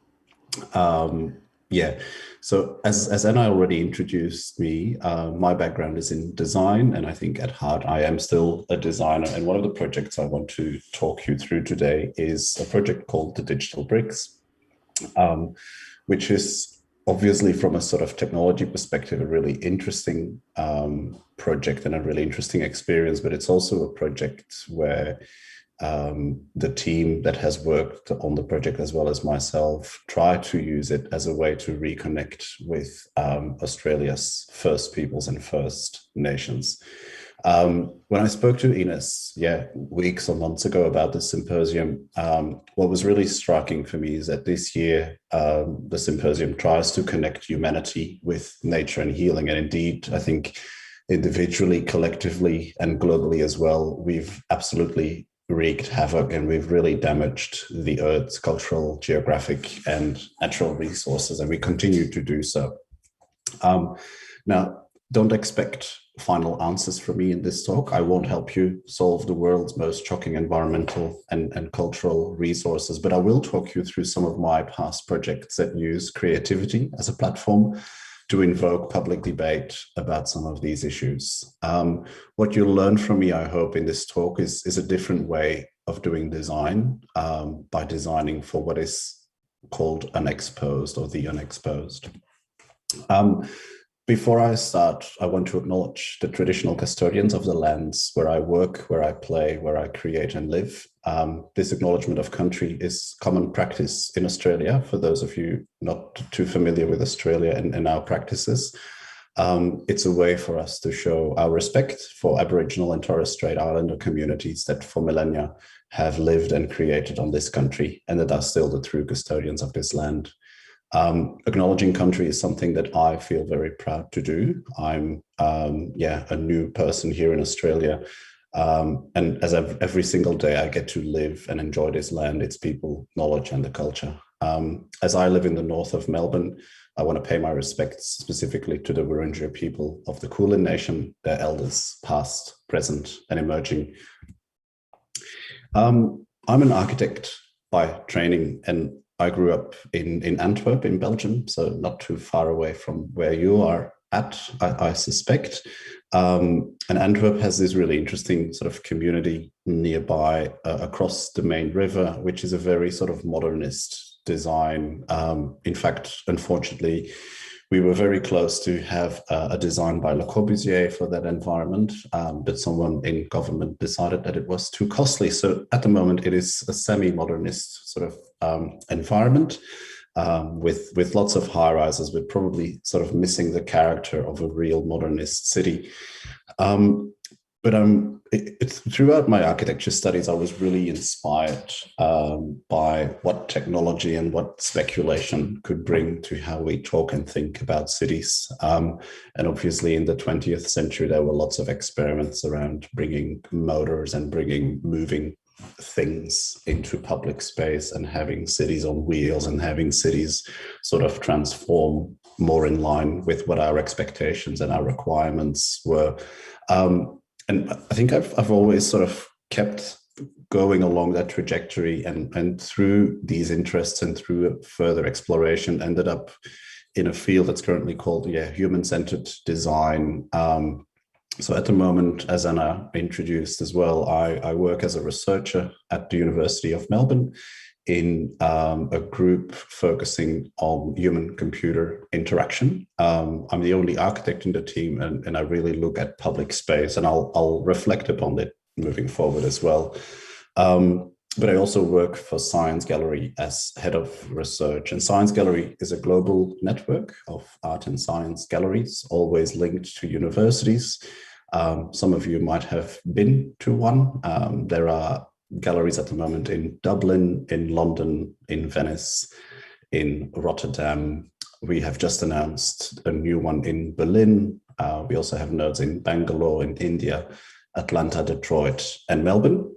Yeah, so as Anna already introduced me, my background is in design, and I think at heart I am still a designer. And one of the projects I want to talk you through today is a project called The Digital Bricks, which is obviously from a sort of technology perspective, a really interesting project and a really interesting experience, but it's also a project where the team that has worked on the project, as well as myself, try to use it as a way to reconnect with Australia's First Peoples and First Nations. When I spoke to Ines, weeks or months ago about this symposium, what was really striking for me is that this year, the symposium tries to connect humanity with nature and healing. And indeed, I think individually, collectively, and globally as well, we've absolutely wreaked havoc, and we've really damaged the Earth's cultural, geographic, and natural resources, and we continue to do so. Now, don't expect final answers from me in this talk. I won't help you solve the world's most shocking environmental and cultural resources, but I will talk you through some of my past projects that use creativity as a platform to invoke public debate about some of these issues. What you'll learn from me, I hope, in this talk is a different way of doing design, by designing for what is called unexposed, or the unexposed. Before I start, I want to acknowledge the traditional custodians of the lands where I work, where I play, where I create and live. This acknowledgement of country is common practice in Australia, for those of you not too familiar with Australia and our practices. It's a way for us to show our respect for Aboriginal and Torres Strait Islander communities that for millennia have lived and created on this country, and that are still the true custodians of this land. Acknowledging country is something that I feel very proud to do. I'm a new person here in Australia, and as every single day I get to live and enjoy this land, its people, knowledge, and the culture. As I live in the north of Melbourne, I want to pay my respects specifically to the Wurundjeri people of the Kulin Nation, their elders, past, present, and emerging. I'm an architect by training, and I grew up in Antwerp, in Belgium, so not too far away from where you are at, I suspect. And Antwerp has this really interesting sort of community nearby across the main river, which is a very sort of modernist design. In fact, unfortunately, we were very close to have a design by Le Corbusier for that environment, but someone in government decided that it was too costly. So at the moment, it is a semi-modernist sort of environment with lots of high rises, but probably sort of missing the character of a real modernist city. But throughout my architecture studies, I was really inspired by what technology and what speculation could bring to how we talk and think about cities. And obviously in the 20th century, there were lots of experiments around bringing motors and bringing moving things into public space and having cities on wheels and having cities sort of transform more in line with what our expectations and our requirements were. And I think I've always sort of kept going along that trajectory, and through these interests and through further exploration ended up in a field that's currently called human-centered design. So at the moment, as Anna introduced as well, I work as a researcher at the University of Melbourne in a group focusing on human-computer interaction. I'm the only architect in the team, and I really look at public space, and I'll reflect upon it moving forward as well. But I also work for Science Gallery as head of research. And Science Gallery is a global network of art and science galleries, always linked to universities. Some of you might have been to one. There are galleries at the moment in Dublin, in London, in Venice, in Rotterdam. We have just announced a new one in Berlin. We also have nodes in Bangalore, in India, Atlanta, Detroit, and Melbourne.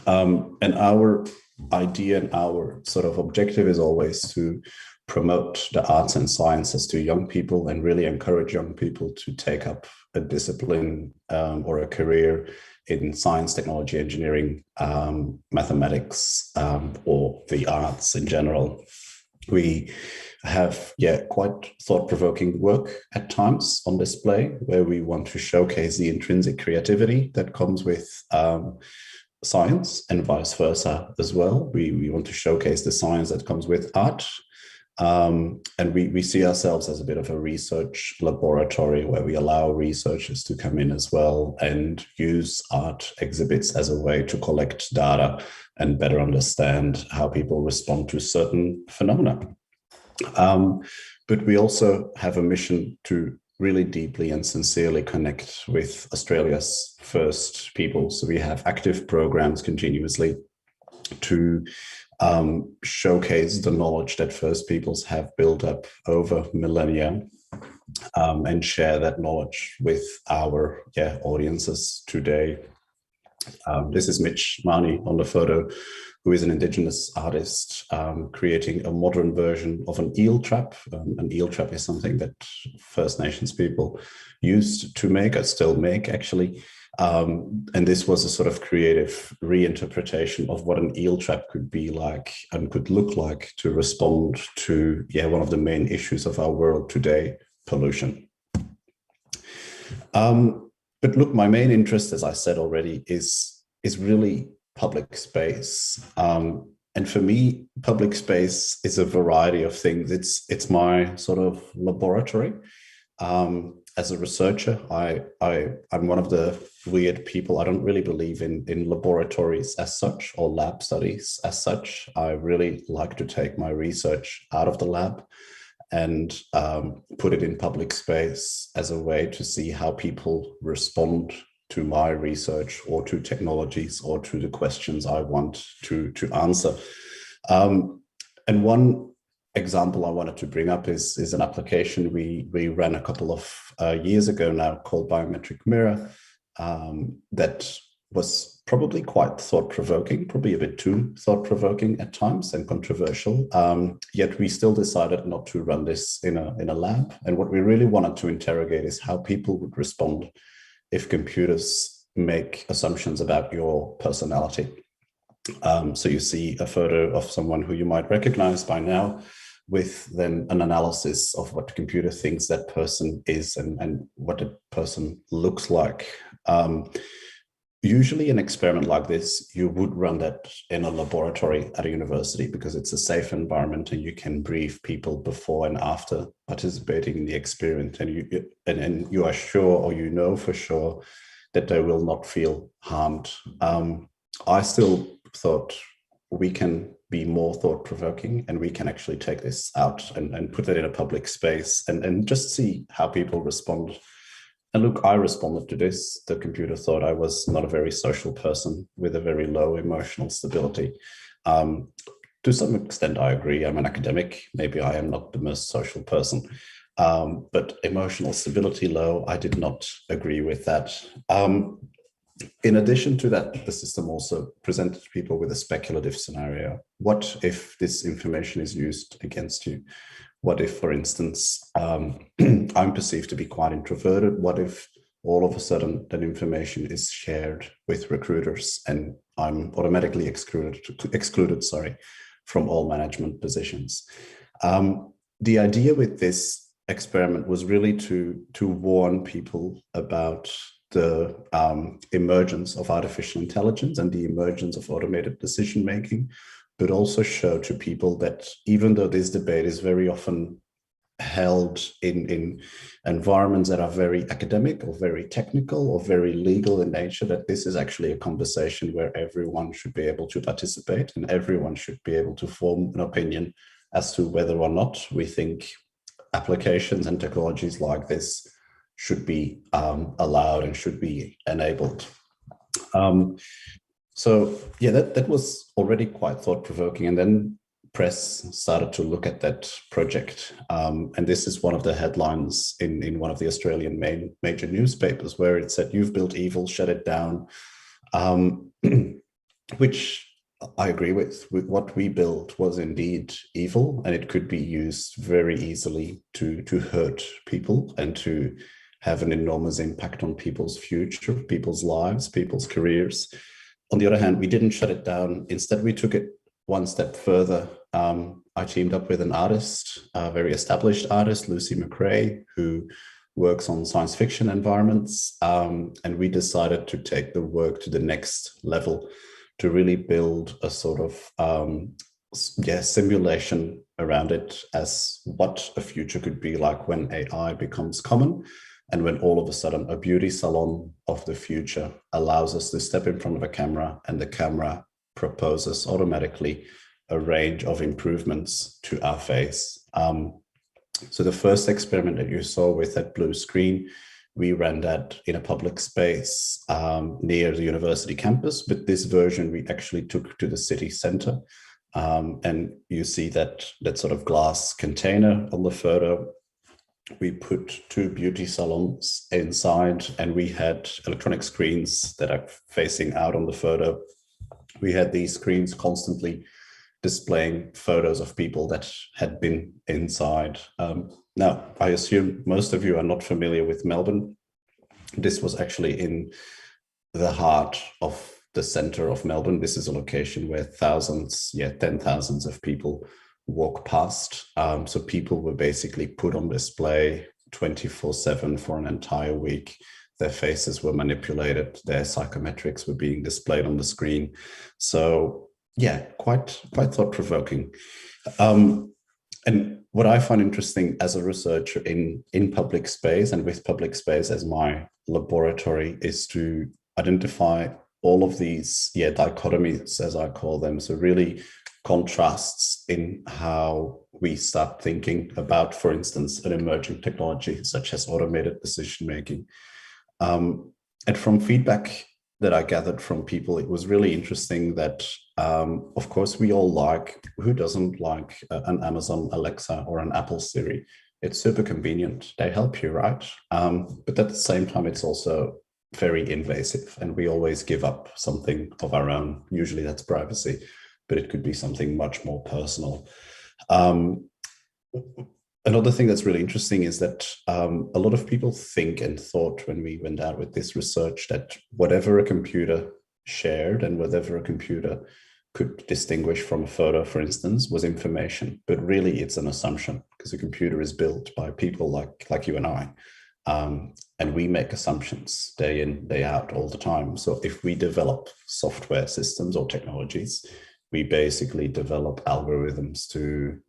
And our idea and our sort of objective is always to promote the arts and sciences to young people and really encourage young people to take up a discipline or a career in science, technology, engineering, mathematics, or the arts in general. We have, quite thought-provoking work at times on display, where we want to showcase the intrinsic creativity that comes with science, and vice versa as well. We want to showcase the science that comes with art. And we see ourselves as a bit of a research laboratory where we allow researchers to come in as well and use art exhibits as a way to collect data and better understand how people respond to certain phenomena. But we also have a mission to really deeply and sincerely connect with Australia's First People. So we have active programs continuously to showcase the knowledge that First Peoples have built up over millennia, and share that knowledge with our audiences today. This is Mitch Marnie on the photo, who is an Indigenous artist creating a modern version of an eel trap. An eel trap is something that First Nations people used to make, or still make actually. And this was a sort of creative reinterpretation of what an eel trap could be like and could look like to respond to one of the main issues of our world today, pollution. But look, my main interest, as I said already, is really public space. And for me, public space is a variety of things. It's my sort of laboratory. As a researcher, I'm one of the weird people. I don't really believe in laboratories as such or lab studies as such. I really like to take my research out of the lab and put it in public space as a way to see how people respond to my research or to technologies or to the questions I want to answer. And one example I wanted to bring up is an application we ran a couple of years ago now called Biometric Mirror, that was probably quite thought-provoking, probably a bit too thought-provoking at times and controversial. Yet we still decided not to run this in a lab. And what we really wanted to interrogate is how people would respond if computers make assumptions about your personality. So you see a photo of someone who you might recognize by now, with then an analysis of what the computer thinks that person is and what the person looks like. Usually an experiment like this, you would run that in a laboratory at a university because it's a safe environment and you can brief people before and after participating in the experiment, and you are sure, or you know for sure, that they will not feel harmed. I still thought we can be more thought-provoking and we can actually take this out and put it in a public space and just see how people respond. And look, I responded to this. The computer thought I was not a very social person with a very low emotional stability. To some extent, I agree. I'm an academic. Maybe I am not the most social person, but emotional stability low, I did not agree with that. In addition to that, the system also presented people with a speculative scenario. What if this information is used against you? What if, for instance, I'm perceived to be quite introverted? What if all of a sudden that information is shared with recruiters and I'm automatically excluded from all management positions? The idea with this experiment was really to warn people about the emergence of artificial intelligence and the emergence of automated decision-making, but also show to people that even though this debate is very often held in environments that are very academic or very technical or very legal in nature, that this is actually a conversation where everyone should be able to participate and everyone should be able to form an opinion as to whether or not we think applications and technologies like this should be allowed and should be enabled. So yeah, that was already quite thought-provoking. And then press started to look at that project. And this is one of the headlines in one of the Australian major newspapers, where it said, "You've built evil, shut it down," which I agree with. What we built was indeed evil, and it could be used very easily to hurt people and to have an enormous impact on people's future, people's lives, people's careers. On the other hand, we didn't shut it down. Instead, we took it one step further. I teamed up with an artist, a very established artist, Lucy McRae, who works on science fiction environments. And we decided to take the work to the next level, to really build a sort of simulation around it as what a future could be like when AI becomes common, and when all of a sudden a beauty salon of the future allows us to step in front of a camera and the camera proposes automatically a range of improvements to our face. So the first experiment that you saw with that blue screen, we ran that in a public space near the university campus, but this version we actually took to the city center. And you see that sort of glass container on the photo. We put 2 beauty salons inside, and we had electronic screens that are facing out on the photo. We had these screens constantly displaying photos of people that had been inside. Now, I assume most of you are not familiar with Melbourne. This was actually in the heart of the center of Melbourne. This is a location where thousands, 10,000s of people walk past. So people were basically put on display 24/7 for an entire week. Their faces were manipulated. Their psychometrics were being displayed on the screen. So yeah, quite thought-provoking. And what I find interesting as a researcher in public space and with public space as my laboratory is to identify all of these dichotomies, as I call them. So really contrasts in how we start thinking about, for instance, an emerging technology such as automated decision-making. And from feedback that I gathered from people, it was really interesting that, of course, we all who doesn't like an Amazon Alexa or an Apple Siri? It's super convenient. They help you, right? But at the same time, it's also very invasive, and we always give up something of our own. Usually that's privacy, but it could be something much more personal. Another thing that's really interesting is that a lot of people think and thought when we went out with this research that whatever a computer shared and whatever a computer could distinguish from a photo, for instance, was information. But really it's an assumption, because a computer is built by people like you and I. And we make assumptions day in, day out all the time. So if we develop software systems or technologies, we basically develop algorithms to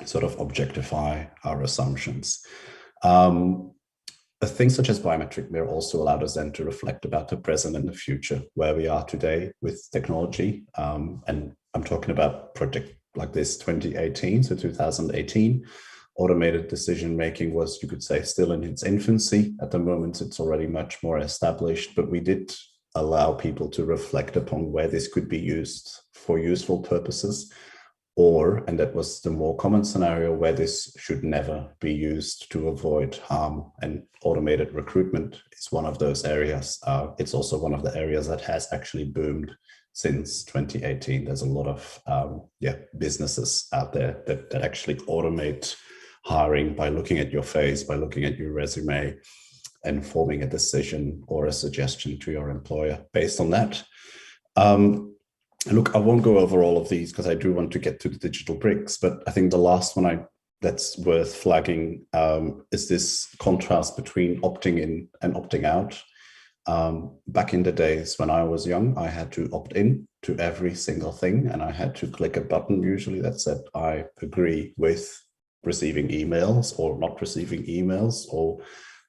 sort of objectify our assumptions. Things such as biometric mirror also allowed us then to reflect about the present and the future, where we are today with technology. And I'm talking about project like this 2018, so 2018. Automated decision-making was, you could say, still in its infancy. At the moment, it's already much more established, but we did allow people to reflect upon where this could be used for useful purposes, or, and that was the more common scenario, where this should never be used to avoid harm. And automated recruitment is one of those areas. It's also one of the areas that has actually boomed since 2018. There's a lot of businesses out there that actually automate hiring by looking at your face, by looking at your resume, and forming a decision or a suggestion to your employer based on that. Look, I won't go over all of these because I do want to get to the digital bricks, but I think the last one that's worth flagging is this contrast between opting in and opting out. Back in the days when I was young, I had to opt in to every single thing, and I had to click a button usually that said, I agree with receiving emails or not receiving emails, or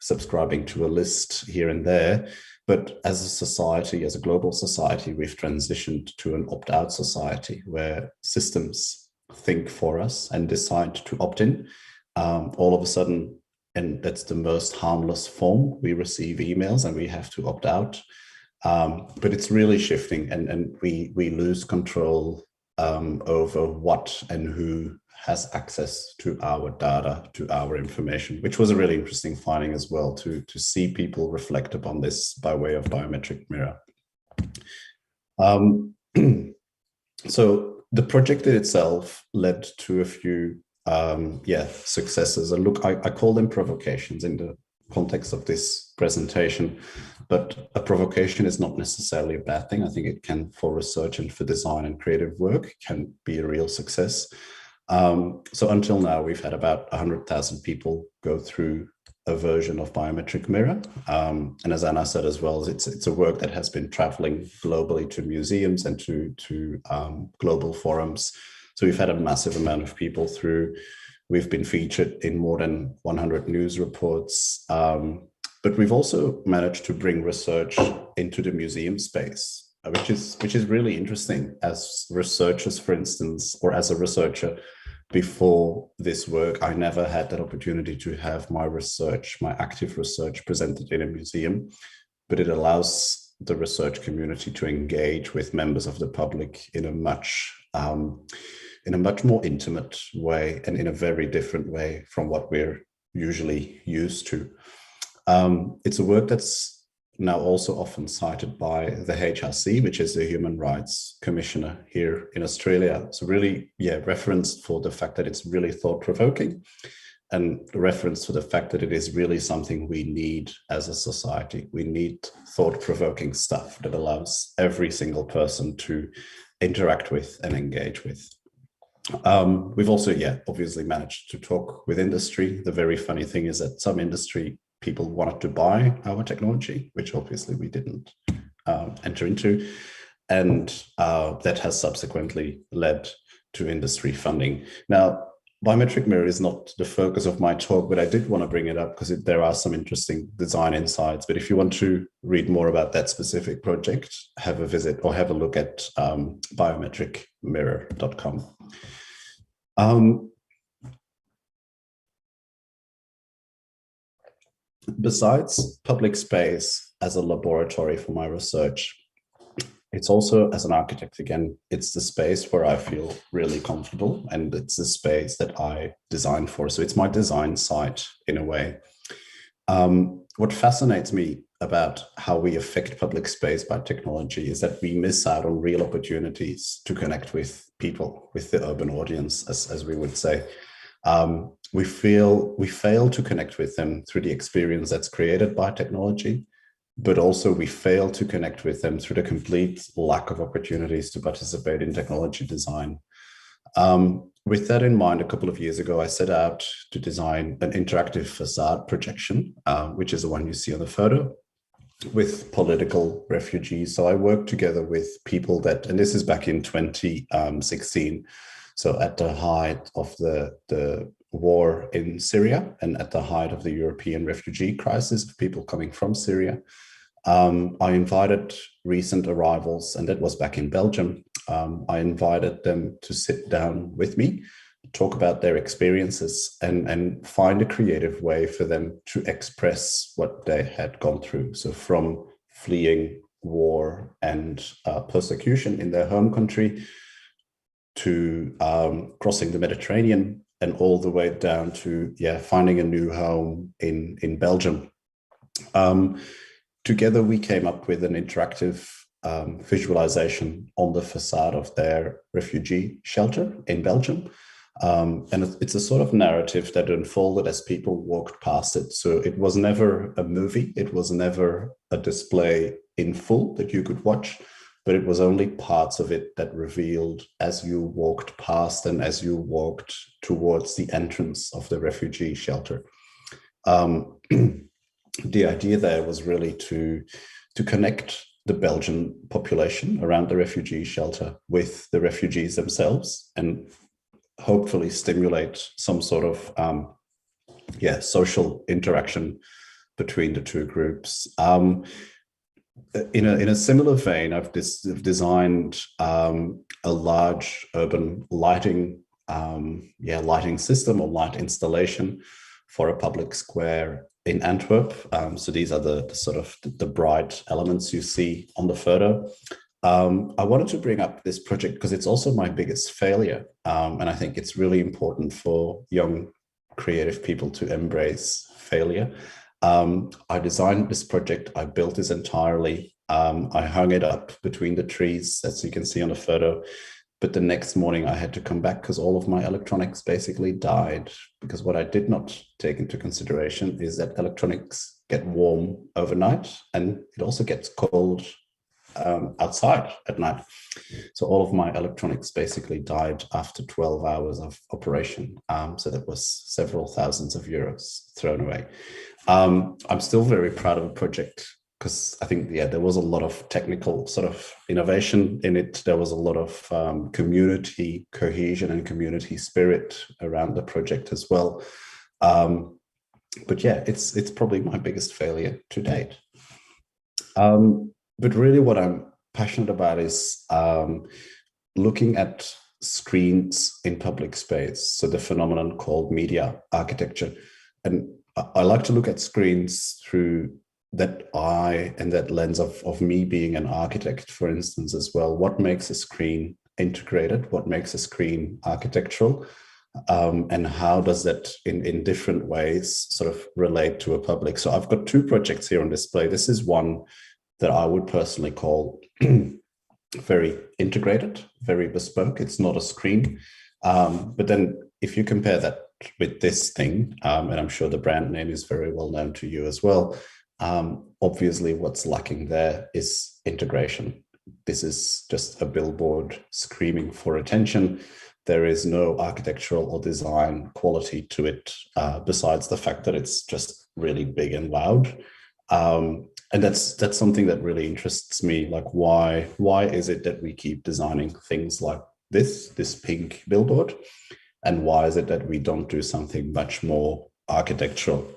subscribing to a list here and there. But as a society, as a global society, we've transitioned to an opt-out society where systems think for us and decide to opt in. All of a sudden, and that's the most harmless form, we receive emails and we have to opt out. But it's really shifting, and we lose control over what and who has access to our data, to our information, which was a really interesting finding as well, to see people reflect upon this by way of biometric mirror. So the project itself led to a few successes. And look, I call them provocations in the context of this presentation, but a provocation is not necessarily a bad thing. I think it can, for research and for design and creative work, can be a real success. So until now, we've had about 100,000 people go through a version of Biometric Mirror. And as Anna said as well, it's a work that has been traveling globally to museums and to global forums. So we've had a massive amount of people through. We've been featured in more than 100 news reports. But we've also managed to bring research into the museum space, which is really interesting. As researchers, for instance, or as a researcher, before this work, I never had that opportunity to have my research, my active research, presented in a museum, but it allows the research community to engage with members of the public in a much more intimate way and in a very different way from what we're usually used to. It's a work that's now also often cited by the HRC, which is the Human Rights Commissioner here in Australia. So really, reference for the fact that it's really thought-provoking, and reference to the fact that it is really something we need as a society. We need thought-provoking stuff that allows every single person to interact with and engage with. We've also, obviously managed to talk with industry. The very funny thing is that some industry people wanted to buy our technology, which obviously we didn't enter into. And that has subsequently led to industry funding. Now, Biometric Mirror is not the focus of my talk, but I did want to bring it up because there are some interesting design insights. But if you want to read more about that specific project, have a visit or have a look at biometricmirror.com. Besides public space as a laboratory for my research, it's also, as an architect, again, it's the space where I feel really comfortable, and it's the space that I designed for. So it's my design site in a way. What fascinates me about how we affect public space by technology is that we miss out on real opportunities to connect with people, with the urban audience, as we would say. We fail to connect with them through the experience that's created by technology, but also we fail to connect with them through the complete lack of opportunities to participate in technology design. With that in mind, a couple of years ago, I set out to design an interactive facade projection, which is the one you see on the photo, with political refugees. So I worked together with people that, and this is back in 2016, so at the height of the war in Syria and at the height of the European refugee crisis of people coming from Syria. I invited recent arrivals, and that was back in Belgium. I invited them to sit down with me, talk about their experiences, and find a creative way for them to express what they had gone through. So from fleeing war and persecution in their home country to crossing the Mediterranean, and all the way down to finding a new home in Belgium. Together, we came up with an interactive visualization on the facade of their refugee shelter in Belgium. And it's a sort of narrative that unfolded as people walked past it. So it was never a movie. It was never a display in full that you could watch, but it was only parts of it that revealed as you walked past and as you walked towards the entrance of the refugee shelter. The idea there was really to connect the Belgian population around the refugee shelter with the refugees themselves, and hopefully stimulate some sort of social interaction between the two groups. In a similar vein, I've designed a large urban lighting system or light installation for a public square in Antwerp. So these are the sort of the bright elements you see on the photo. I wanted to bring up this project because it's also my biggest failure. And I think it's really important for young creative people to embrace failure. I designed this project, I built this entirely. I hung it up between the trees, as you can see on the photo. But the next morning I had to come back because all of my electronics basically died. Because what I did not take into consideration is that electronics get warm overnight, and it also gets cold outside at night. So all of my electronics basically died after 12 hours of operation. So that was several thousands of euros thrown away. I'm still very proud of the project because I think, yeah, there was a lot of technical sort of innovation in it. There was a lot of community cohesion and community spirit around the project as well. But yeah, it's probably my biggest failure to date. But really what I'm passionate about is looking at screens in public space. So the phenomenon called media architecture. And I like to look at screens through that eye and that lens of me being an architect, for instance, as well. What makes a screen integrated? What makes a screen architectural? And how does that in different ways sort of relate to a public? So I've got two projects here on display. This is one that I would personally call very integrated, very bespoke. It's not a screen. But then if you compare that with this thing, and I'm sure the brand name is very well known to you as well, obviously what's lacking there is integration. This is just a billboard screaming for attention. There is no architectural or design quality to it, besides the fact that it's just really big and loud. And that's something that really interests me. Like, why is it that we keep designing things like this pink billboard? And why is it that we don't do something much more architectural?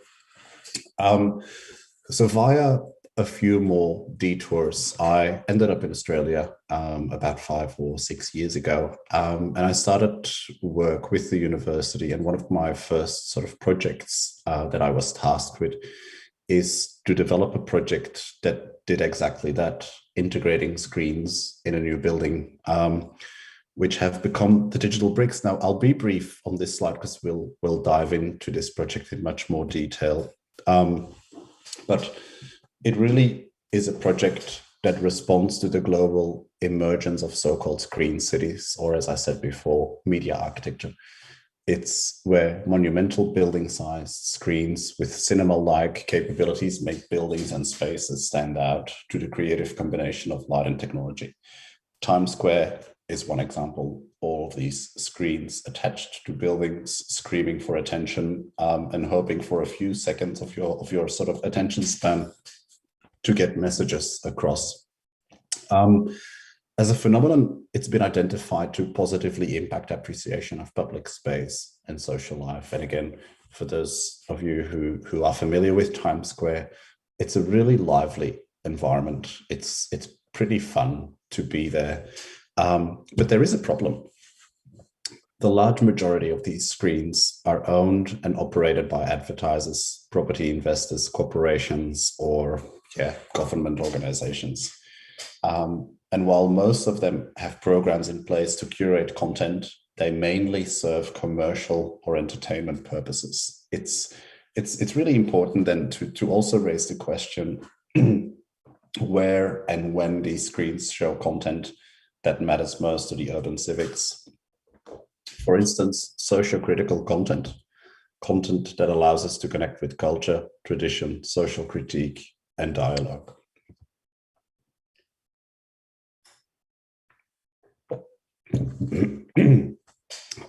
So via a few more detours, I ended up in Australia about 5 or 6 years ago. And I started work with the university. And one of my first sort of projects that I was tasked with is to develop a project that did exactly that, integrating screens in a new building, which have become the digital bricks. Now, I'll be brief on this slide because we'll dive into this project in much more detail. But it really is a project that responds to the global emergence of so-called screen cities, or as I said before, media architecture. It's where monumental building-sized screens with cinema-like capabilities make buildings and spaces stand out to the creative combination of light and technology. Times Square is one example. All of these screens attached to buildings, screaming for attention, and hoping for a few seconds of your sort of attention span to get messages across. As a phenomenon, it's been identified to positively impact appreciation of public space and social life. And again, for those of you who are familiar with Times Square, it's a really lively environment. It's pretty fun to be there. But there is a problem. The large majority of these screens are owned and operated by advertisers, property investors, corporations, or government organizations. And while most of them have programs in place to curate content, they mainly serve commercial or entertainment purposes. It's really important then to also raise the question where and when these screens show content that matters most to the urban civics. For instance, socio-critical content that allows us to connect with culture, tradition, social critique, and dialogue.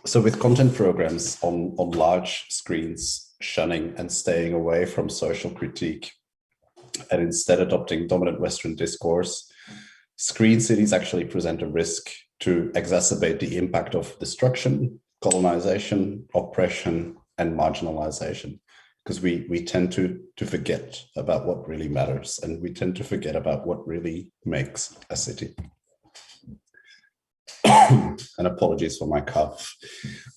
So with content programs on large screens shunning and staying away from social critique and instead adopting dominant Western discourse, screen cities actually present a risk to exacerbate the impact of destruction, colonization, oppression, and marginalization, because we tend to forget about what really matters, and we tend to forget about what really makes a city. And apologies for my cough.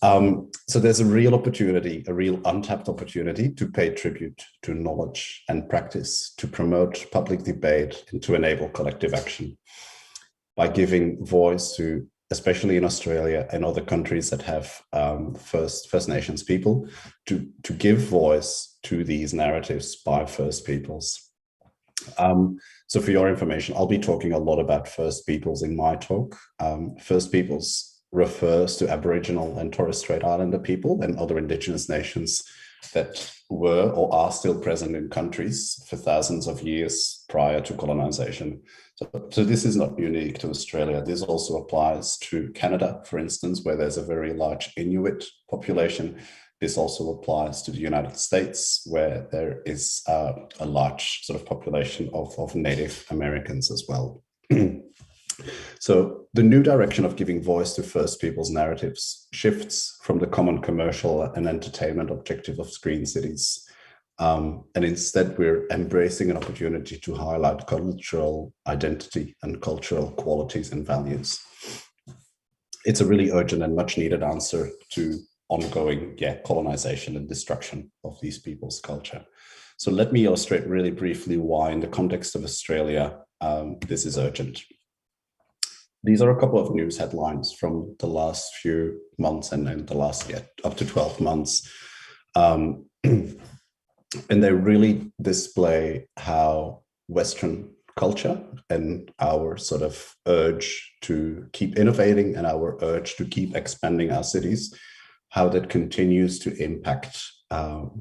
So there's a real opportunity, a real untapped opportunity to pay tribute to knowledge and practice, to promote public debate and to enable collective action by giving voice to, especially in Australia and other countries that have First Nations people, to give voice to these narratives by First Peoples. So for your information, I'll be talking a lot about First Peoples in my talk. First Peoples refers to Aboriginal and Torres Strait Islander people and other Indigenous nations that were or are still present in countries for thousands of years prior to colonization. So this is not unique to Australia. This also applies to Canada, for instance, where there's a very large Inuit population. This also applies to the United States, where there is a large sort of population of Native Americans as well. So the new direction of giving voice to First Peoples narratives shifts from the common commercial and entertainment objective of screen cities. And instead, we're embracing an opportunity to highlight cultural identity and cultural qualities and values. It's a really urgent and much needed answer to ongoing colonization and destruction of these people's culture. So let me illustrate really briefly why, in the context of Australia, this is urgent. These are a couple of news headlines from the last few months and the last up to 12 months. And they really display how Western culture and our sort of urge to keep innovating and our urge to keep expanding our cities, how that continues to impact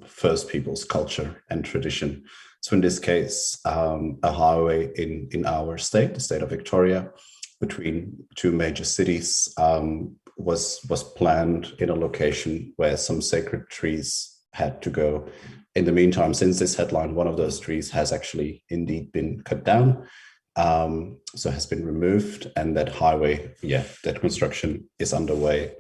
First Peoples culture and tradition. So in this case, a highway in our state, the state of Victoria, between two major cities was planned in a location where some sacred trees had to go. In the meantime, since this headline, one of those trees has actually indeed been cut down, so has been removed, and that highway, that construction is underway.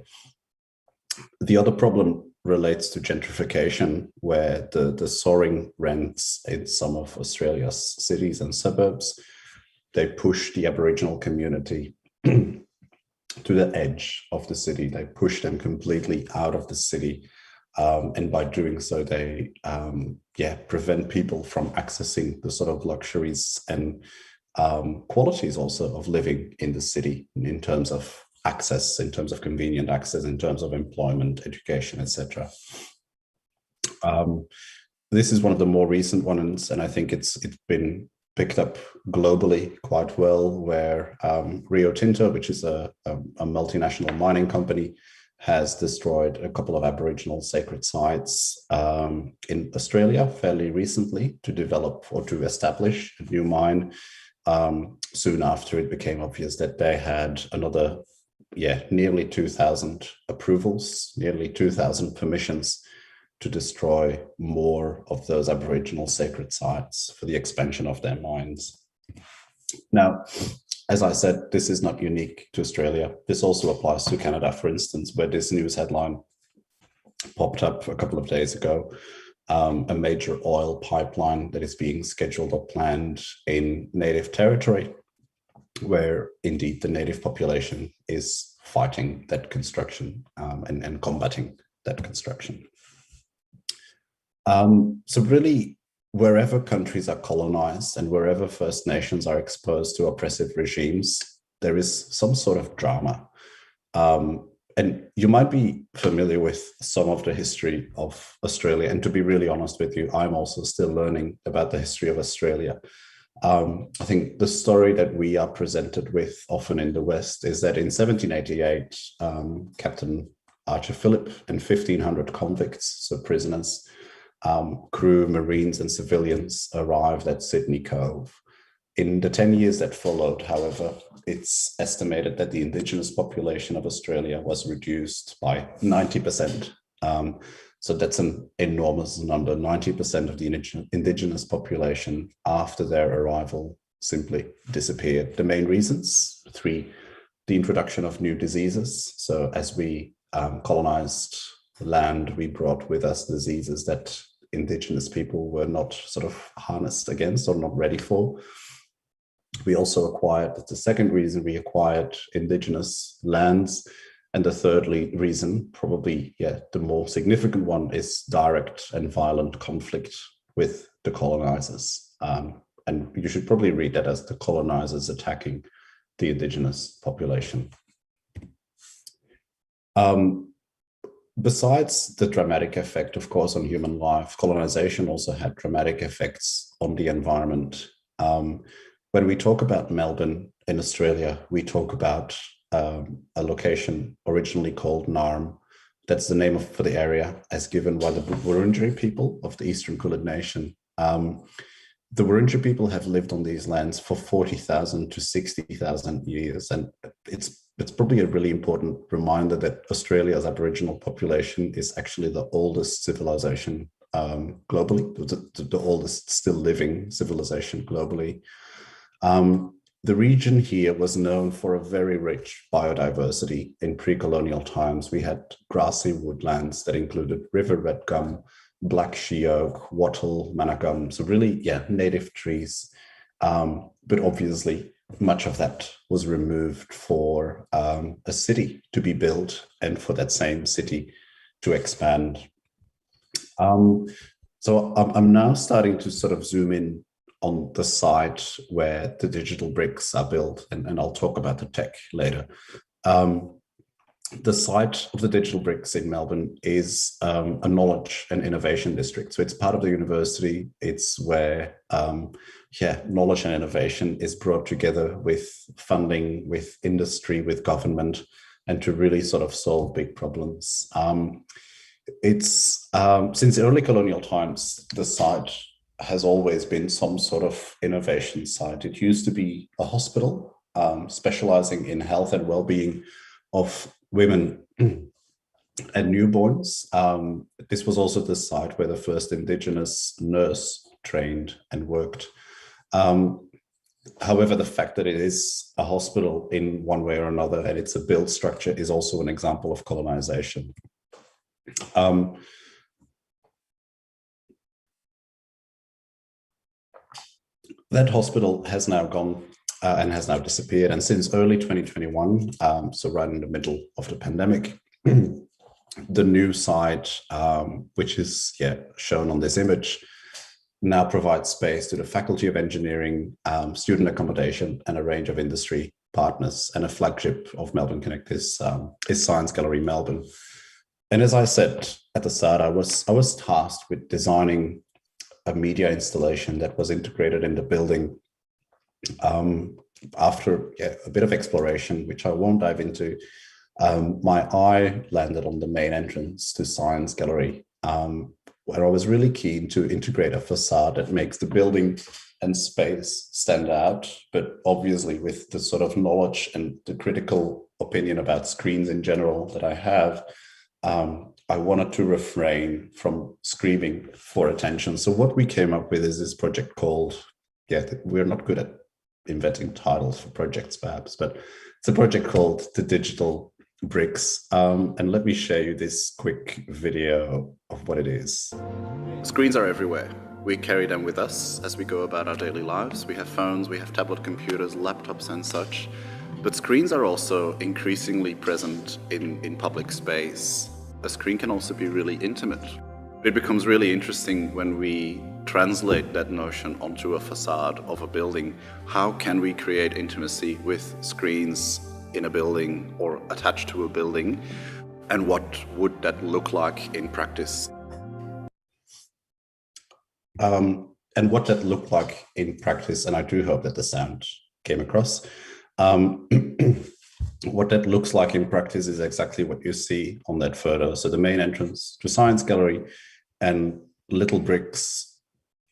The other problem relates to gentrification, where the soaring rents in some of Australia's cities and suburbs, they push the Aboriginal community to the edge of the city. They push them completely out of the city. And by doing so, they prevent people from accessing the sort of luxuries and qualities also of living in the city in terms of access, in terms of convenient access, in terms of employment, education, etc. This is one of the more recent ones, and I think it's been picked up globally quite well, where Rio Tinto, which is a multinational mining company, has destroyed a couple of Aboriginal sacred sites in Australia fairly recently to develop or to establish a new mine. Soon after, it became obvious that they had another, nearly 2,000 approvals, nearly 2,000 permissions to destroy more of those Aboriginal sacred sites for the expansion of their mines. Now, as I said, this is not unique to Australia. This also applies to Canada, for instance, where this news headline popped up a couple of days ago. A major oil pipeline that is being scheduled or planned in Native territory, where indeed the Native population is fighting that construction and combating that construction. So really, wherever countries are colonized and wherever First Nations are exposed to oppressive regimes, there is some sort of drama. And you might be familiar with some of the history of Australia. And to be really honest with you, I'm also still learning about the history of Australia. I think the story that we are presented with often in the West is that in 1788, Captain Archer Phillip and 1,500 convicts, so prisoners, crew, Marines and civilians arrived at Sydney Cove. In the 10 years that followed, however, it's estimated that the Indigenous population of Australia was reduced by 90%. So that's an enormous number. 90% of the Indigenous population after their arrival simply disappeared. The main reasons, 3, the introduction of new diseases. So as we colonized land, we brought with us diseases that Indigenous people were not sort of harnessed against or not ready for. We also acquired, the second reason, we acquired Indigenous lands. And the third reason, probably, the more significant one, is direct and violent conflict with the colonizers. And you should probably read that as the colonizers attacking the Indigenous population. Besides the dramatic effect, of course, on human life, colonization also had dramatic effects on the environment. When we talk about Melbourne in Australia, we talk about a location originally called Narm, That's the name for the area as given by the Wurundjeri people of the Eastern Kulin Nation. The Wurundjeri people have lived on these lands for 40,000 to 60,000 years. And it's probably a really important reminder that Australia's Aboriginal population is actually the oldest civilization globally, the oldest still living civilization globally. The region here was known for a very rich biodiversity in pre-colonial times. We had grassy woodlands that included river red gum, black she oak, wattle, manna so really, native trees. But obviously, much of that was removed for a city to be built and for that same city to expand. So I'm now starting to sort of zoom in on the site where the digital bricks are built, and I'll talk about the tech later. The site of the digital bricks in Melbourne is a knowledge and innovation district. So it's part of the university. It's where knowledge and innovation is brought together with funding, with industry, with government, and to really sort of solve big problems. It's since early colonial times, the site has always been some sort of innovation site. It used to be a hospital specializing in health and well-being of women and newborns. This was also the site where the first Indigenous nurse trained and worked. However, the fact that it is a hospital in one way or another and it's a built structure is also an example of colonization. That hospital has now gone and has now disappeared. And since early 2021, so right in the middle of the pandemic, the new site, which is shown on this image, now provides space to the Faculty of Engineering, student accommodation, and a range of industry partners. And a flagship of Melbourne Connect is Science Gallery Melbourne. And as I said at the start, I was tasked with designing a media installation that was integrated in the building. After a bit of exploration, which I won't dive into, my eye landed on the main entrance to Science Gallery, where I was really keen to integrate a facade that makes the building and space stand out, but obviously with the sort of knowledge and the critical opinion about screens in general that I have, I wanted to refrain from screaming for attention. So what we came up with is this project called, we're not good at inventing titles for projects perhaps, but it's a project called The Digital Bricks. And let me show you this quick video of what it is. Screens are everywhere. We carry them with us as we go about our daily lives. We have phones, we have tablet computers, laptops and such. But screens are also increasingly present in public space. A screen can also be really intimate. It becomes really interesting when we translate that notion onto a facade of a building. How can we create intimacy with screens in a building or attached to a building? And what would that look like in practice? And what that looked like in practice, and I do hope that the sound came across. What that looks like in practice is exactly what you see on that photo. So the main entrance to Science Gallery and little bricks,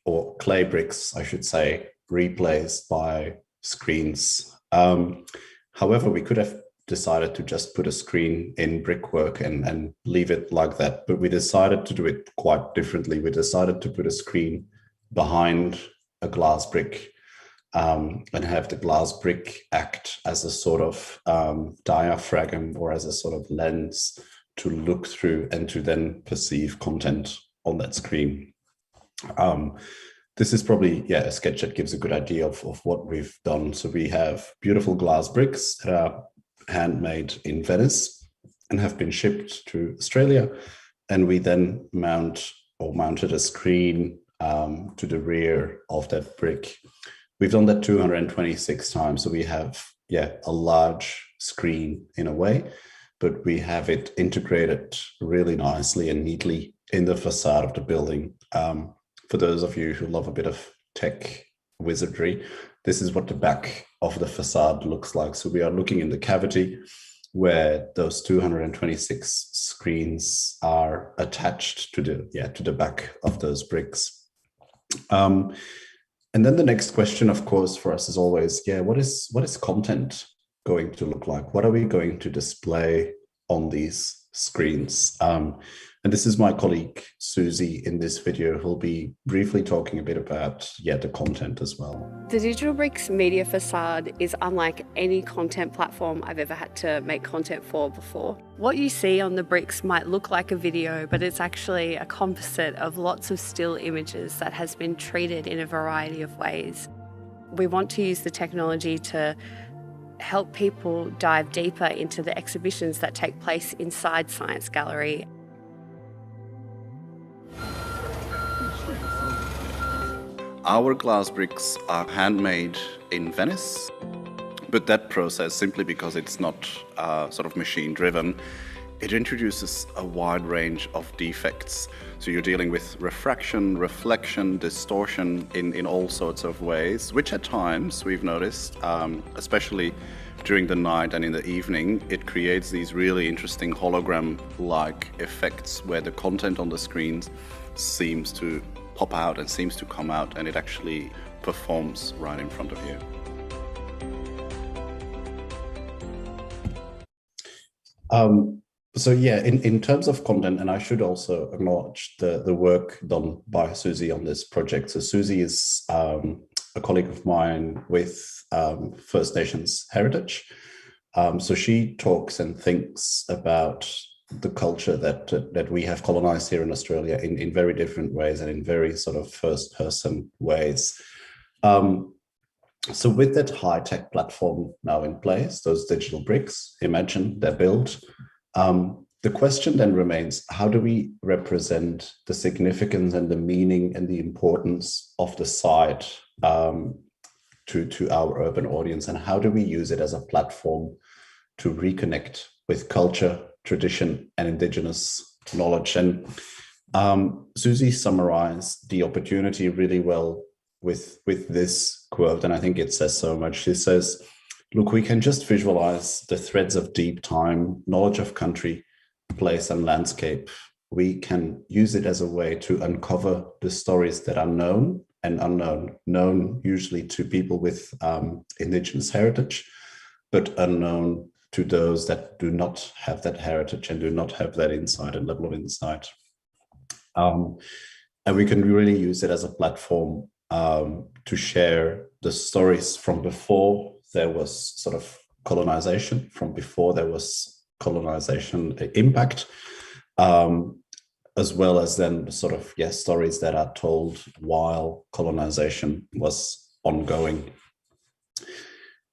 or clay bricks, I should say, replaced by screens. However, we could have decided to just put a screen in brickwork and leave it like that, but we decided to do it quite differently. We decided to put a screen behind a glass brick and have the glass brick act as a sort of diaphragm or as a sort of lens to look through and to then perceive content on that screen. This is probably a sketch that gives a good idea of what we've done. So we have beautiful glass bricks that are handmade in Venice and have been shipped to Australia. And we then mounted a screen to the rear of that brick. We've done that 226 times. So we have, a large screen in a way, but we have it integrated really nicely and neatly in the facade of the building. For those of you who love a bit of tech wizardry, this is what the back of the facade looks like. So we are looking in the cavity. where those 226 screens are attached to the back of those bricks. And then the next question, of course, for us is always, what is content going to look like? What are we going to display on these screens? And this is my colleague, Susie, in this video, who'll be briefly talking a bit about, the content as well. The Digital Bricks media facade is unlike any content platform I've ever had to make content for before. What you see on the bricks might look like a video, but it's actually a composite of lots of still images that has been treated in a variety of ways. We want to use the technology to help people dive deeper into the exhibitions that take place inside Science Gallery. Our glass bricks are handmade in Venice, but that process, simply because it's not sort of machine driven, it introduces a wide range of defects. So you're dealing with refraction, reflection, distortion in all sorts of ways, which at times we've noticed, especially during the night and in the evening, it creates these really interesting hologram-like effects where the content on the screens seems to pop out and seems to come out, and it actually performs right in front of you. So in terms of content, and I should also acknowledge the work done by Susie on this project. So Susie is a colleague of mine with First Nations heritage. So she talks and thinks about the culture that we have colonized here in Australia in very different ways and in very sort of first-person ways. So with that high-tech platform now in place, those digital bricks, imagine they're built. The question then remains, how do we represent the significance and the meaning and the importance of the site to our urban audience, and how do we use it as a platform to reconnect with culture, tradition, and Indigenous knowledge? And Susie summarized the opportunity really well with this quote, and I think it says so much. She says, look, we can just visualize the threads of deep time, knowledge of country, place, and landscape. We can use it as a way to uncover the stories that are known and unknown, known usually to people with Indigenous heritage, but unknown to those that do not have that heritage and do not have that insight and level of insight. And we can really use it as a platform to share the stories from before there was sort of colonization, from before there was colonization impact, as well as then sort of, stories that are told while colonization was ongoing.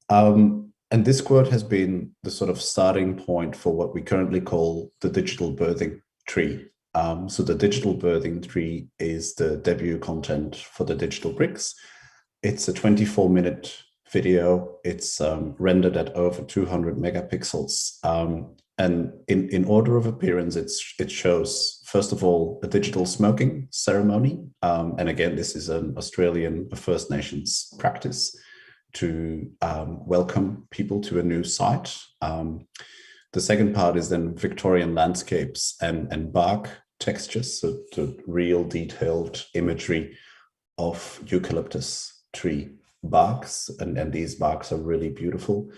And this quote has been the sort of starting point for what we currently call the digital birthing tree. So the digital birthing tree is the debut content for the digital bricks. It's a 24-minute video. It's rendered at over 200 megapixels. And in order of appearance, it shows, first of all, a digital smoking ceremony. And again, this is an Australian First Nations practice to welcome people to a new site. The second part is then Victorian landscapes and bark textures, so the real detailed imagery of eucalyptus tree barks, and these barks are really beautiful.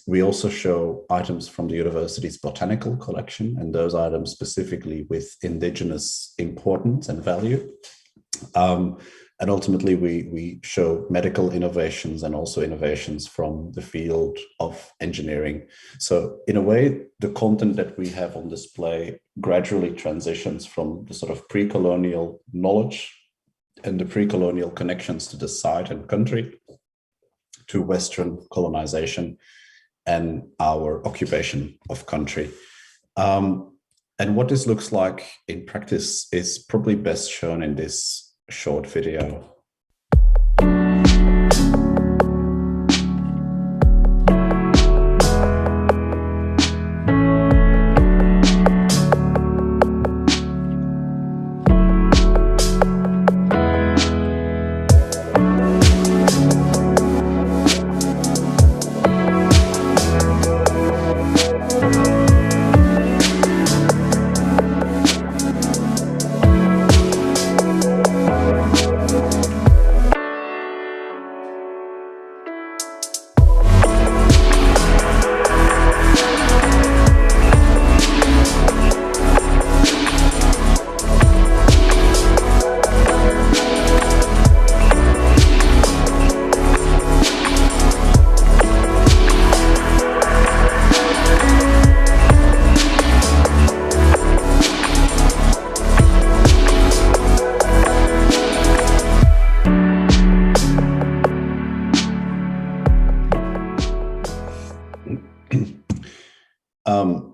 We also show items from the university's botanical collection, and those items specifically with Indigenous importance and value. And ultimately, we show medical innovations and also innovations from the field of engineering. So in a way, the content that we have on display gradually transitions from the sort of pre-colonial knowledge and the pre-colonial connections to the site and country to Western colonization and our occupation of country. And what this looks like in practice is probably best shown in this short video.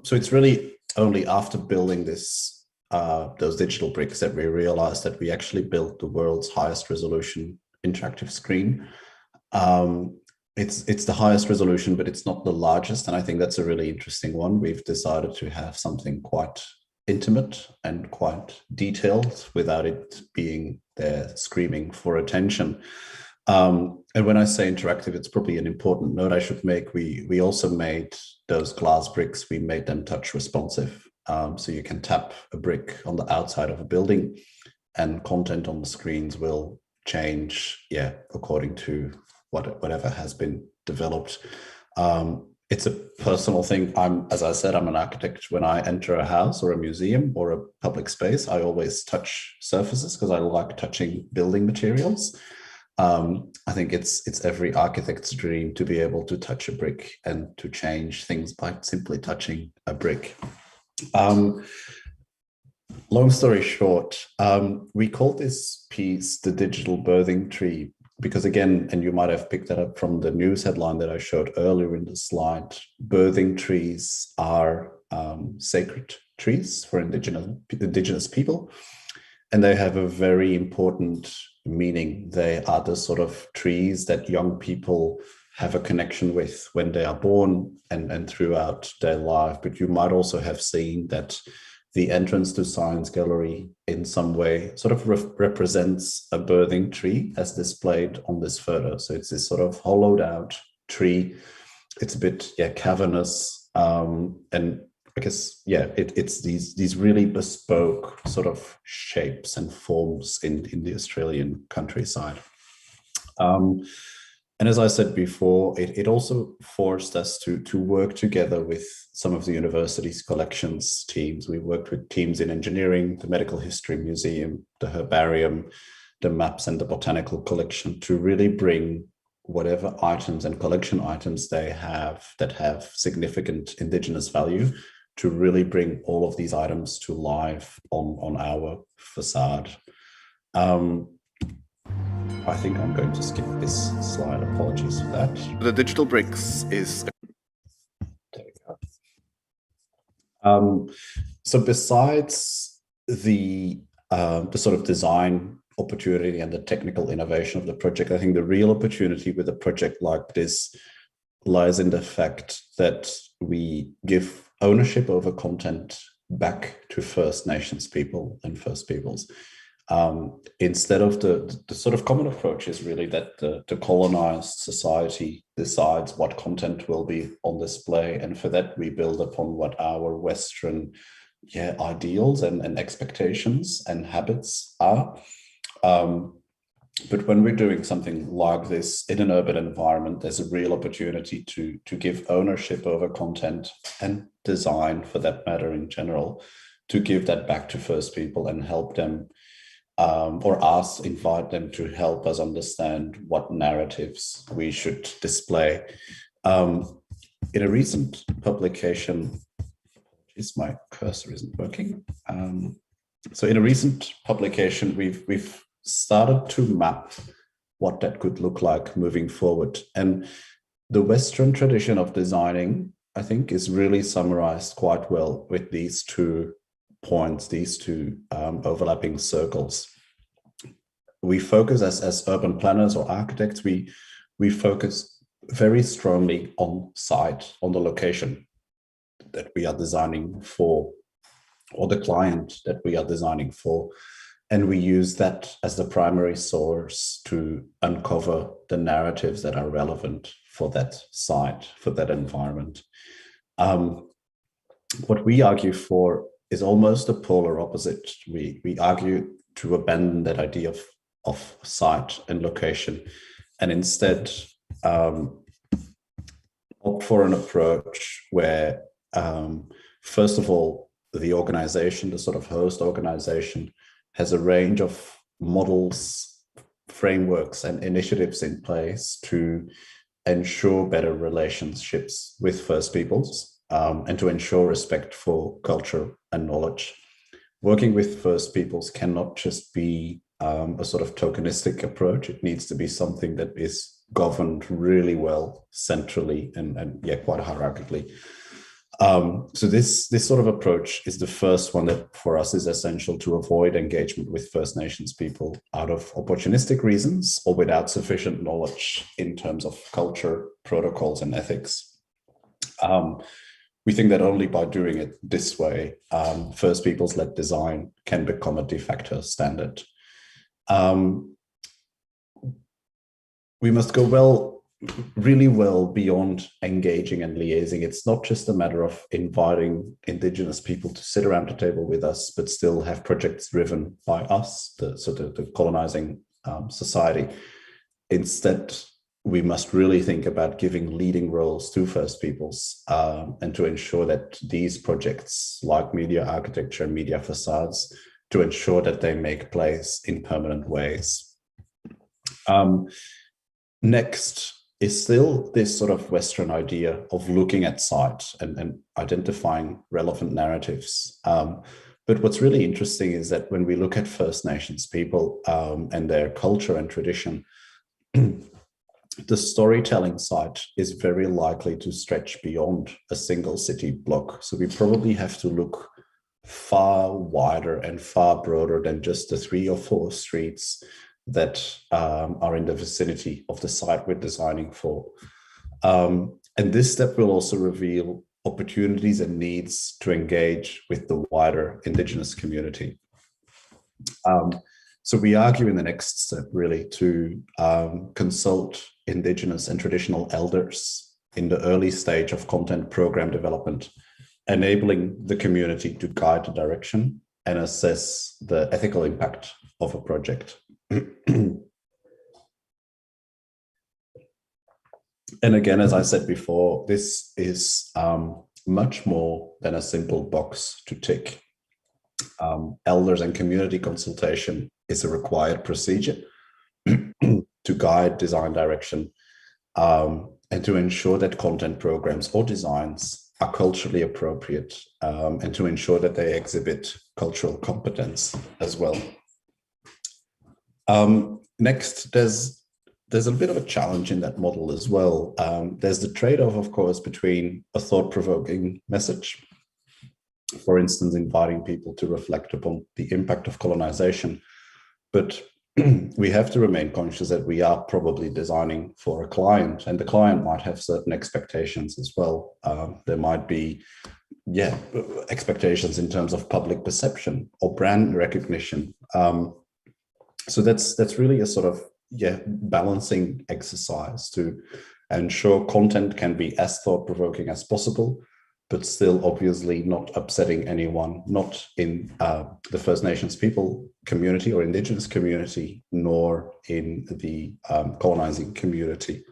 So it's really only after building those digital bricks that we realized that we actually built the world's highest resolution interactive screen. It's the highest resolution, but it's not the largest. And I think that's a really interesting one. We've decided to have something quite intimate and quite detailed without it being there screaming for attention. And when I say interactive, it's probably an important note I should make. We also made those glass bricks, we made them touch responsive. So you can tap a brick on the outside of a building and content on the screens will change, according to whatever has been developed. It's a personal thing. As I said, I'm an architect. When I enter a house or a museum or a public space, I always touch surfaces because I like touching building materials. I think it's every architect's dream to be able to touch a brick and to change things by simply touching a brick. Long story short, we called this piece the digital birthing tree because, again, and you might have picked that up from the news headline that I showed earlier in the slide, birthing trees are sacred trees for indigenous people, and they have a very important meaning. They are the sort of trees that young people have a connection with when they are born and throughout their life. But you might also have seen that the entrance to Science Gallery in some way sort of represents a birthing tree as displayed on this photo. So it's this sort of hollowed out tree. It's a bit cavernous. And I guess, it's these really bespoke sort of shapes and forms in the Australian countryside. And as I said before, it also forced us to work together with some of the university's collections teams. We worked with teams in engineering, the Medical History Museum, the Herbarium, the maps and the botanical collection to really bring whatever items and collection items they have that have significant Indigenous value, to really bring all of these items to life on our facade. I think I'm going to skip this slide. Apologies for that. The digital bricks is... There we go. So besides the sort of design opportunity and the technical innovation of the project, I think the real opportunity with a project like this lies in the fact that we give ownership over content back to First Nations people and First Peoples. Instead of the sort of common approach is really that the colonized society decides what content will be on display. And for that, we build upon what our Western ideals and expectations and habits are. But when we're doing something like this in an urban environment, there's a real opportunity to give ownership over content and design, for that matter in general, to give that back to First People and help them invite them to help us understand what narratives we should display. In a recent publication, my cursor isn't working. So in a recent publication, we've started to map what that could look like moving forward. And the Western tradition of designing, I think, is really summarized quite well with these two points, these two overlapping circles. We focus as urban planners or architects, we focus very strongly on site, on the location that we are designing for, or the client that we are designing for. And we use that as the primary source to uncover the narratives that are relevant for that site, for that environment. What we argue for is almost a polar opposite. We argue to abandon that idea of site and location, and instead opt for an approach where, first of all, the organization, the sort of host organization, has a range of models, frameworks, and initiatives in place to ensure better relationships with First Peoples, and to ensure respect for culture and knowledge. Working with First Peoples cannot just be a sort of tokenistic approach. It needs to be something that is governed really well centrally and quite hierarchically. So this sort of approach is the first one that for us is essential to avoid engagement with First Nations people out of opportunistic reasons or without sufficient knowledge in terms of culture, protocols, and ethics. We think that only by doing it this way, First Peoples-led design can become a de facto standard. We must go really well beyond engaging and liaising. It's not just a matter of inviting Indigenous people to sit around the table with us, but still have projects driven by us, the colonizing society. Instead, we must really think about giving leading roles to First Peoples and to ensure that these projects like media architecture and media facades, to ensure that they make place in permanent ways. Next is still this sort of Western idea of looking at site and identifying relevant narratives. But what's really interesting is that when we look at First Nations people and their culture and tradition, the storytelling side is very likely to stretch beyond a single city block. So we probably have to look far wider and far broader than just the 3 or 4 streets that are in the vicinity of the site we're designing for. And this step will also reveal opportunities and needs to engage with the wider Indigenous community. So we argue in the next step really to consult Indigenous and traditional elders in the early stage of content program development, enabling the community to guide the direction and assess the ethical impact of a project. And again, as I said before, this is much more than a simple box to tick. Elders and community consultation is a required procedure to guide design direction and to ensure that content programs or designs are culturally appropriate and to ensure that they exhibit cultural competence as well. Next, there's a bit of a challenge in that model as well. There's the trade-off, of course, between a thought-provoking message, for instance, inviting people to reflect upon the impact of colonization. But we have to remain conscious that we are probably designing for a client, and the client might have certain expectations as well. There might be, expectations in terms of public perception or brand recognition. So that's really a sort of balancing exercise to ensure content can be as thought-provoking as possible, but still obviously not upsetting anyone, not in the First Nations people community or Indigenous community, nor in the colonizing community.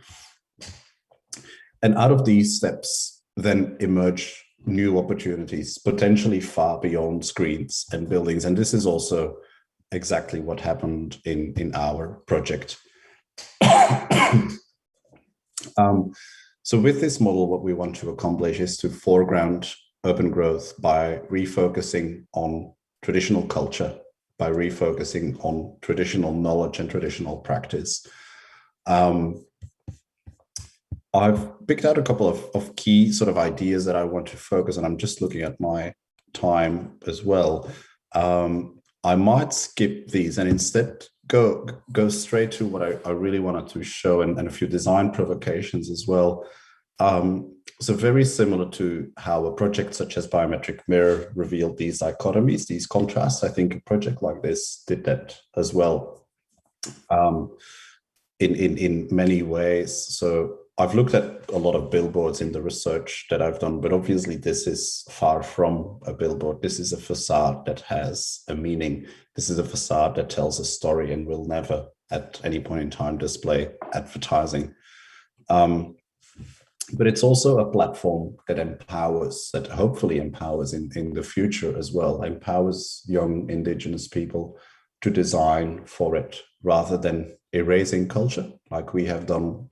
And out of these steps then emerge new opportunities, potentially far beyond screens and buildings. And this is also exactly what happened in our project. So with this model, what we want to accomplish is to foreground urban growth by refocusing on traditional culture, by refocusing on traditional knowledge and traditional practice. I've picked out a couple of key sort of ideas that I want to focus on. I'm just looking at my time as well. I might skip these and instead go straight to what I really wanted to show and a few design provocations as well. So very similar to how a project such as Biometric Mirror revealed these dichotomies, these contrasts. I think a project like this did that as well in many ways. So I've looked at a lot of billboards in the research that I've done, but obviously this is far from a billboard. This is a facade that has a meaning. This is a facade that tells a story and will never at any point in time display advertising. But it's also a platform that empowers, that hopefully empowers in the future as well, empowers young Indigenous people to design for it rather than erasing culture like we have done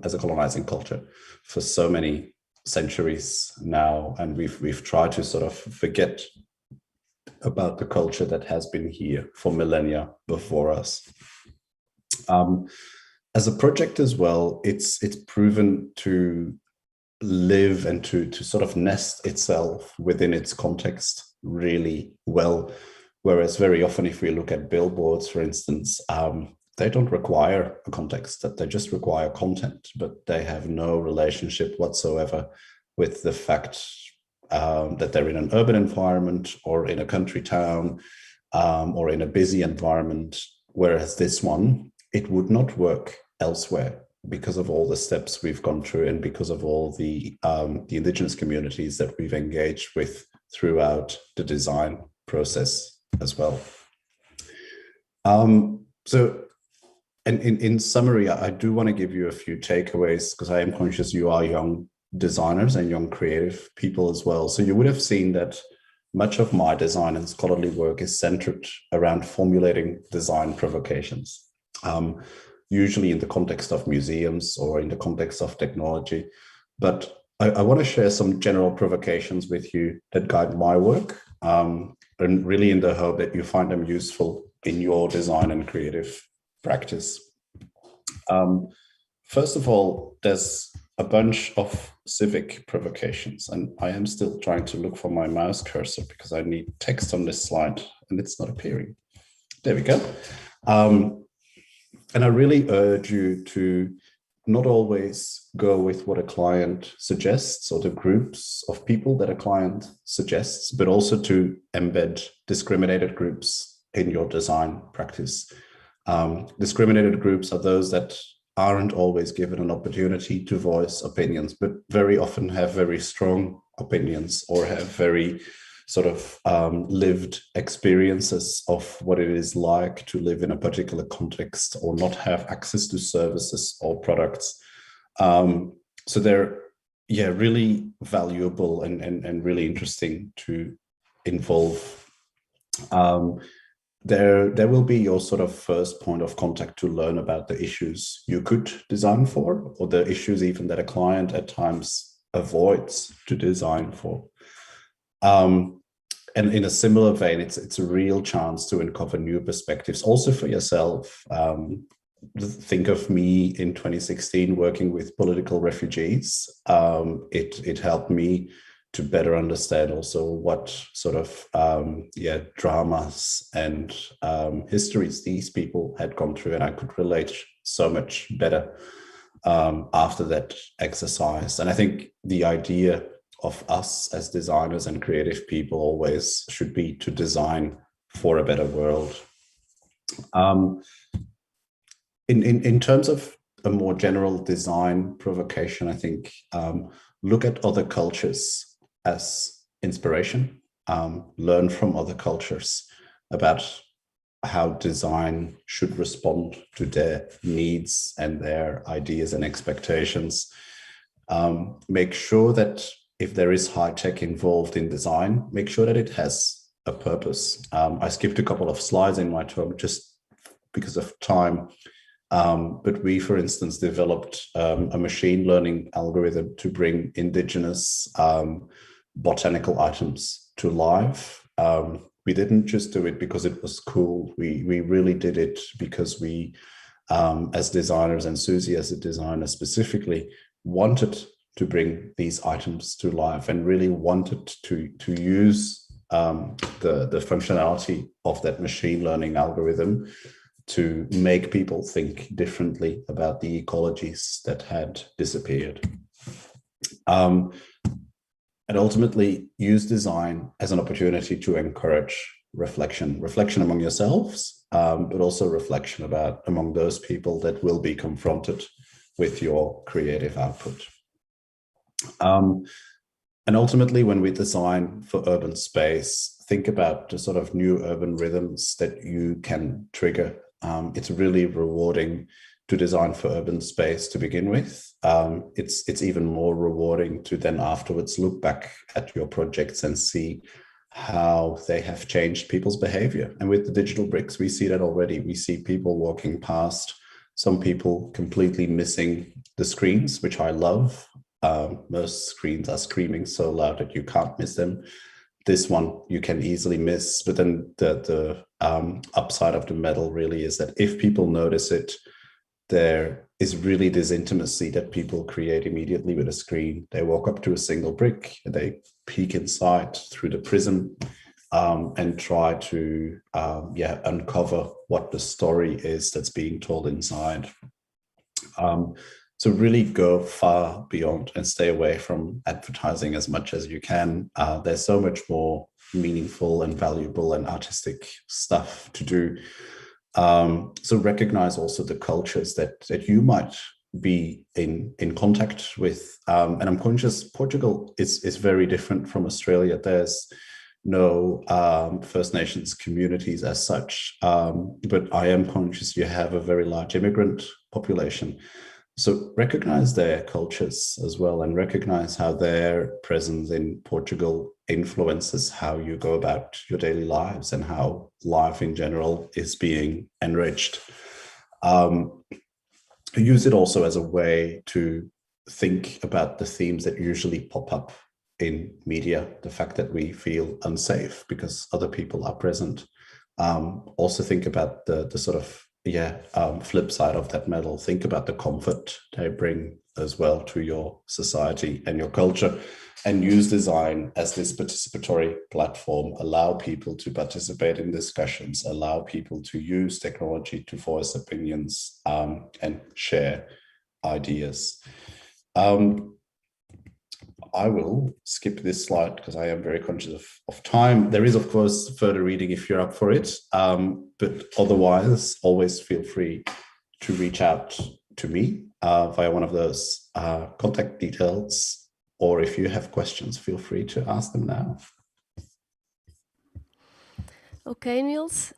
as a colonizing culture for so many centuries now. And we've tried to sort of forget about the culture that has been here for millennia before us. As a project as well, it's proven to live and to sort of nest itself within its context really well. Whereas very often, if we look at billboards, for instance, they don't require a context, that they just require content, but they have no relationship whatsoever with the fact that they're in an urban environment or in a country town or in a busy environment. Whereas this one, it would not work elsewhere because of all the steps we've gone through and because of all the indigenous communities that we've engaged with throughout the design process as well. So, and in summary, I do want to give you a few takeaways because I am conscious you are young designers and young creative people as well. So you would have seen that much of my design and scholarly work is centered around formulating design provocations, usually in the context of museums or in the context of technology. But I want to share some general provocations with you that guide my work, and really in the hope that you find them useful in your design and creative practice. First of all, there's a bunch of civic provocations, and I am still trying to look for my mouse cursor because I need text on this slide and it's not appearing. There we go. And I really urge you to not always go with what a client suggests or the groups of people that a client suggests, but also to embed discriminated groups in your design practice. Discriminated groups are those that aren't always given an opportunity to voice opinions, but very often have very strong opinions or have very sort of lived experiences of what it is like to live in a particular context or not have access to services or products. So they're really valuable and really interesting to involve. There will be your sort of first point of contact to learn about the issues you could design for, or the issues even that a client at times avoids to design for. And in a similar vein, it's a real chance to uncover new perspectives, also for yourself. Think of me in 2016 working with political refugees. It helped me to better understand also what sort of dramas and histories these people had gone through, and I could relate so much better after that exercise. And I think the idea of us as designers and creative people always should be to design for a better world. In terms of a more general design provocation, I think look at other cultures as inspiration, learn from other cultures about how design should respond to their needs and their ideas and expectations. Make sure that if there is high tech involved in design, make sure that it has a purpose. I skipped a couple of slides in my talk just because of time. But we, for instance, developed a machine learning algorithm to bring indigenous botanical items to life. We didn't just do it because it was cool. We really did it because we, as designers, and Susie as a designer specifically, wanted to bring these items to life and really wanted to use the functionality of that machine learning algorithm to make people think differently about the ecologies that had disappeared. And ultimately use design as an opportunity to encourage reflection among yourselves, but also reflection among those people that will be confronted with your creative output. And ultimately, when we design for urban space, think about the sort of new urban rhythms that you can trigger. It's really rewarding to design for urban space to begin with. It's even more rewarding to then afterwards look back at your projects and see how they have changed people's behavior. And with the digital bricks, we see that already. We see people walking past, some people completely missing the screens, which I love. Most screens are screaming so loud that you can't miss them. This one you can easily miss, but then the upside of the medal really is that if people notice it, there is really this intimacy that people create immediately with a screen. They walk up to a single brick, they peek inside through the prism, and try to uncover what the story is that's being told inside. So really go far beyond and stay away from advertising as much as you can. There's so much more meaningful and valuable and artistic stuff to do. So recognize also the cultures that you might be in contact with. And I'm conscious Portugal is very different from Australia. There's no First Nations communities as such, but I am conscious you have a very large immigrant population. So recognize their cultures as well, and recognize how their presence in Portugal influences how you go about your daily lives and how life in general is being enriched. Use it also as a way to think about the themes that usually pop up in media, the fact that we feel unsafe because other people are present. Also think about the sort of flip side of that medal. Think about the comfort they bring as well to your society and your culture, and use design as this participatory platform. Allow people to participate in discussions, allow people to use technology to voice opinions, and share ideas. I will skip this slide because I am very conscious of time. There is, of course, further reading if you're up for it. But otherwise, always feel free to reach out to me via one of those contact details. Or if you have questions, feel free to ask them now. Okay, Niels.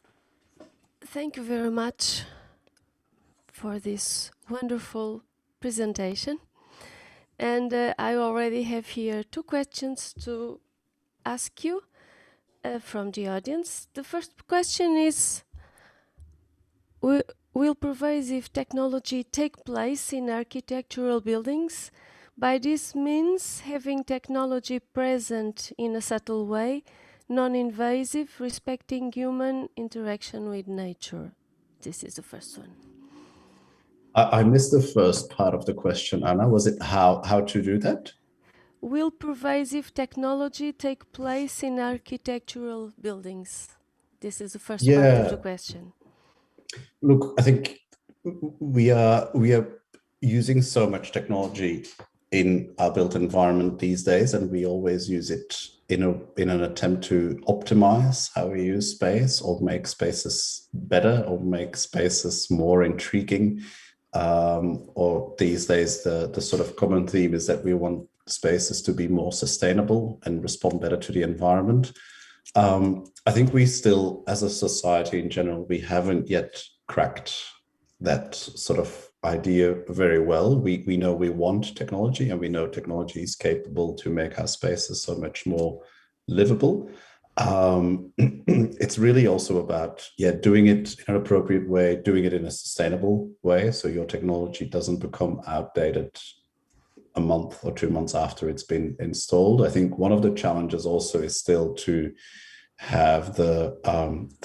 Thank you very much for this wonderful presentation. And I already have here 2 questions to ask you from the audience. The first question is, will pervasive technology take place in architectural buildings? By this means, having technology present in a subtle way, non-invasive, respecting human interaction with nature. This is the first one. I missed the first part of the question, Anna. Was it how to do that? Will pervasive technology take place in architectural buildings? This is the first part of the question. Look, I think we are using so much technology in our built environment these days, and we always use it in an attempt to optimize how we use space, or make spaces better, or make spaces more intriguing. Or these days, the sort of common theme is that we want spaces to be more sustainable and respond better to the environment. I think we still, as a society in general, we haven't yet cracked that sort of idea very well. We know we want technology, and we know technology is capable to make our spaces so much more livable. It's really also about doing it in an appropriate way, doing it in a sustainable way, so your technology doesn't become outdated a month or 2 months after it's been installed. I think one of the challenges also is still to have the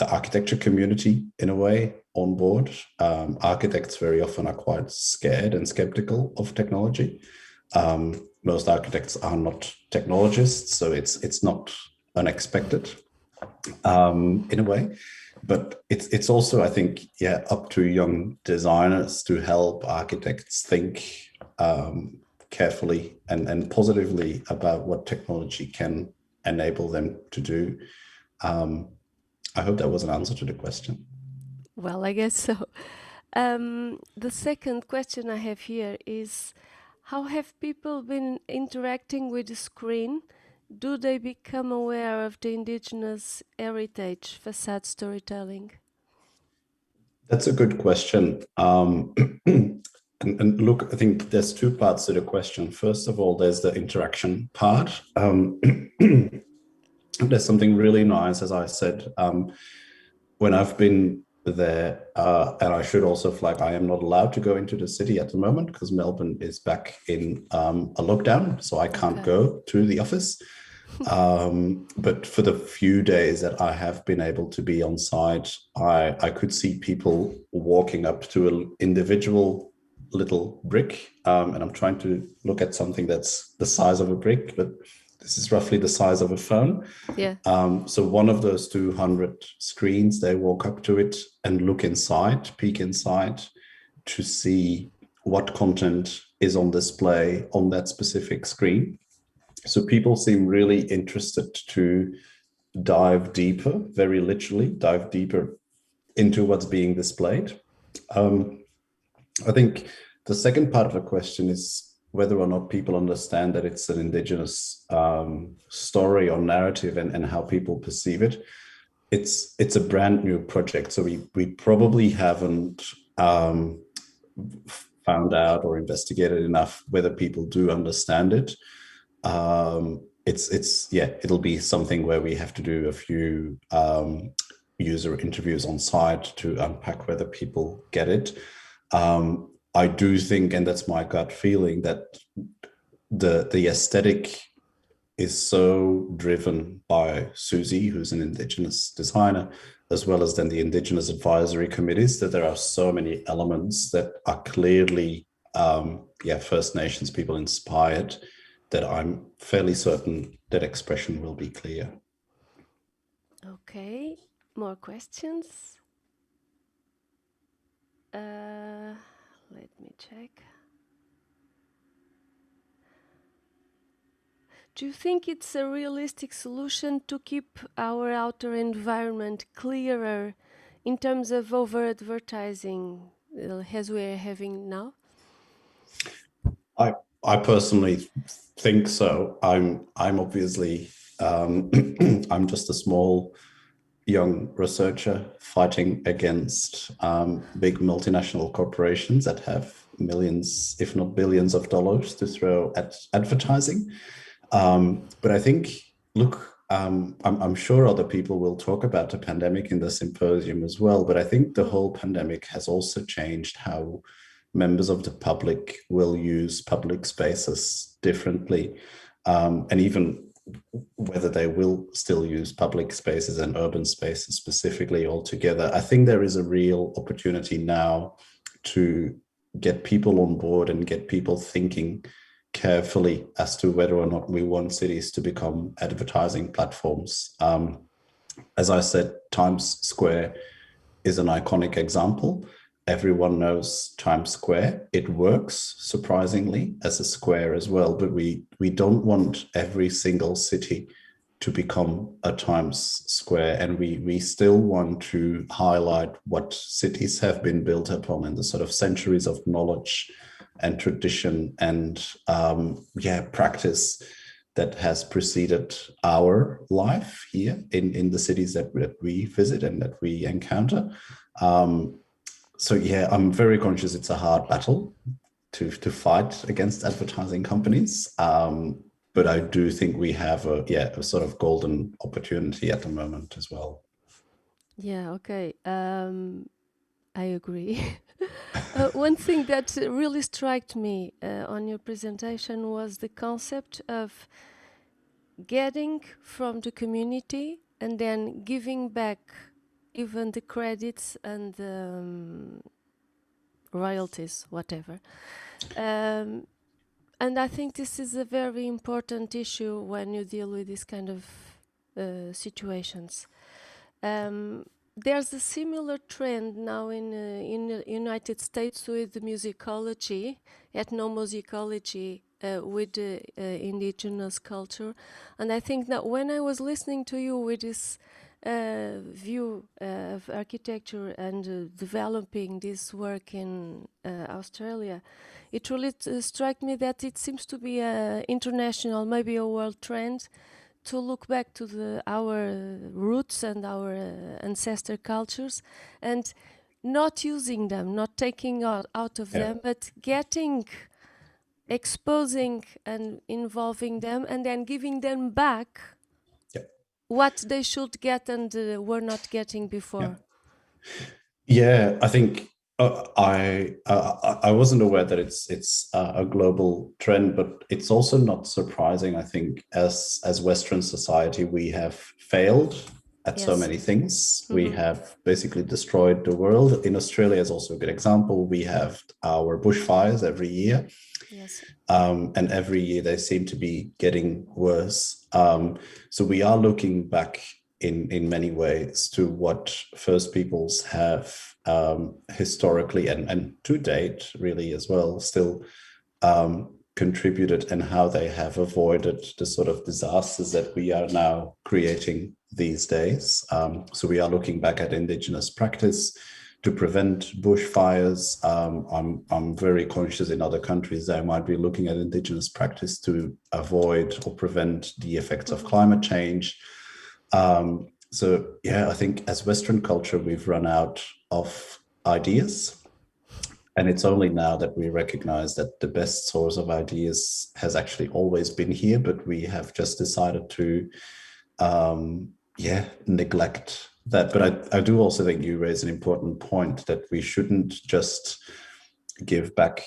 architecture community in a way on board. Architects very often are quite scared and skeptical of technology. Most architects are not technologists, so it's not unexpected in a way, but it's also, I think, up to young designers to help architects think carefully and positively about what technology can enable them to do. I hope that was an answer to the question. Well, I guess so. The second question I have here is, how have people been interacting with the screen? Do they become aware of the indigenous heritage facade storytelling? That's a good question. And look, I think there's 2 parts to the question. First of all, there's the interaction part. There's something really nice, as I said, when I've been there, and I should also flag, I am not allowed to go into the city at the moment because Melbourne is back in a lockdown, so I can't go to the office. But for the few days that I have been able to be on site, I could see people walking up to an individual little brick. And I'm trying to look at something that's the size of a brick, but this is roughly the size of a phone. Yeah. So one of those 200 screens, they walk up to it and look inside, peek inside to see what content is on display on that specific screen. So people seem really interested to dive deeper, very literally, dive deeper into what's being displayed. I think the second part of the question is whether or not people understand that it's an indigenous story or narrative and how people perceive it. It's a brand new project, so we probably haven't found out or investigated enough whether people do understand it. It'll be something where we have to do a few user interviews on site to unpack whether people get it. I do think, and that's my gut feeling, that the aesthetic is so driven by Susie, who's an Indigenous designer, as well as then the Indigenous advisory committees, that there are so many elements that are clearly First Nations people inspired, that I'm fairly certain that expression will be clear. Okay, more questions? Let me check. Do you think it's a realistic solution to keep our outer environment clearer in terms of over-advertising as we're having now? I personally think so. I'm obviously I'm just a small young researcher fighting against big multinational corporations that have millions, if not billions of dollars to throw at advertising. But I think, look, I'm sure other people will talk about the pandemic in the symposium as well, but I think the whole pandemic has also changed how members of the public will use public spaces differently, and even whether they will still use public spaces and urban spaces specifically altogether. I think there is a real opportunity now to get people on board and get people thinking carefully as to whether or not we want cities to become advertising platforms. As I said, Times Square is an iconic example. Everyone knows Times Square. It works, surprisingly, as a square as well, but we don't want every single city to become a Times Square, and we still want to highlight what cities have been built upon and the sort of centuries of knowledge and tradition and practice that has preceded our life here in the cities that we visit and that we encounter. So yeah, I'm very conscious it's a hard battle to fight against advertising companies. But I do think we have a sort of golden opportunity at the moment as well. Yeah, okay. I agree. One thing that really struck me on your presentation was the concept of getting from the community and then giving back even the credits and royalties, whatever. And I think this is a very important issue when you deal with this kind of situations. There's a similar trend now in the United States with the musicology, ethnomusicology, with the indigenous culture. And I think that when I was listening to you with this view of architecture and developing this work in Australia, it really struck me that it seems to be an international, maybe a world trend, to look back to our roots and our ancestor cultures and not using them, not taking out of them, but exposing and involving them and then giving them back what they should get and were not getting before. Yeah, I think I wasn't aware that it's a global trend, but it's also not surprising. I think as Western society, we have failed at so many things. We have basically destroyed the world. In Australia is also a good example. We have our bushfires every year. Yes. And every year they seem to be getting worse. So we are looking back in many ways to what First Peoples have historically and to date really as well still contributed, and how they have avoided the sort of disasters that we are now creating these days. So we are looking back at Indigenous practice to prevent bushfires. I'm very conscious in other countries they might be looking at Indigenous practice to avoid or prevent the effects of climate change. So yeah, I think as Western culture, we've run out of ideas. And it's only now that we recognize that the best source of ideas has actually always been here, but we have just decided to, neglect that. But I do also think you raise an important point that we shouldn't just give back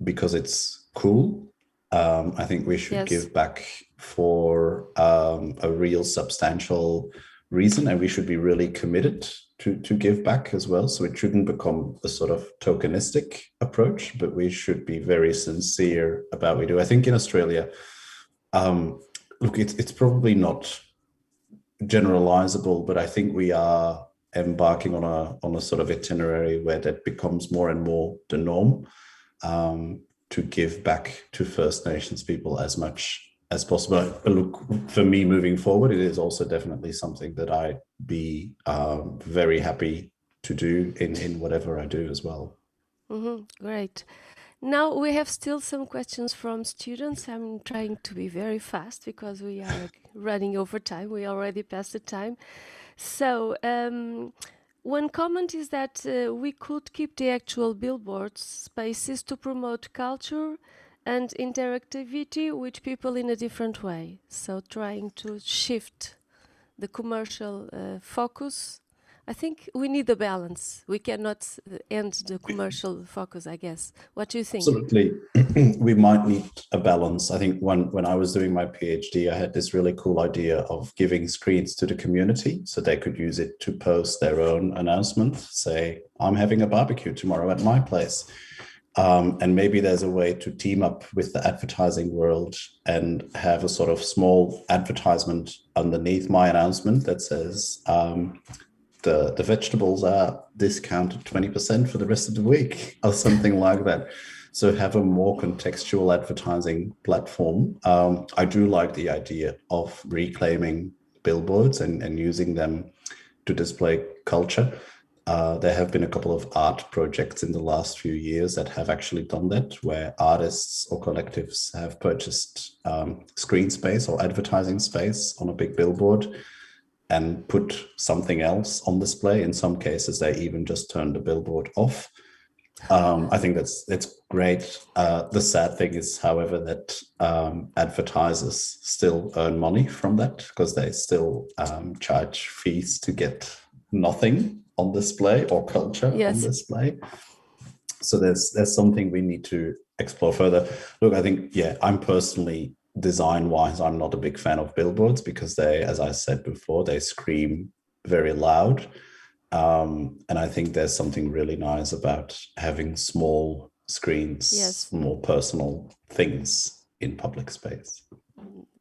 because it's cool. I think we should give back for a real substantial reason, and we should be really committed to give back as well. So it shouldn't become a sort of tokenistic approach, but we should be very sincere about what we do. I think in Australia, look, it's probably not generalizable, but I think we are embarking on a sort of itinerary where that becomes more and more the norm, to give back to First Nations people as much as possible. But look, for me moving forward, it is also definitely something that I'd be very happy to do in whatever I do as well. Great. Now we have still some questions from students. I'm trying to be very fast because we are running over time. We already passed the time. So one comment is that we could keep the actual billboard spaces to promote culture and interactivity with people in a different way. So trying to shift the commercial focus. I think we need a balance. We cannot end the commercial focus, I guess. What do you think? Absolutely. We might need a balance. I think when I was doing my PhD, I had this really cool idea of giving screens to the community so they could use it to post their own announcement, say, I'm having a barbecue tomorrow at my place. And maybe there's a way to team up with the advertising world and have a sort of small advertisement underneath my announcement that says, the vegetables are discounted 20% for the rest of the week, or something like that. So have a more contextual advertising platform. I do like the idea of reclaiming billboards and using them to display culture. There have been a couple of art projects in the last few years that have actually done that, where artists or collectives have purchased screen space or advertising space on a big billboard and put something else on display. In some cases, they even just turn the billboard off. I think that's great. The sad thing is, however, that advertisers still earn money from that because they still charge fees to get nothing on display or culture on display. So there's something we need to explore further. Look, I think, I'm personally, design-wise, I'm not a big fan of billboards because they, as I said before, they scream very loud. And I think there's something really nice about having small screens, more personal things in public space.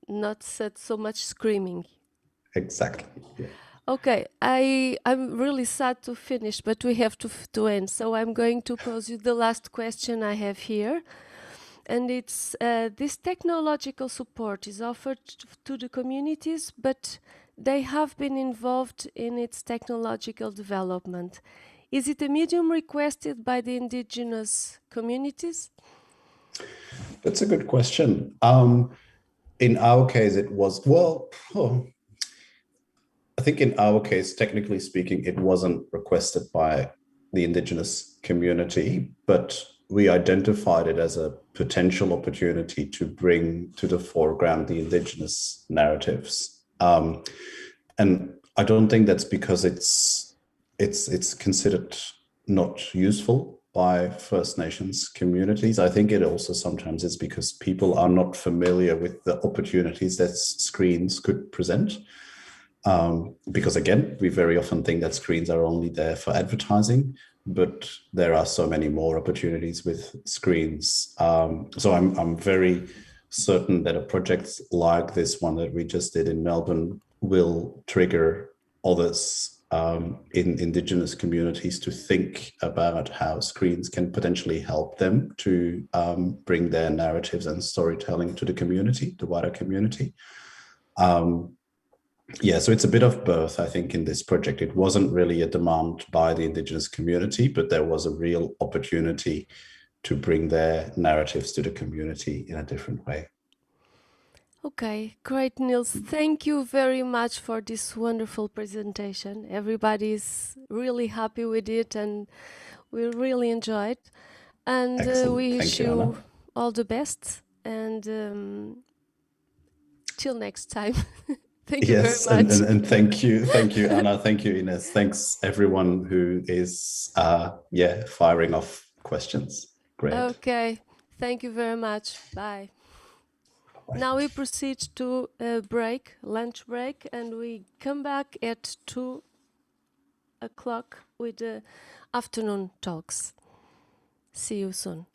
Not so much screaming. Exactly. Yeah. Okay, I'm really sad to finish, but we have to end. So I'm going to pose you the last question I have here. And it's this technological support is offered to the communities, but they have been involved in its technological development. Is it a medium requested by the indigenous communities? That's a good question. In our case, it was, I think in our case, technically speaking, it wasn't requested by the indigenous community, but we identified it as a potential opportunity to bring to the foreground the indigenous narratives. And I don't think that's because it's considered not useful by First Nations communities. I think it also sometimes is because people are not familiar with the opportunities that screens could present. Because again, we very often think that screens are only there for advertising, but there are so many more opportunities with screens. So I'm very certain that a project like this one that we just did in Melbourne will trigger others in Indigenous communities to think about how screens can potentially help them to bring their narratives and storytelling to the community, the wider community. Yeah, so it's a bit of both, I think, in this project. It wasn't really a demand by the Indigenous community, but there was a real opportunity to bring their narratives to the community in a different way. Okay, great, Niels. Thank you very much for this wonderful presentation. Everybody's really happy with it and we really enjoyed. And we wish you all the best. And till next time. Thank you very much. Yes, and thank you, Anna. Thank you, Ines. Thanks everyone who is firing off questions. Great. Okay, thank you very much. Bye. Now we proceed to a break, lunch break, and we come back at 2 o'clock with the afternoon talks. See you soon.